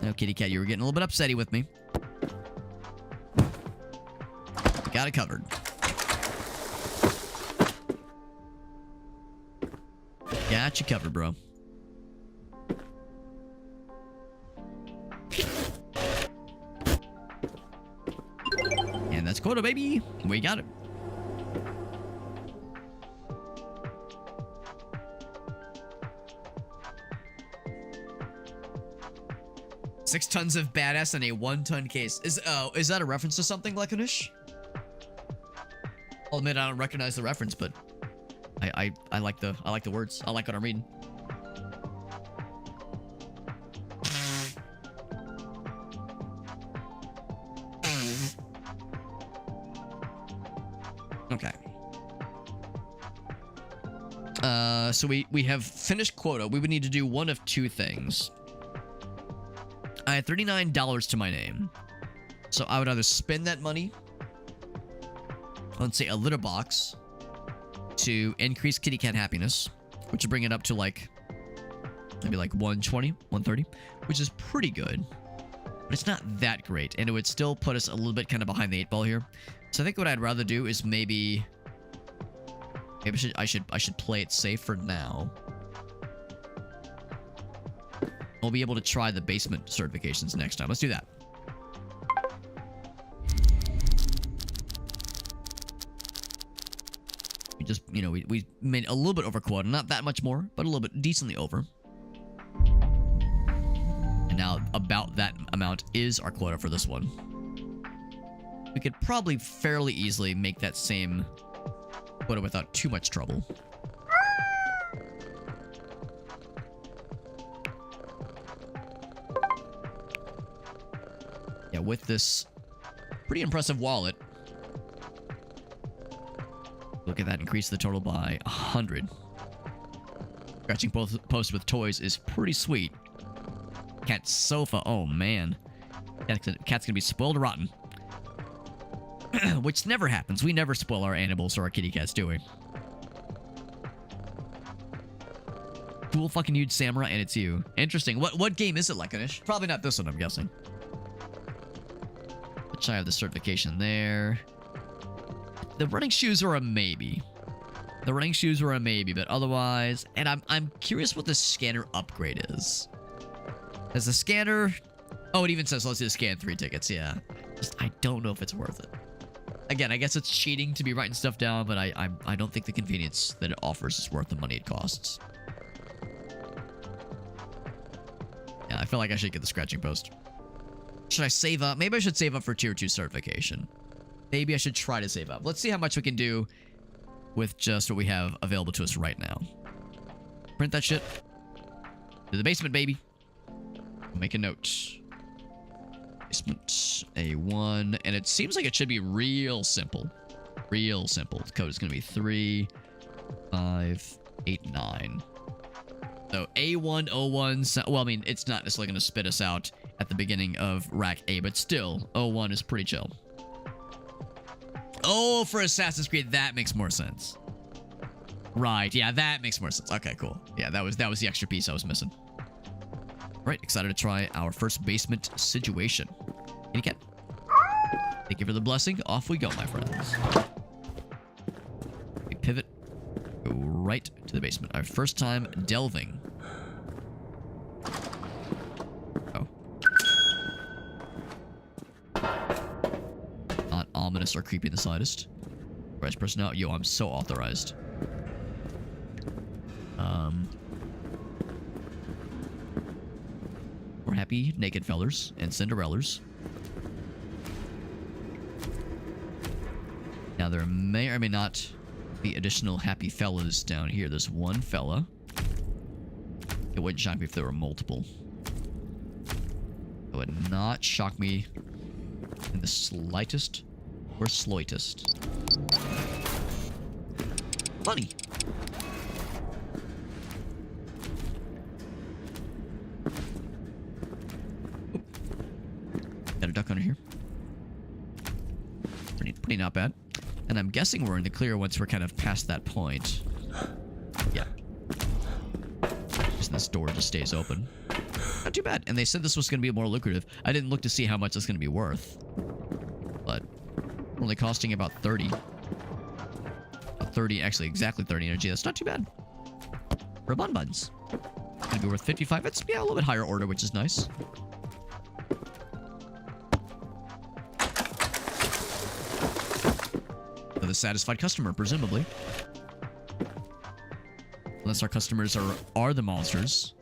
No, kitty cat, you were getting a little bit upsetty with me. Got it covered. Got you covered, bro. And that's quota, baby. We got it. Six tons of badass in a 1-ton case. Is that a reference to something, Lekonish? I'll admit I don't recognize the reference, but I like the words. I like what I'm reading. Okay. So we have finished quota. We would need to do one of two things. I had $39 to my name. So I would either spend that money on, say, a litter box to increase kitty cat happiness, which would bring it up to like maybe like 120, 130, which is pretty good. But it's not that great, and it would still put us a little bit kind of behind the 8 ball here. So I think what I'd rather do is maybe I should play it safe for now. We'll be able to try the basement certifications next time. Let's do that. We just, you know, we made a little bit over quota. Not that much more, but a little bit decently over. And now about that amount is our quota for this one. We could probably fairly easily make that same quota without too much trouble. Yeah, with this pretty impressive wallet. Look at that, increase the total by 100. Scratching post with toys is pretty sweet. Cat sofa, oh man. Cat's gonna be spoiled rotten. Which never happens. We never spoil our animals or our kitty cats, do we? Cool fucking huge samurai, and it's you. Interesting. What game is it, Lekonish? Probably not this one, I'm guessing. Which I have the certification there. The running shoes are a maybe. The running shoes were a maybe, but otherwise... And I'm curious what the scanner upgrade is. Has the scanner... Oh, it even says let's do scan 3 tickets, yeah. Just, I don't know if it's worth it. Again, I guess it's cheating to be writing stuff down, but I don't think the convenience that it offers is worth the money it costs. Yeah, I feel like I should get the scratching post. Should I save up? Maybe I should save up for tier 2 certification. Maybe I should try to save up. Let's see how much we can do with just what we have available to us right now. Print that shit. To the basement, baby. Make a note. Basement A1. And it seems like it should be real simple. Real simple. The code is going to be 3, 5, 8, 9. So A101. So, well, I mean, it's not necessarily going to spit us out at the beginning of rack A, but still, 01 is pretty chill. Oh, for Assassin's Creed, that makes more sense. Right, yeah, that makes more sense. Okay, cool. Yeah, that was the extra piece I was missing. Right, excited to try our first basement situation. Kitty cat. Thank you for the blessing. Off we go, my friends. We pivot. Go right to the basement. Our first time delving. Oh. Not ominous or creepy in the slightest. Vice personnel. Yo, I'm so authorized. We're happy naked fellers and Cinderellas. Now there may or may not be additional happy fellas down here. There's one fella. It wouldn't shock me if there were multiple. It would not shock me in the slightest or slightest. Funny. Oop. Got a duck under here. Pretty not bad. And I'm guessing we're in the clear once we're kind of past that point. Yeah. This door just stays open. Not too bad. And they said this was going to be more lucrative. I didn't look to see how much it's going to be worth. But only costing about 30. 30, actually exactly 30 energy. That's not too bad. For bun buns. Gonna be worth 55. It's, yeah, a little bit higher order, which is nice. The satisfied customer, presumably. Unless our customers are the monsters.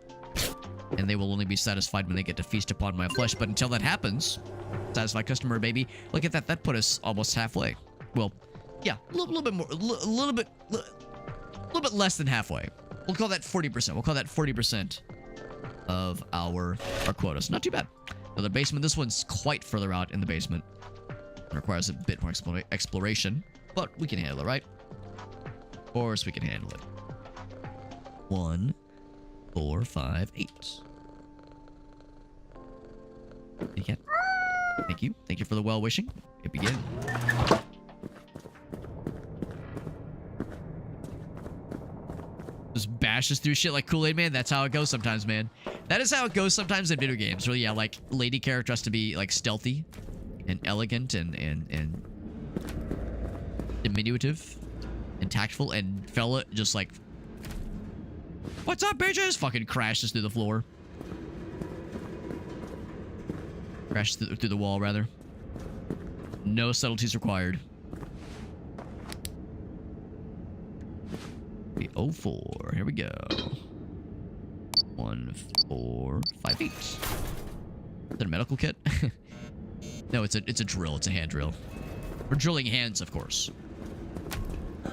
And they will only be satisfied when they get to feast upon my flesh. But until that happens, satisfied customer, baby. Look at that. That put us almost halfway. Well, yeah, a little bit more, a little bit less than halfway. We'll call that 40%. We'll call that 40% of our quotas. Not too bad. Now the basement, this one's quite further out in the basement. It requires a bit more exploration, but we can handle it, right? Of course we can handle it. 1, 4, 5, 8. Thank you. Thank you. Thank you for the well wishing. It begin. Just bashes through shit like Kool-Aid Man. That's how it goes sometimes, man. That is how it goes sometimes in video games. Really, yeah, like lady character has to be like stealthy and elegant and diminutive and tactful, and fella just like, what's up, bitches? Fucking crashes through the floor. Crashes through the wall, rather. No subtleties required. 04. Here we go. 1, 4, 5, 8. Is that a medical kit? No, it's a drill. It's a hand drill. We're drilling hands, of course.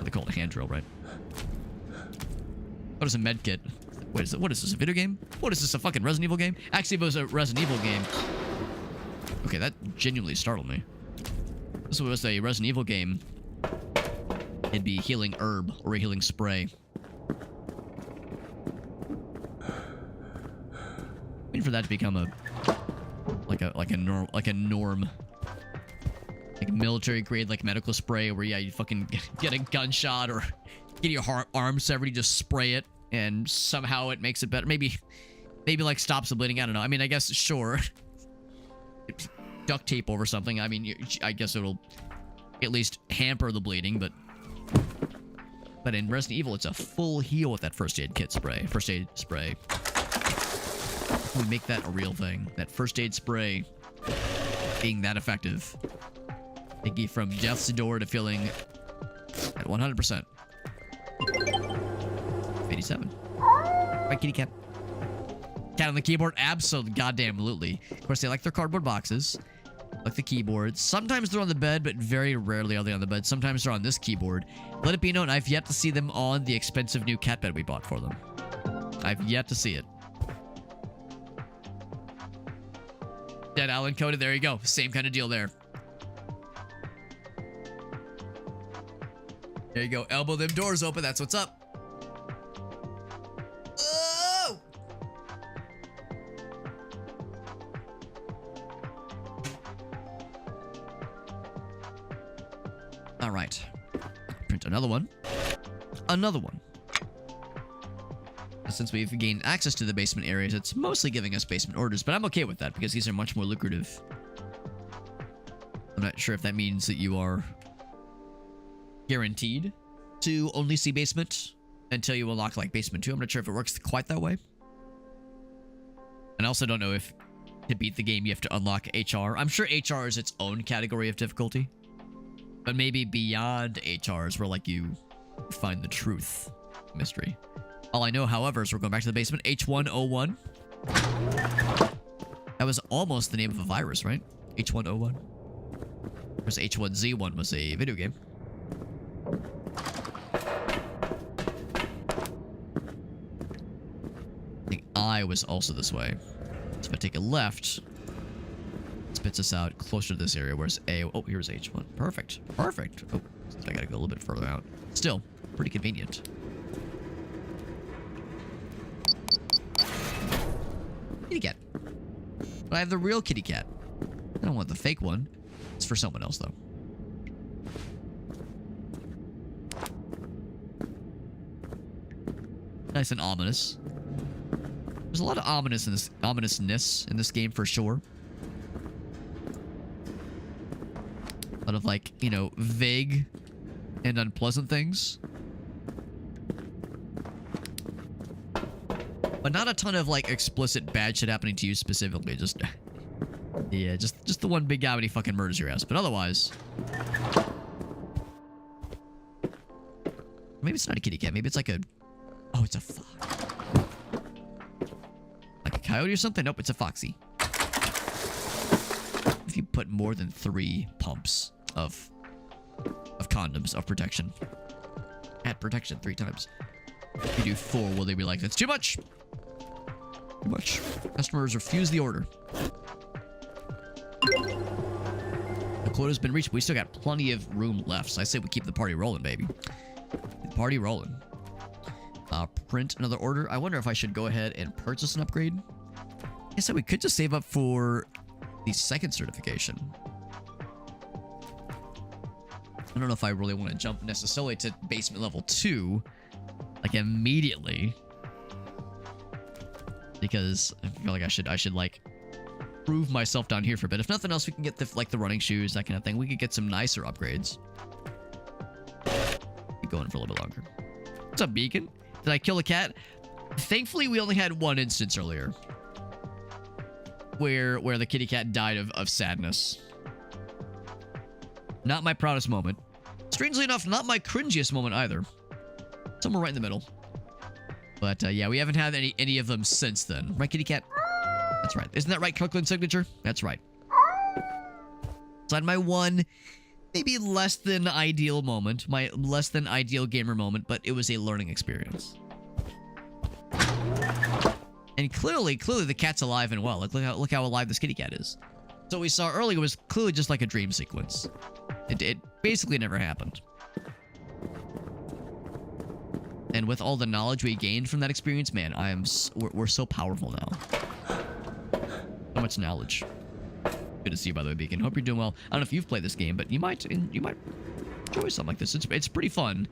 They call it a hand drill, right? What is a med kit? Wait, is it, what is this, a video game? What is this, a fucking Resident Evil game? Actually, if it was a Resident Evil game... Okay, that genuinely startled me. If this was a Resident Evil game, it'd be healing herb or a healing spray. Waiting for that to become a norm. Like military grade, like medical spray, where yeah, you fucking get a gunshot or get your arm severed, you just spray it, and somehow it makes it better. Maybe like stops the bleeding. I don't know. I mean, I guess sure. Duct tape over something. I mean, I guess it'll at least hamper the bleeding, but in Resident Evil, it's a full heal with that first aid kit spray. First aid spray. We make that a real thing. That first aid spray being that effective. Taking you from death's door to feeling at 100%. 87. Right, kitty cat. Cat on the keyboard? Absolutely, goddamn-lutely. Of course, they like their cardboard boxes. Like the keyboards. Sometimes they're on the bed, but very rarely are they on the bed. Sometimes they're on this keyboard. Let it be known, I've yet to see them on the expensive new cat bed we bought for them. I've yet to see it. Dead Allen coded. There you go. Same kind of deal there. There you go. Elbow them doors open. That's what's up. Oh! All right. Print another one. Another one. Since we've gained access to the basement areas, it's mostly giving us basement orders, but I'm okay with that because these are much more lucrative. I'm not sure if that means that you are guaranteed to only see basement until you unlock like basement 2. I'm not sure if it works quite that way. And I also don't know if to beat the game you have to unlock HR. I'm sure HR is its own category of difficulty, but maybe beyond HR is where like you find the truth mystery. All I know, however, is we're going back to the basement. H101. That was almost the name of a virus, right? H101. Because H1Z1 was a video game. I was also this way. So if I take a left, it spits us out closer to this area. Where's A? Oh, here's H1. Perfect. Perfect. Oh, I gotta go a little bit further out. Still, pretty convenient. Kitty cat. But I have the real kitty cat. I don't want the fake one. It's for someone else, though. Nice and ominous. There's a lot of ominousness in this game for sure. A lot of, like, you know, vague and unpleasant things. But not a ton of, like, explicit bad shit happening to you specifically. Just, yeah, just the one big guy when he fucking murders your ass. But otherwise... Maybe it's not a kitty cat. Maybe it's like a... Oh, it's a fox. Like a coyote or something? Nope, it's a foxy. If you put more than 3 pumps of condoms of protection. Add protection 3 times. If you do 4, will they be like, that's too much? Too much. Customers refuse the order. The quota's been reached. We still got plenty of room left. So I say we keep the party rolling, baby. Keep the party rolling. Print another order. I wonder if I should go ahead and purchase an upgrade. I said we could just save up for the second certification. I don't know if I really want to jump necessarily to basement level 2, like immediately, because I feel like I should like prove myself down here for a bit. If nothing else, we can get the running shoes, that kind of thing. We could get some nicer upgrades. Keep going for a little bit longer. What's up, Beacon? Did I kill a cat? Thankfully, we only had one instance earlier where the kitty cat died of sadness. Not my proudest moment. Strangely enough, not my cringiest moment either. Somewhere right in the middle. But yeah, we haven't had any of them since then. Right, kitty cat? That's right. Isn't that right, Kirkland signature? That's right. So I had my one, maybe less than ideal moment. My less than ideal gamer moment, but it was a learning experience. And clearly the cat's alive and well. Look how alive this kitty cat is. So what we saw earlier was clearly just like a dream sequence. It basically never happened. And with all the knowledge we gained from that experience, man, we're so powerful now. So much knowledge. Good to see you, by the way, Beacon. Hope you're doing well. I don't know if you've played this game, but you might enjoy something like this. It's pretty fun.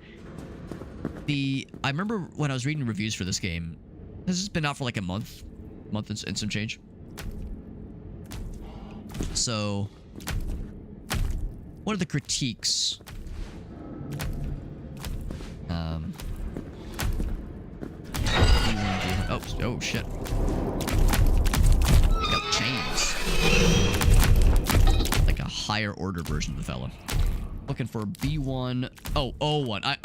I remember when I was reading reviews for this game. This has been out for like a month and some change. So, one of the critiques. Oh shit. Got chains. Like a higher order version of the fella. Looking for B1. Oh, O1.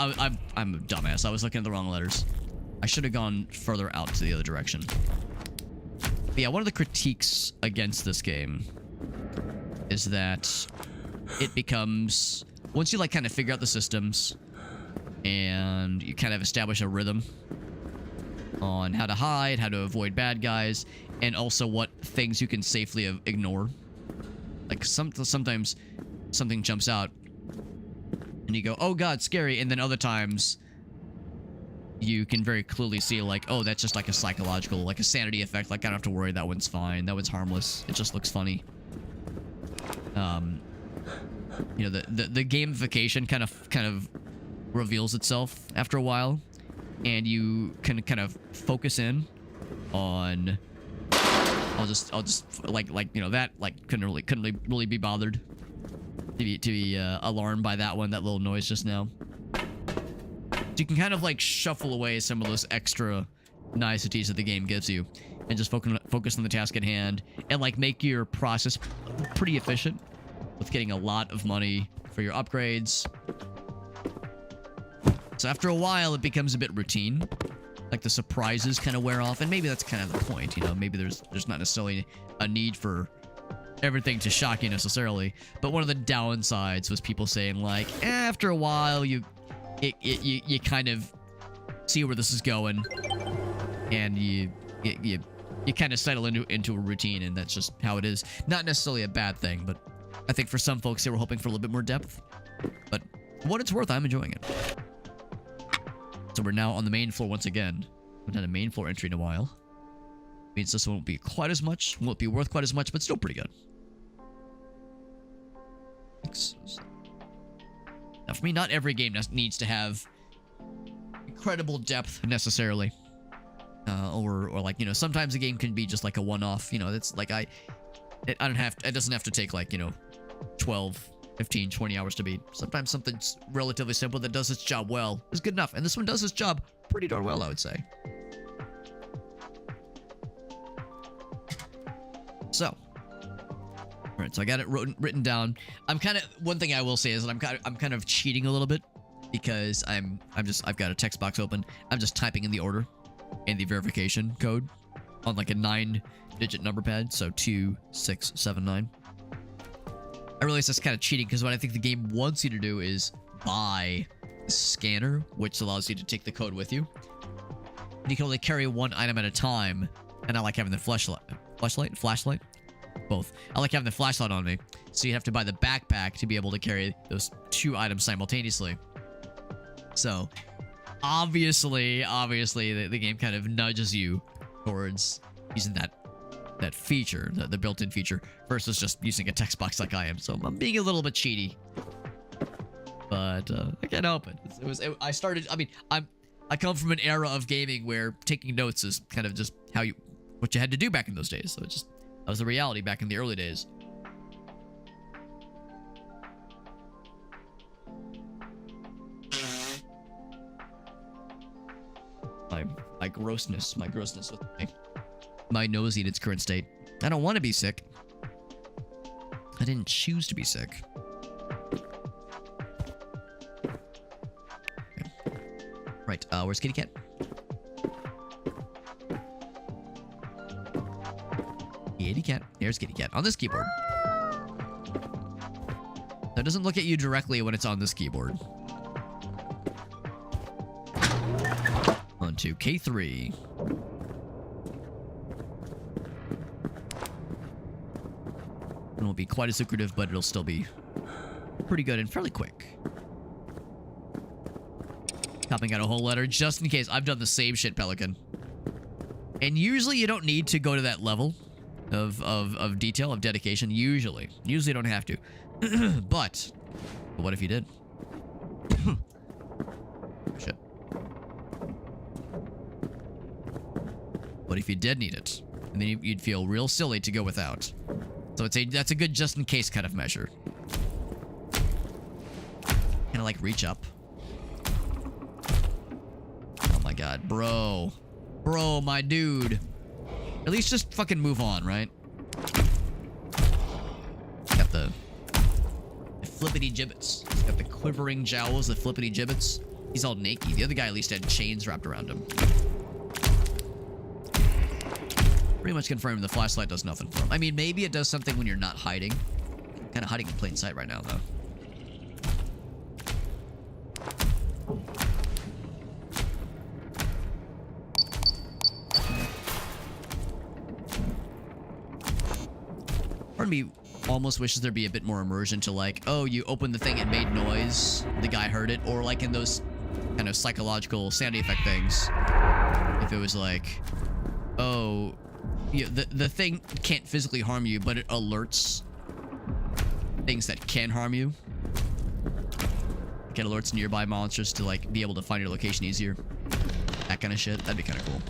I'm a dumbass. I was looking at the wrong letters. I should have gone further out to the other direction. But yeah, one of the critiques against this game is that it becomes, once you like kind of figure out the systems and you kind of establish a rhythm on how to hide, how to avoid bad guys, and also what things you can safely ignore. Like sometimes something jumps out and you go, oh god, scary, and then other times you can very clearly see like, oh, that's just like a psychological, like a sanity effect, like I don't have to worry, that one's fine, that one's harmless, it just looks funny. You know, the gamification kind of reveals itself after a while, and you can kind of focus in on, I'll just like you know, that like couldn't really be bothered to be alarmed by that little noise just now. So you can kind of like shuffle away some of those extra niceties that the game gives you, and just focus on the task at hand, and like make your process pretty efficient with getting a lot of money for your upgrades. So after a while, it becomes a bit routine. Like the surprises kind of wear off, and maybe that's kind of the point, you know. Maybe there's not necessarily a need for everything to shock you necessarily. But one of the downsides was people saying like, after a while, you kind of see where this is going, and you you kind of settle into a routine, and that's just how it is. Not necessarily a bad thing, but I think for some folks they were hoping for a little bit more depth. But for what it's worth, I'm enjoying it. So we're now on the main floor once again. We haven't had a main floor entry in a while. Means this won't be quite as much, won't be worth quite as much, but still pretty good. Now, for me, not every game needs to have incredible depth necessarily. Or like, you know, sometimes a game can be just like a one-off. You know, it's like it doesn't have to take like, you know, 12, 15, 20 hours to beat. Sometimes something's relatively simple that does its job well is good enough. And this one does its job pretty darn well, I would say. So, all right, so I got it written down. One thing I will say is that I'm kind of cheating a little bit because I've got a text box open. I'm just typing in the order and the verification code on like a 9-digit number pad. So 2679. I realize that's kind of cheating because what I think the game wants you to do is buy a scanner, which allows you to take the code with you. And you can only carry one item at a time. And I like having the flashlight, both. I like having the flashlight on me, so you have to buy the backpack to be able to carry those 2 items simultaneously. So, obviously, the game kind of nudges you towards using that feature, the built-in feature, versus just using a text box like I am. So I'm being a little bit cheaty, but I can't help it. I come from an era of gaming where taking notes is kind of just what you had to do back in those days. So that was the reality back in the early days. My grossness with my nosy in its current state. I don't want to be sick. I didn't choose to be sick. Okay. Right, where's Kitty Cat? Kitty Cat. There's Kitty Cat on this keyboard. That doesn't look at you directly when it's on this keyboard. On to K3. It won't be quite as lucrative, but it'll still be pretty good and fairly quick. Topping out a whole letter just in case. I've done the same shit, Pelican. And usually you don't need to go to that level of detail, of dedication. Usually you don't have to. But what if you did? Shit. What if you did need it? And then you'd feel real silly to go without. So that's a good just in case kind of measure. Kind of like reach up. Oh my god, bro, my dude. At least just fucking move on, right? Got the flippity gibbets. He's got the quivering jowls, the flippity gibbets. He's all naked. The other guy at least had chains wrapped around him. Pretty much confirmed the flashlight does nothing for him. I mean, maybe it does something when you're not hiding. I'm kind of hiding in plain sight right now, though. Part of me almost wishes there'd be a bit more immersion to like, oh, you opened the thing, it made noise, the guy heard it, or like in those kind of psychological sound effect things. If it was like, oh, the thing can't physically harm you, but it alerts things that can harm you. It alerts nearby monsters to like be able to find your location easier. That kind of shit. That'd be kind of cool.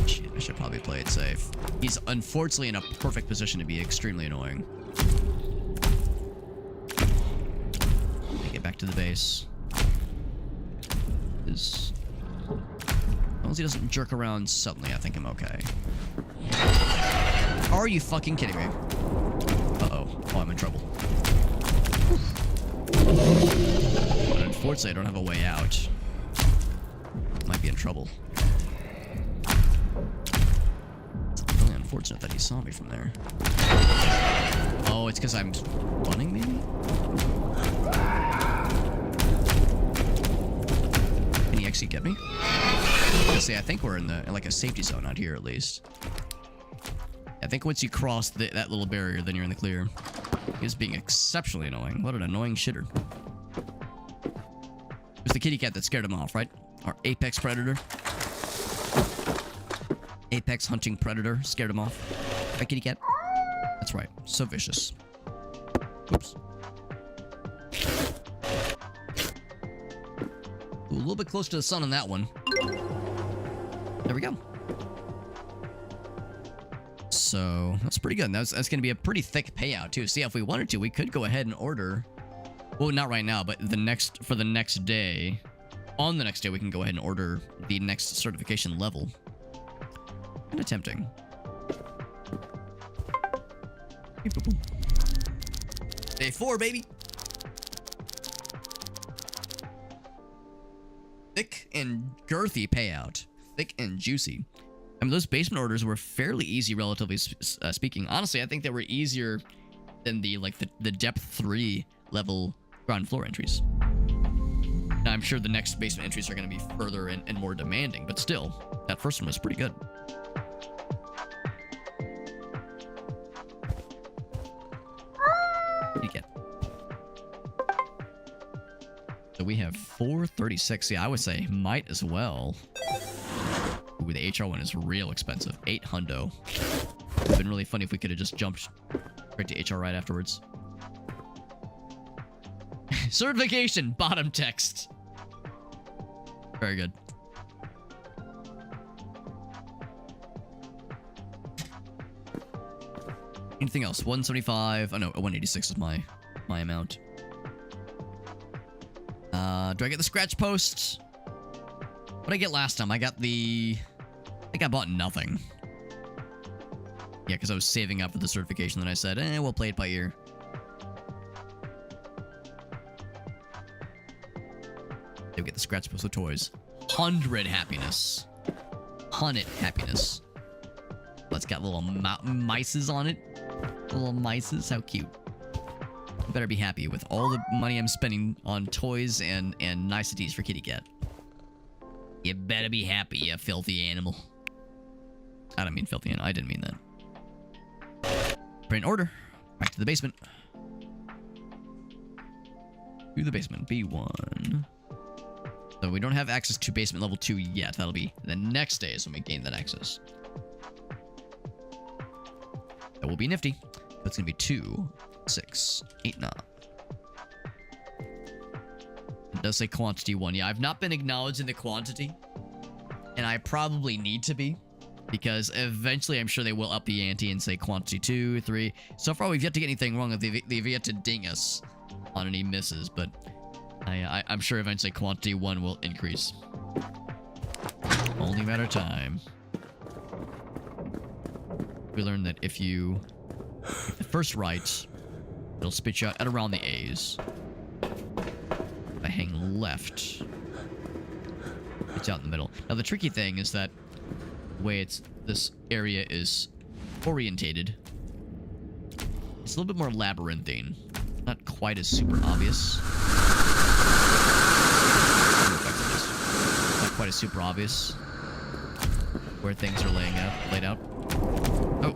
Shit, I should probably play it safe. He's unfortunately in a perfect position to be extremely annoying. Back to the base. As long as he doesn't jerk around suddenly, I think I'm okay. Are you fucking kidding me? Uh-oh. Oh, I'm in trouble. But unfortunately, I don't have a way out. Might be in trouble. It's really unfortunate that he saw me from there. Oh, it's because I'm running, maybe? you get me? Let's see, I think we're in like a safety zone out here at least. I think once you cross that little barrier, then you're in the clear. He's being exceptionally annoying. What an annoying shitter. It was the kitty cat that scared him off, right? Our apex predator. Apex hunting predator scared him off. Right, kitty cat? That's right. So vicious. Oops. Ooh, a little bit close to the sun on that one. There we go. So that's pretty good. That's going to be a pretty thick payout too. See, if we wanted to, we could go ahead and order. Well, not right now, but for the next day. On the next day, we can go ahead and order the next certification level. Kind of tempting. Day 4, baby. Thick and girthy payout. Thick and juicy. I mean, those basement orders were fairly easy, relatively speaking. Honestly, I think they were easier than the depth 3 level ground floor entries. Now, I'm sure the next basement entries are going to be further and more demanding, but still, that first one was pretty good. What do you get? So we have 436. Yeah, I would say might as well. Ooh, the HR one is real expensive. 8 hundo. It would have been really funny if we could have just jumped right to HR right afterwards. Certification, bottom text. Very good. Anything else? 175. Oh no, 186 is my amount. Do I get the scratch post? What did I get last time? I got the... I think I bought nothing. Yeah, because I was saving up for the certification, then I said, we'll play it by ear. They get the scratch post with toys. 100 happiness. 100 happiness. Let's got little mices on it. Little mices, how cute. You better be happy with all the money I'm spending on toys and niceties for kitty cat. You better be happy, you filthy animal. I don't mean filthy animal. I didn't mean that. Print order. Back to the basement. To the basement. B1. So we don't have access to basement level 2 yet. That'll be the next day is when we gain that access. That will be nifty. That's going to be 2, 6, 8, 9. It does say quantity 1. Yeah, I've not been acknowledged in the quantity. And I probably need to be. Because eventually I'm sure they will up the ante and say quantity 2, 3. So far we've yet to get anything wrong. They've yet to ding us on any misses. But I'm sure eventually quantity 1 will increase. Only a matter of time. We learned that if you get the first right, it'll spit you out at around the A's. If I hang left, it's out in the middle. Now the tricky thing is that the way this area is orientated, it's a little bit more labyrinthine. Not quite as super obvious. Not quite as super obvious where things are laid out. Oh.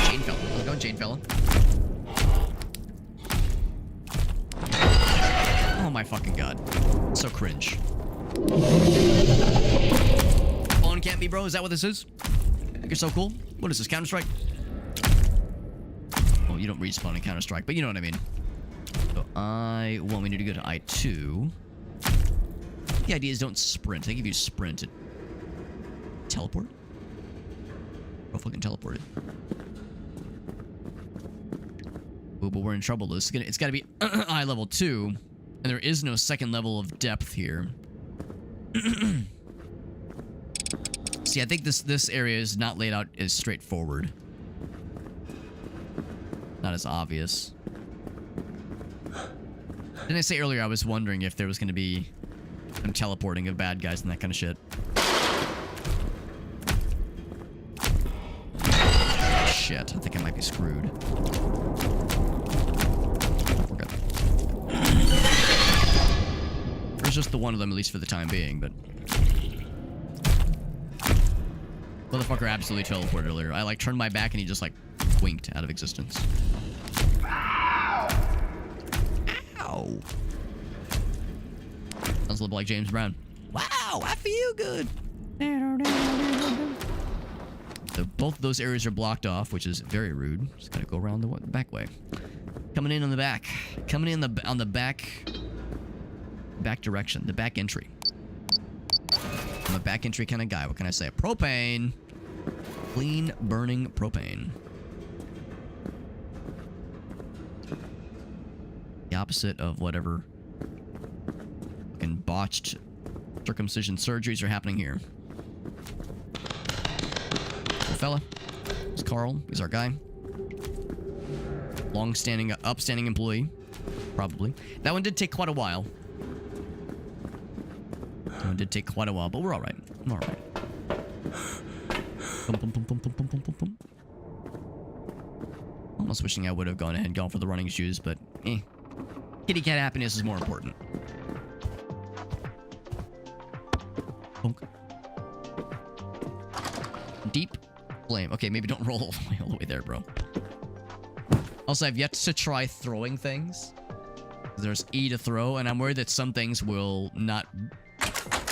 Chain fella. Let's go, chain fella. Oh my fucking god. So cringe. Spawn can't be, bro. Is that what this is? You're so cool. What is this, Counter-Strike? Well, you don't respawn in Counter-Strike, but you know what I mean. So we need to go to I2. The idea is don't sprint. I think if you sprint it... Teleport? Oh, fucking teleport it. Ooh, but we're in trouble. It's gotta be I level 2. And there is no second level of depth here. See, I think this area is not laid out as straightforward. Not as obvious. Didn't I say earlier I was wondering if there was going to be some teleporting of bad guys and that kind of shit? Shit, I think I might be screwed. just the one of them, at least for the time being, but... Motherfucker absolutely teleported earlier. I, like, turned my back and he just, like, winked out of existence. Ow. Sounds a little like James Brown. Wow, I feel good. So both of those areas are blocked off, which is very rude. Just gotta go around the back way. Coming in on the back. Coming in on the back direction. The back entry. I'm a back entry kind of guy. What can I say? Propane. Clean burning propane. The opposite of whatever fucking botched circumcision surgeries are happening here. Good fella. It's Carl. He's our guy. Long-standing, upstanding employee. Probably. That one did take quite a while. That one did take quite a while, but we're alright. I'm alright. Almost wishing I would have gone ahead and gone for the running shoes, but eh. Kitty cat happiness is more important. Bonk. Deep flame. Okay, maybe don't roll all the way there, bro. Also, I've yet to try throwing things. There's E to throw, and I'm worried that some things will not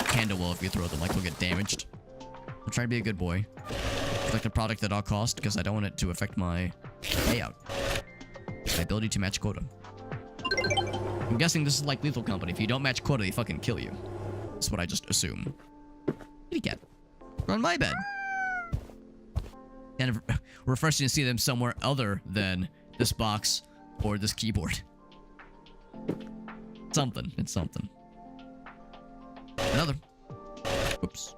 handle well if you throw them. Like, they'll get damaged. I'm trying to be a good boy. Collect a product at all cost, because I don't want it to affect my payout. My ability to match quota. I'm guessing this is like Lethal Company. If you don't match quota, they fucking kill you. That's what I just assume. Kitty cat. We're on my bed. And refreshing to see them somewhere other than this box or this keyboard. Something. It's something. Another. Whoops.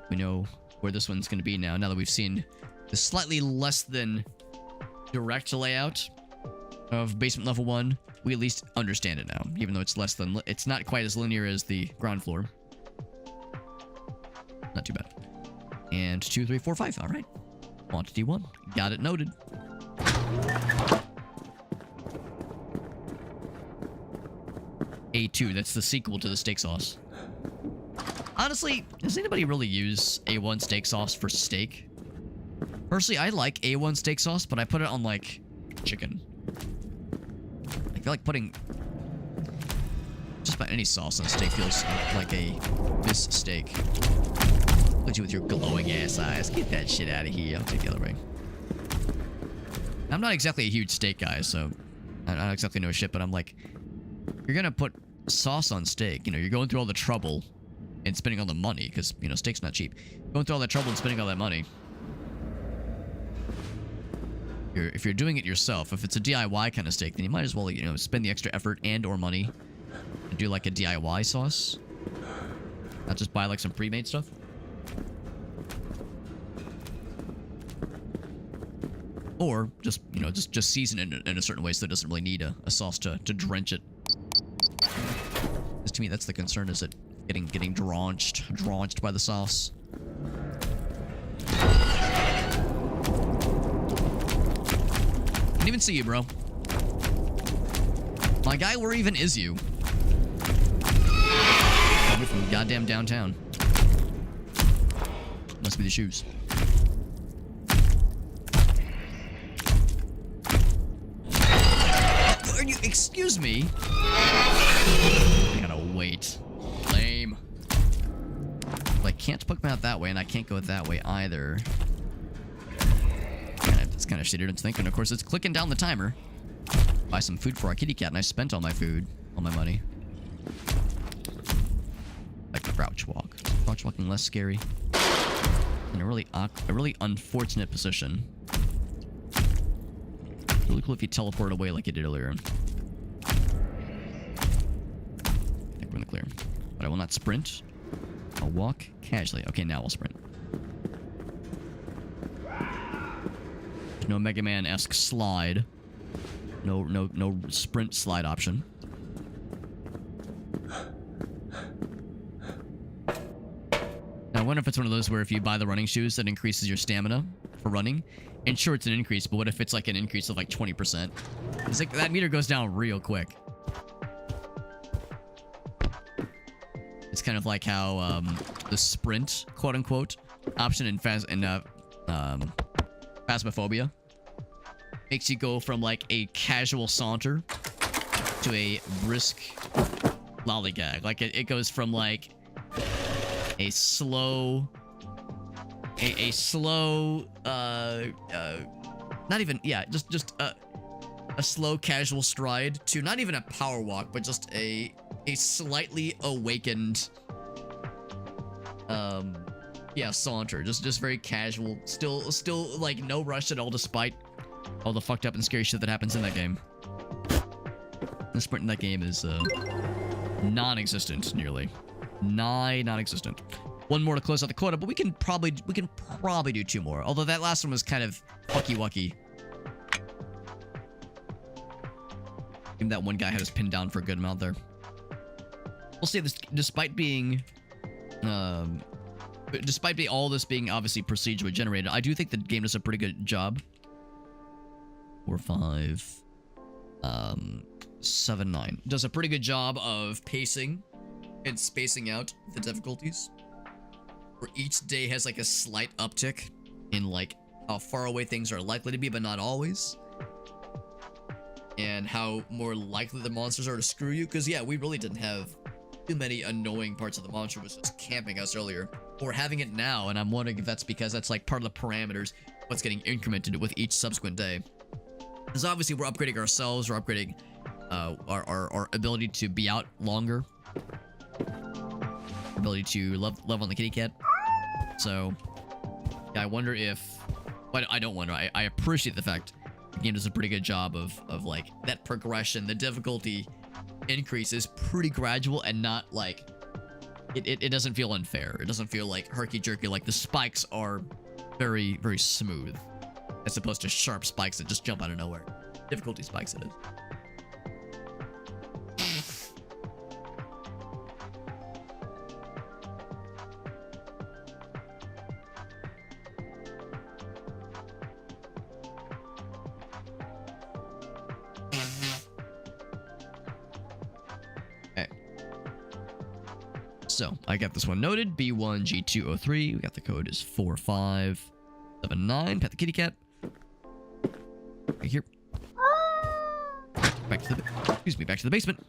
We know where this one's going to be now that we've seen the slightly less than direct layout of basement level 1. We at least understand it now, even though it's less than... It's not quite as linear as the ground floor. Not too bad. And 2, 3, 4, 5. All right. Quantity 1. Got it noted. A2. That's the sequel to the steak sauce. Honestly, does anybody really use A1 steak sauce for steak? Personally, I like A1 steak sauce, but I put it on, like, chicken. I feel like putting just about any sauce on a steak feels like a mistake. Look at you with your glowing ass eyes. Get that shit out of here. I'll take the other way. I'm not exactly a huge steak guy, so I don't exactly know shit, but I'm like, you're gonna put sauce on steak. You know, you're going through all the trouble and spending all the money, because, you know, steak's not cheap. Going through all that trouble and spending all that money. If you're doing it yourself, if it's a DIY kind of steak, then you might as well, you know, spend the extra effort and or money and do like a DIY sauce. Not just buy like some pre-made stuff. Or just, you know, just season it in a certain way so it doesn't really need a sauce to drench it. Because to me, that's the concern, is it getting drenched by the sauce. Can't even see you, bro. My guy, where even is you? Probably from goddamn downtown. Must be the shoes. Are you? Excuse me? I gotta wait. Lame. Well, I can't poke him out that way, and I can't go that way either. It's kind of shitty to think, and of course it's clicking down the timer. Buy some food for our kitty cat, and I spent all my food, all my money. Like crouch walk. Crouch walking less scary. In a really unfortunate position. Really cool if you teleport away like you did earlier. I think we're in the clear. But I will not sprint. I'll walk casually. Okay, now I'll sprint. No Mega Man-esque slide. No sprint slide option. Now, I wonder if it's one of those where if you buy the running shoes, that increases your stamina for running. And sure, it's an increase, but what if it's like an increase of like 20%? It's like that meter goes down real quick. It's kind of like how the sprint, quote unquote, option in Phasmophobia makes you go from like a casual saunter to a brisk lollygag. Like it goes from like a slow, not even, yeah, just a slow casual stride to not even a power walk, but just a slightly awakened, yeah, saunter. Just very casual. Still like no rush at all, despite all the fucked up and scary shit that happens in that game. The sprint in that game is non-existent, nearly. Non-existent. One more to close out the quota, but we can probably do 2 more. Although that last one was kind of fucky-wucky. Even that one guy had us pinned down for a good amount there. We'll say this, despite being all this being obviously procedurally generated, I do think the game does a pretty good job. 4, 5, 7, 9. Does a pretty good job of pacing and spacing out the difficulties. Where each day has like a slight uptick in like how far away things are likely to be, but not always. And how more likely the monsters are to screw you. Because yeah, we really didn't have too many annoying parts of the monster was just camping us earlier. We're having it now, and I'm wondering if that's because that's like part of the parameters, what's getting incremented with each subsequent day. Because obviously we're upgrading ourselves, we're upgrading our ability to be out longer. Ability to love on the kitty cat. So, yeah, I wonder if... But I don't wonder. I appreciate the fact the game does a pretty good job of like, that progression. The difficulty increase is pretty gradual and not like... It doesn't feel unfair. It doesn't feel like herky-jerky. Like, the spikes are very, very smooth. As opposed to sharp spikes that just jump out of nowhere. Difficulty spikes, it is. So, I got this one noted. B1G203. We got the code is 4579. Pet the kitty cat. Right here. Back to the basement.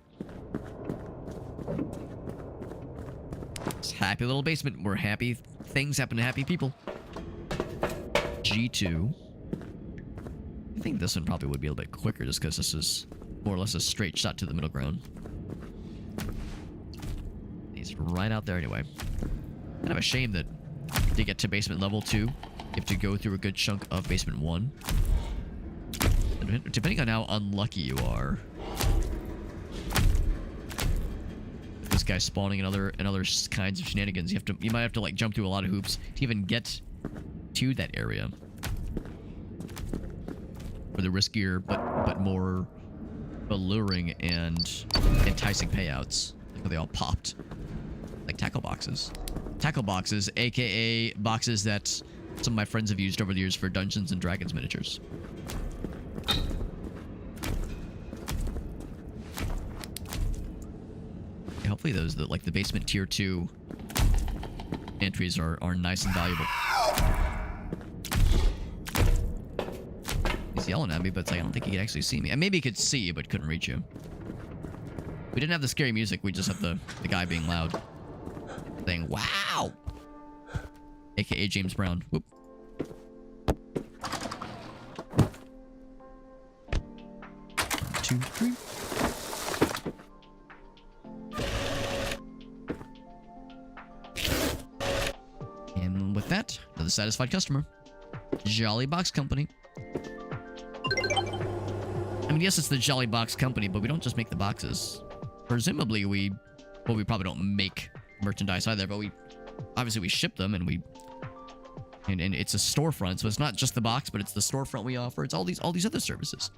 It's happy little basement. We're happy. Things happen to happy people. G2. I think this one probably would be a little bit quicker just because this is more or less a straight shot to the middle ground. He's right out there anyway. Kind of a shame that to get to basement level 2, you have to go through a good chunk of basement 1. Depending on how unlucky you are. This guy's spawning another kinds of shenanigans. You might have to like jump through a lot of hoops to even get to that area. For the riskier but more alluring and enticing payouts. Where they all popped. Like tackle boxes. Tackle boxes, aka boxes that some of my friends have used over the years for Dungeons and Dragons miniatures. Yeah, hopefully those like the basement tier 2 entries are nice and valuable. He's yelling at me, but it's like I don't think he could actually see me. And maybe he could see you, but couldn't reach you. We didn't have the scary music, we just have the guy being loud. Saying, wow! AKA James Brown. Whoop. One, 2, 3. And with that, another satisfied customer. Jolly Box Company. I mean, yes, it's the Jolly Box Company, but we don't just make the boxes. Presumably, we probably don't make merchandise either, but we ship them and it's a storefront, so it's not just the box, but it's the storefront we offer. It's all these other services.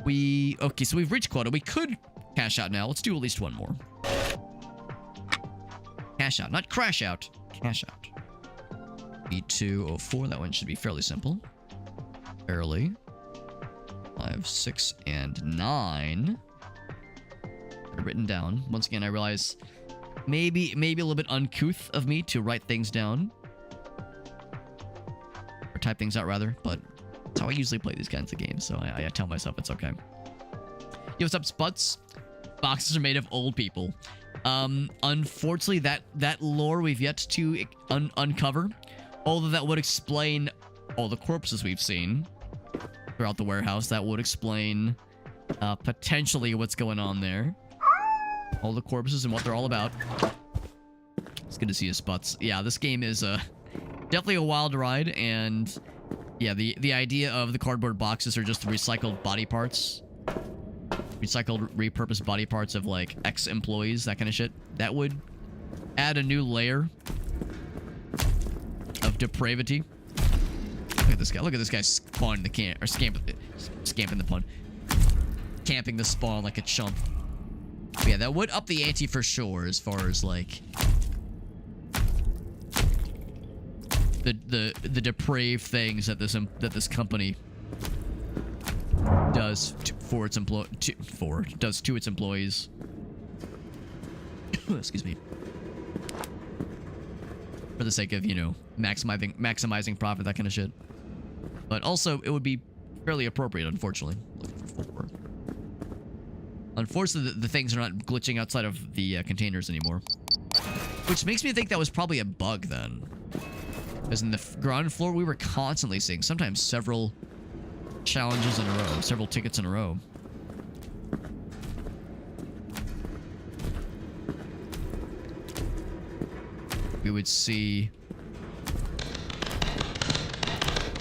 Okay, so we've reached quota. We could cash out now. Let's do at least one more. Cash out, not crash out. Cash out. B204. That one should be fairly simple. Fairly. 5, 6, and 9. Written down. Once again, I realize maybe a little bit uncouth of me to write things down. Or type things out, rather. But that's how I usually play these kinds of games, so I tell myself it's okay. Yo, what's up, Sputs? Boxes are made of old people. Unfortunately, that lore we've yet to uncover. Although that would explain all the corpses we've seen throughout the warehouse. That would explain potentially what's going on there. All the corpses and what they're all about. It's good to see you, Sputs. Yeah, this game is definitely a wild ride, and yeah, the idea of the cardboard boxes are just recycled body parts. Recycled, repurposed body parts of, like, ex-employees, that kind of shit. That would add a new layer of depravity. Look at this guy. Look at this guy spawning the camp, or scamping the pun. Camping the spawn like a chump. But yeah, that would up the ante for sure, as far as, like, the depraved things that this company does to its employees. Excuse me. For the sake of, you know, maximizing profit, that kind of shit. But also, it would be fairly appropriate, unfortunately. Looking for 4. Unfortunately, the things are not glitching outside of the containers anymore. Which makes me think that was probably a bug, then. Because in the ground floor, we were constantly seeing, sometimes several challenges in a row, several tickets in a row. We would see...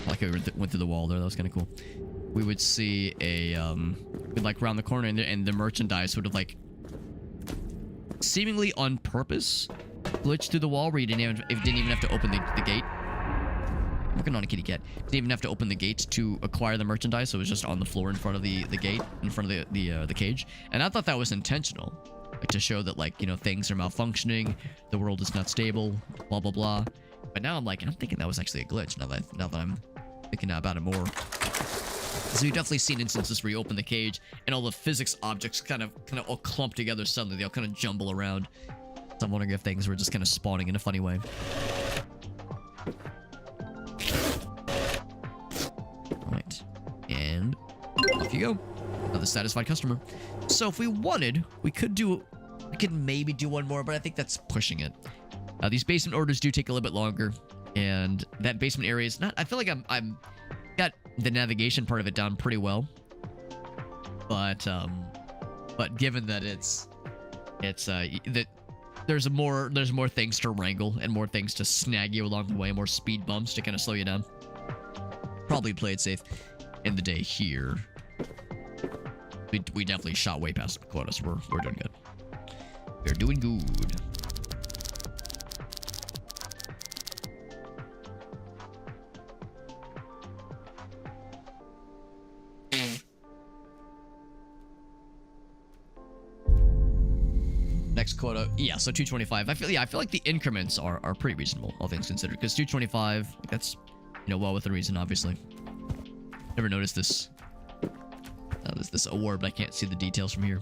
Like I went through the wall there, that was kind of cool. We would see a, we'd like round the corner and the merchandise would have like seemingly on purpose glitched through the wall where you didn't even have to open the gate. I'm working on a kitty cat. Didn't even have to open the gate to acquire the merchandise, so it was just on the floor in front of the gate, in front of the cage. And I thought that was intentional, like to show that, like, you know, things are malfunctioning, the world is not stable, blah blah blah. But now I'm thinking that was actually a glitch. Now that I'm thinking about it more. So you've definitely seen instances where you open the cage and all the physics objects kind of all clump together suddenly. They all kind of jumble around. So I'm wondering if things were just kind of spawning in a funny way. Right. And off you go. Another satisfied customer. So if we wanted, we could maybe do one more, but I think that's pushing it. These basement orders do take a little bit longer, and that basement area is not... I feel like I'm got the navigation part of it down pretty well, but given that that there's more things to wrangle and more things to snag you along the way, more speed bumps to kind of slow you down. Probably play it safe in the day here. We definitely shot way past the quota, so we're doing good. We're doing good. Next quota, yeah, so 225. I feel like the increments are pretty reasonable, all things considered, because 225, that's, you know, well within reason, obviously. Never noticed this. There's this award, but I can't see the details from here.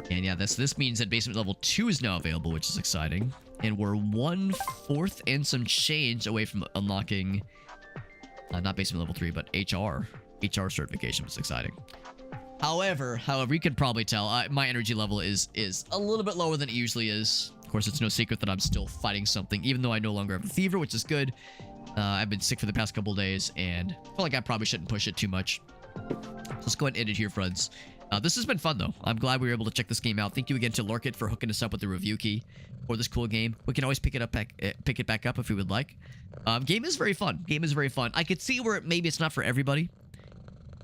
And yeah, this means that basement level 2 is now available, which is exciting. And we're 1/4 and some change away from unlocking, not basement level 3, but HR certification, which is exciting. However, you can probably tell, my energy level is a little bit lower than it usually is. Of course, it's no secret that I'm still fighting something, even though I no longer have a fever, which is good. I've been sick for the past couple days, and I feel like I probably shouldn't push it too much. So let's go ahead and end it here, friends. This has been fun, though. I'm glad we were able to check this game out. Thank you again to Lorkit for hooking us up with the review key for this cool game. We can always pick it back up if we would like. Game is very fun. I could see where maybe it's not for everybody.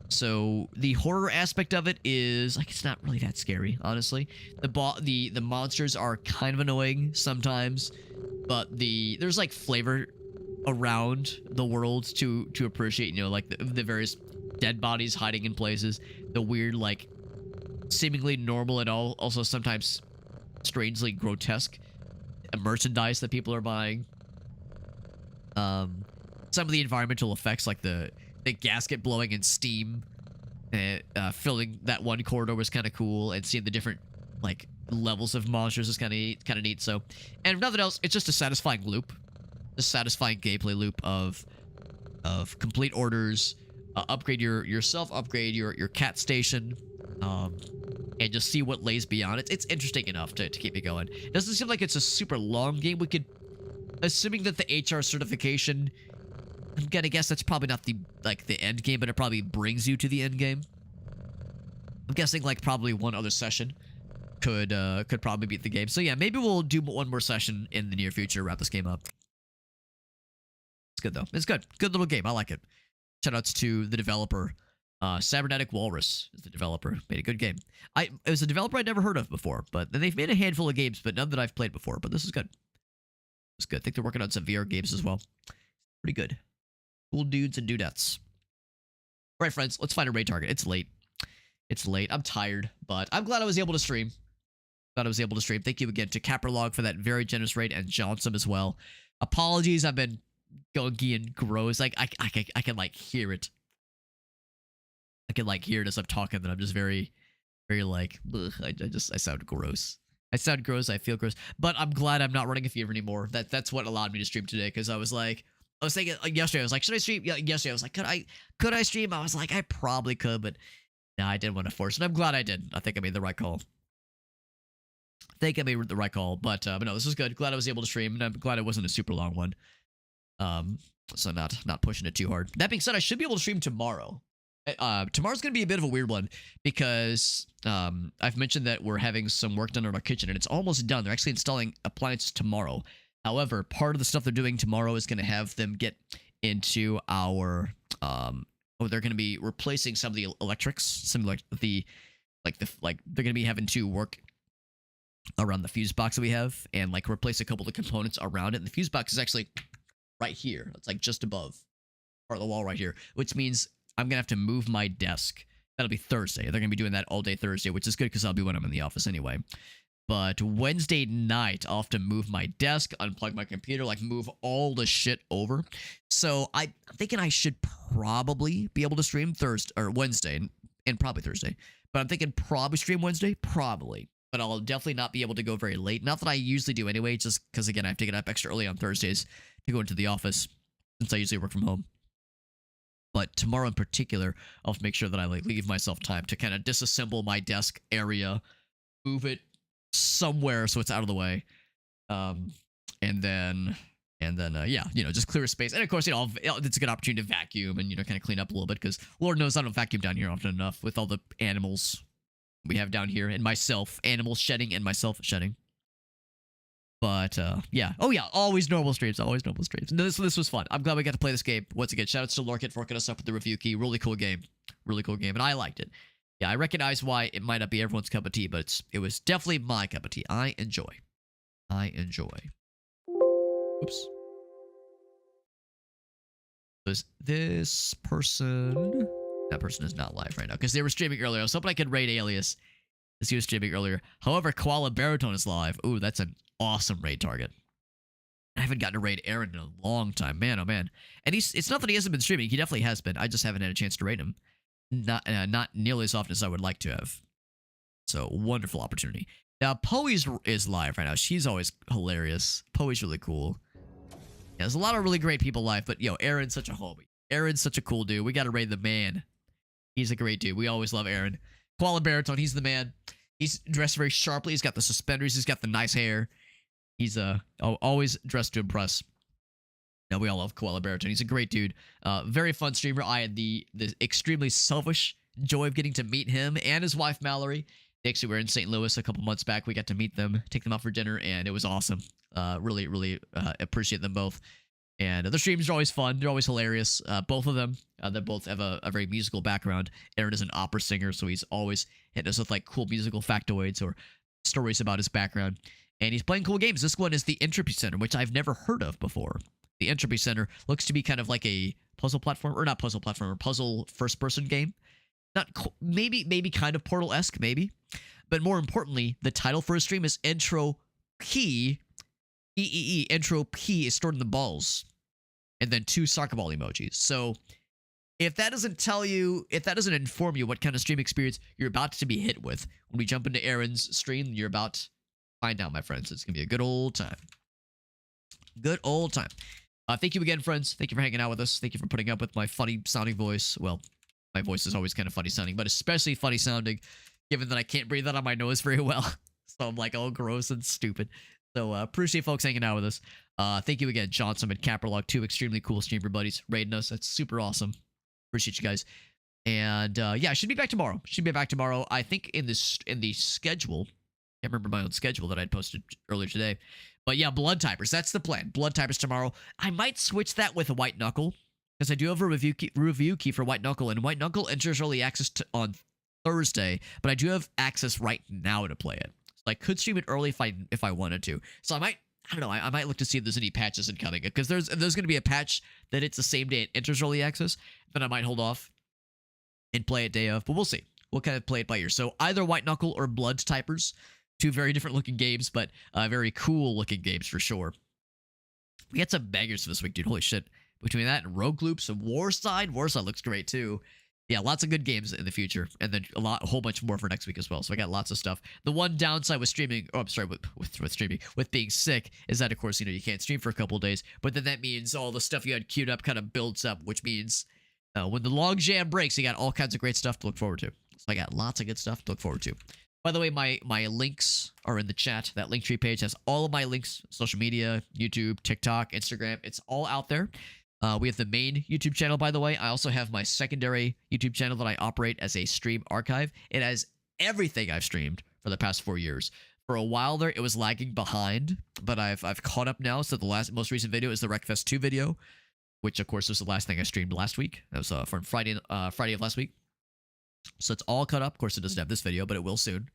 So the horror aspect of it is like it's not really that scary, honestly. The monsters are kind of annoying sometimes, but there's like flavor around the world to appreciate, you know, like the various dead bodies hiding in places, the weird, like, seemingly normal and also sometimes strangely grotesque merchandise that people are buying. Some of the environmental effects, like the gasket blowing and steam filling that one corridor was kind of cool, and seeing the different like levels of monsters is kind of neat. So, and if nothing else, it's just a satisfying loop, a satisfying gameplay loop of complete orders, upgrade yourself, upgrade your cat station, and just see what lays beyond it. It's interesting enough to keep me going. It doesn't seem like it's a super long game. We could, assuming that the HR certification, I'm gonna guess that's probably not the end game, but it probably brings you to the end game. I'm guessing like probably one other session could probably beat the game. So yeah, maybe we'll do one more session in the near future, wrap this game up. It's good though. It's good. Good little game. I like it. Shoutouts to the developer. Cybernetic Walrus is the developer. Made a good game. It was a developer I'd never heard of before, but they've made a handful of games, but none that I've played before. But this is good. It's good. I think they're working on some VR games as well. Pretty good. Cool dudes and dudettes. All right, friends, let's find a raid target. It's late. It's late. I'm tired, but I'm glad I was able to stream. Thank you again to Capralog for that very generous raid, and Johnson as well. Apologies, I've been gunky and gross. Like I can like hear it. I can like hear it as I'm talking. That I'm just very like. Ugh, I sound gross. I sound gross. I feel gross. But I'm glad I'm not running a fever anymore. That's what allowed me to stream today. Because I was thinking like, yesterday. I was like, should I stream? Yeah, yesterday I was like, could I stream? I was like, I probably could, but no, I didn't want to force it. I'm glad I did. I think I made the right call. But no, this was good. Glad I was able to stream, and I'm glad it wasn't a super long one. So not pushing it too hard. That being said, I should be able to stream tomorrow. Tomorrow's gonna be a bit of a weird one because I've mentioned that we're having some work done on our kitchen, and it's almost done. They're actually installing appliances tomorrow. However, part of the stuff they're doing tomorrow is gonna have them get into our they're gonna be replacing some of the electrics, some like they're gonna be having to work around the fuse box that we have and like replace a couple of the components around it. And the fuse box is actually right here. It's like just above part of the wall right here, which means I'm gonna have to move my desk. That'll be Thursday. They're gonna be doing that all day Thursday, which is good because I'll be when I'm in the office anyway. But Wednesday night, I'll have to move my desk, unplug my computer, like move all the shit over. So I'm thinking I should probably be able to stream Thursday or Wednesday and probably Thursday. But I'm thinking probably stream Wednesday, probably. But I'll definitely not be able to go very late. Not that I usually do anyway, just because again I have to get up extra early on Thursdays to go into the office since I usually work from home. But tomorrow in particular, I'll have to make sure that I like leave myself time to kind of disassemble my desk area, move it somewhere so it's out of the way, and then yeah, just clear space. And of course, it's a good opportunity to vacuum and kind of clean up a little bit because Lord knows I don't vacuum down here often enough with all the animals we have down here and myself, animals shedding and myself shedding. But yeah, oh yeah, always normal streams. This was fun. I'm glad we got to play this game once again. Shout out to Lorkit for hooking us up with the review key. Really cool game, and I liked it. Yeah, I recognize why it might not be everyone's cup of tea, but it was definitely my cup of tea. I enjoy. Oops. Was this person? That person is not live right now because they were streaming earlier. I was hoping I could raid Alias as he was streaming earlier. However, Koala Baritone is live. Ooh, that's an awesome raid target. I haven't gotten to raid Aaron in a long time. Man, oh man. And it's not that he hasn't been streaming. He definitely has been. I just haven't had a chance to raid him. Not nearly as often as I would like to have. So, wonderful opportunity. Now, Poe is live right now. She's always hilarious. Poe's really cool. Yeah, there's a lot of really great people live, but Aaron's such a homie. Aaron's such a cool dude. We gotta raid the man. He's a great dude. We always love Aaron. Koala Baritone, he's the man. He's dressed very sharply. He's got the suspenders. He's got the nice hair. He's always dressed to impress. Now, we all love Koala Baritone. He's a great dude. Very fun streamer. I had the extremely selfish joy of getting to meet him and his wife, Mallory. They actually were in St. Louis a couple months back. We got to meet them, take them out for dinner, and it was awesome. Really appreciate them both. And their streams are always fun. They're always hilarious. Both of them. They both have a very musical background. Aaron is an opera singer, so he's always hitting us with like cool musical factoids or stories about his background. And he's playing cool games. This one is the Entropy Center, which I've never heard of before. The Entropy Center looks to be kind of like a puzzle platform, or not puzzle platform, puzzle first-person game. Not maybe kind of Portal-esque, maybe. But more importantly, the title for his stream is Intro P. Intro P is stored in the balls. And then 2 soccer ball emojis. So if that doesn't tell you, if that doesn't inform you what kind of stream experience you're about to be hit with when we jump into Aaron's stream, you're about to find out, my friends. It's gonna be a good old time. Good old time. Thank you again, friends. Thank you for hanging out with us. Thank you for putting up with my funny sounding voice. Well, my voice is always kind of funny sounding, but especially funny sounding, given that I can't breathe out of my nose very well. So I'm like all gross and stupid. So appreciate folks hanging out with us. Thank you again, Johnson and Caprolog, two extremely cool streamer buddies raiding us. That's super awesome. Appreciate you guys. And yeah, I should be back tomorrow. Should be back tomorrow. I think in the schedule, can't remember my own schedule that I'd posted earlier today. But yeah, Blood Typers. That's the plan. Blood Typers tomorrow. I might switch that with a White Knuckle, because I do have a review key for White Knuckle, and White Knuckle enters early access on Thursday, but I do have access right now to play it. So I could stream it early if I wanted to. So I don't know. I might look to see if there's any patches incoming, because there's going to be a patch that it's the same day it enters early access. Then I might hold off and play it day of, but we'll see. We'll kind of play it by ear. So either White Knuckle or Blood Typers. Two very different looking games, but very cool looking games for sure. We had some bangers this week, dude. Holy shit. Between that and Rogue Loops and Warside looks great too. Yeah, lots of good games in the future, and then a whole bunch more for next week as well. So I got lots of stuff. The one downside with streaming, oh, I'm sorry, with streaming, with being sick, is that of course you can't stream for a couple of days. But then that means all the stuff you had queued up kind of builds up, which means when the log jam breaks, you got all kinds of great stuff to look forward to. So I got lots of good stuff to look forward to. By the way, my links are in the chat. That Linktree page has all of my links, social media, YouTube, TikTok, Instagram. It's all out there. We have the main YouTube channel, by the way. I also have my secondary YouTube channel that I operate as a stream archive. It has everything I've streamed for the past 4 years. For a while there, it was lagging behind, but I've caught up now. So the most recent video is the Wreckfest 2 video, which of course was the last thing I streamed last week. That was from Friday of last week. So it's all cut up. Of course, it doesn't have this video, but it will soon.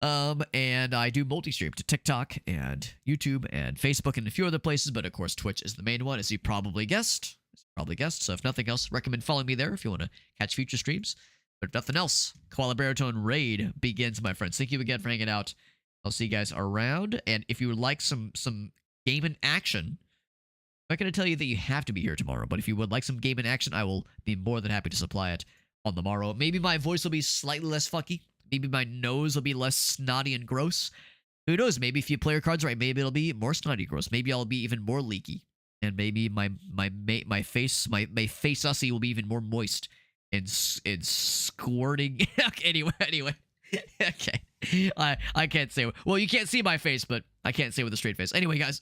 And I do multi-stream to TikTok and YouTube and Facebook and a few other places, but of course Twitch is the main one, as you probably guessed. So if nothing else, recommend following me there if you want to catch future streams. But if nothing else, Koala Baritone Raid begins, my friends. Thank you again for hanging out. I'll see you guys around. And if you would like some game in action, I'm not going to tell you that you have to be here tomorrow, but if you would like some game in action, I will be more than happy to supply it on the morrow. Maybe my voice will be slightly less fucky. Maybe my nose will be less snotty and gross. Who knows? Maybe if you play your cards right, maybe it'll be more snotty and gross. Maybe I'll be even more leaky. And maybe my face ussy will be even more moist and squirting. anyway. Okay. I can't say. Well, you can't see my face, but I can't say with a straight face. Anyway, guys.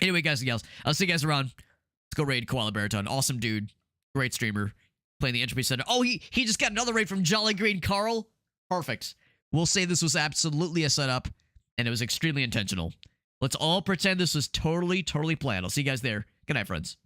Anyway, guys and gals, I'll see you guys around. Let's go raid Koala Baritone. Awesome dude. Great streamer. Playing the entropy center. Oh, he just got another raid from Jolly Green Carl. Perfect. We'll say this was absolutely a setup, and it was extremely intentional. Let's all pretend this was totally planned. I'll see you guys there. Good night, friends.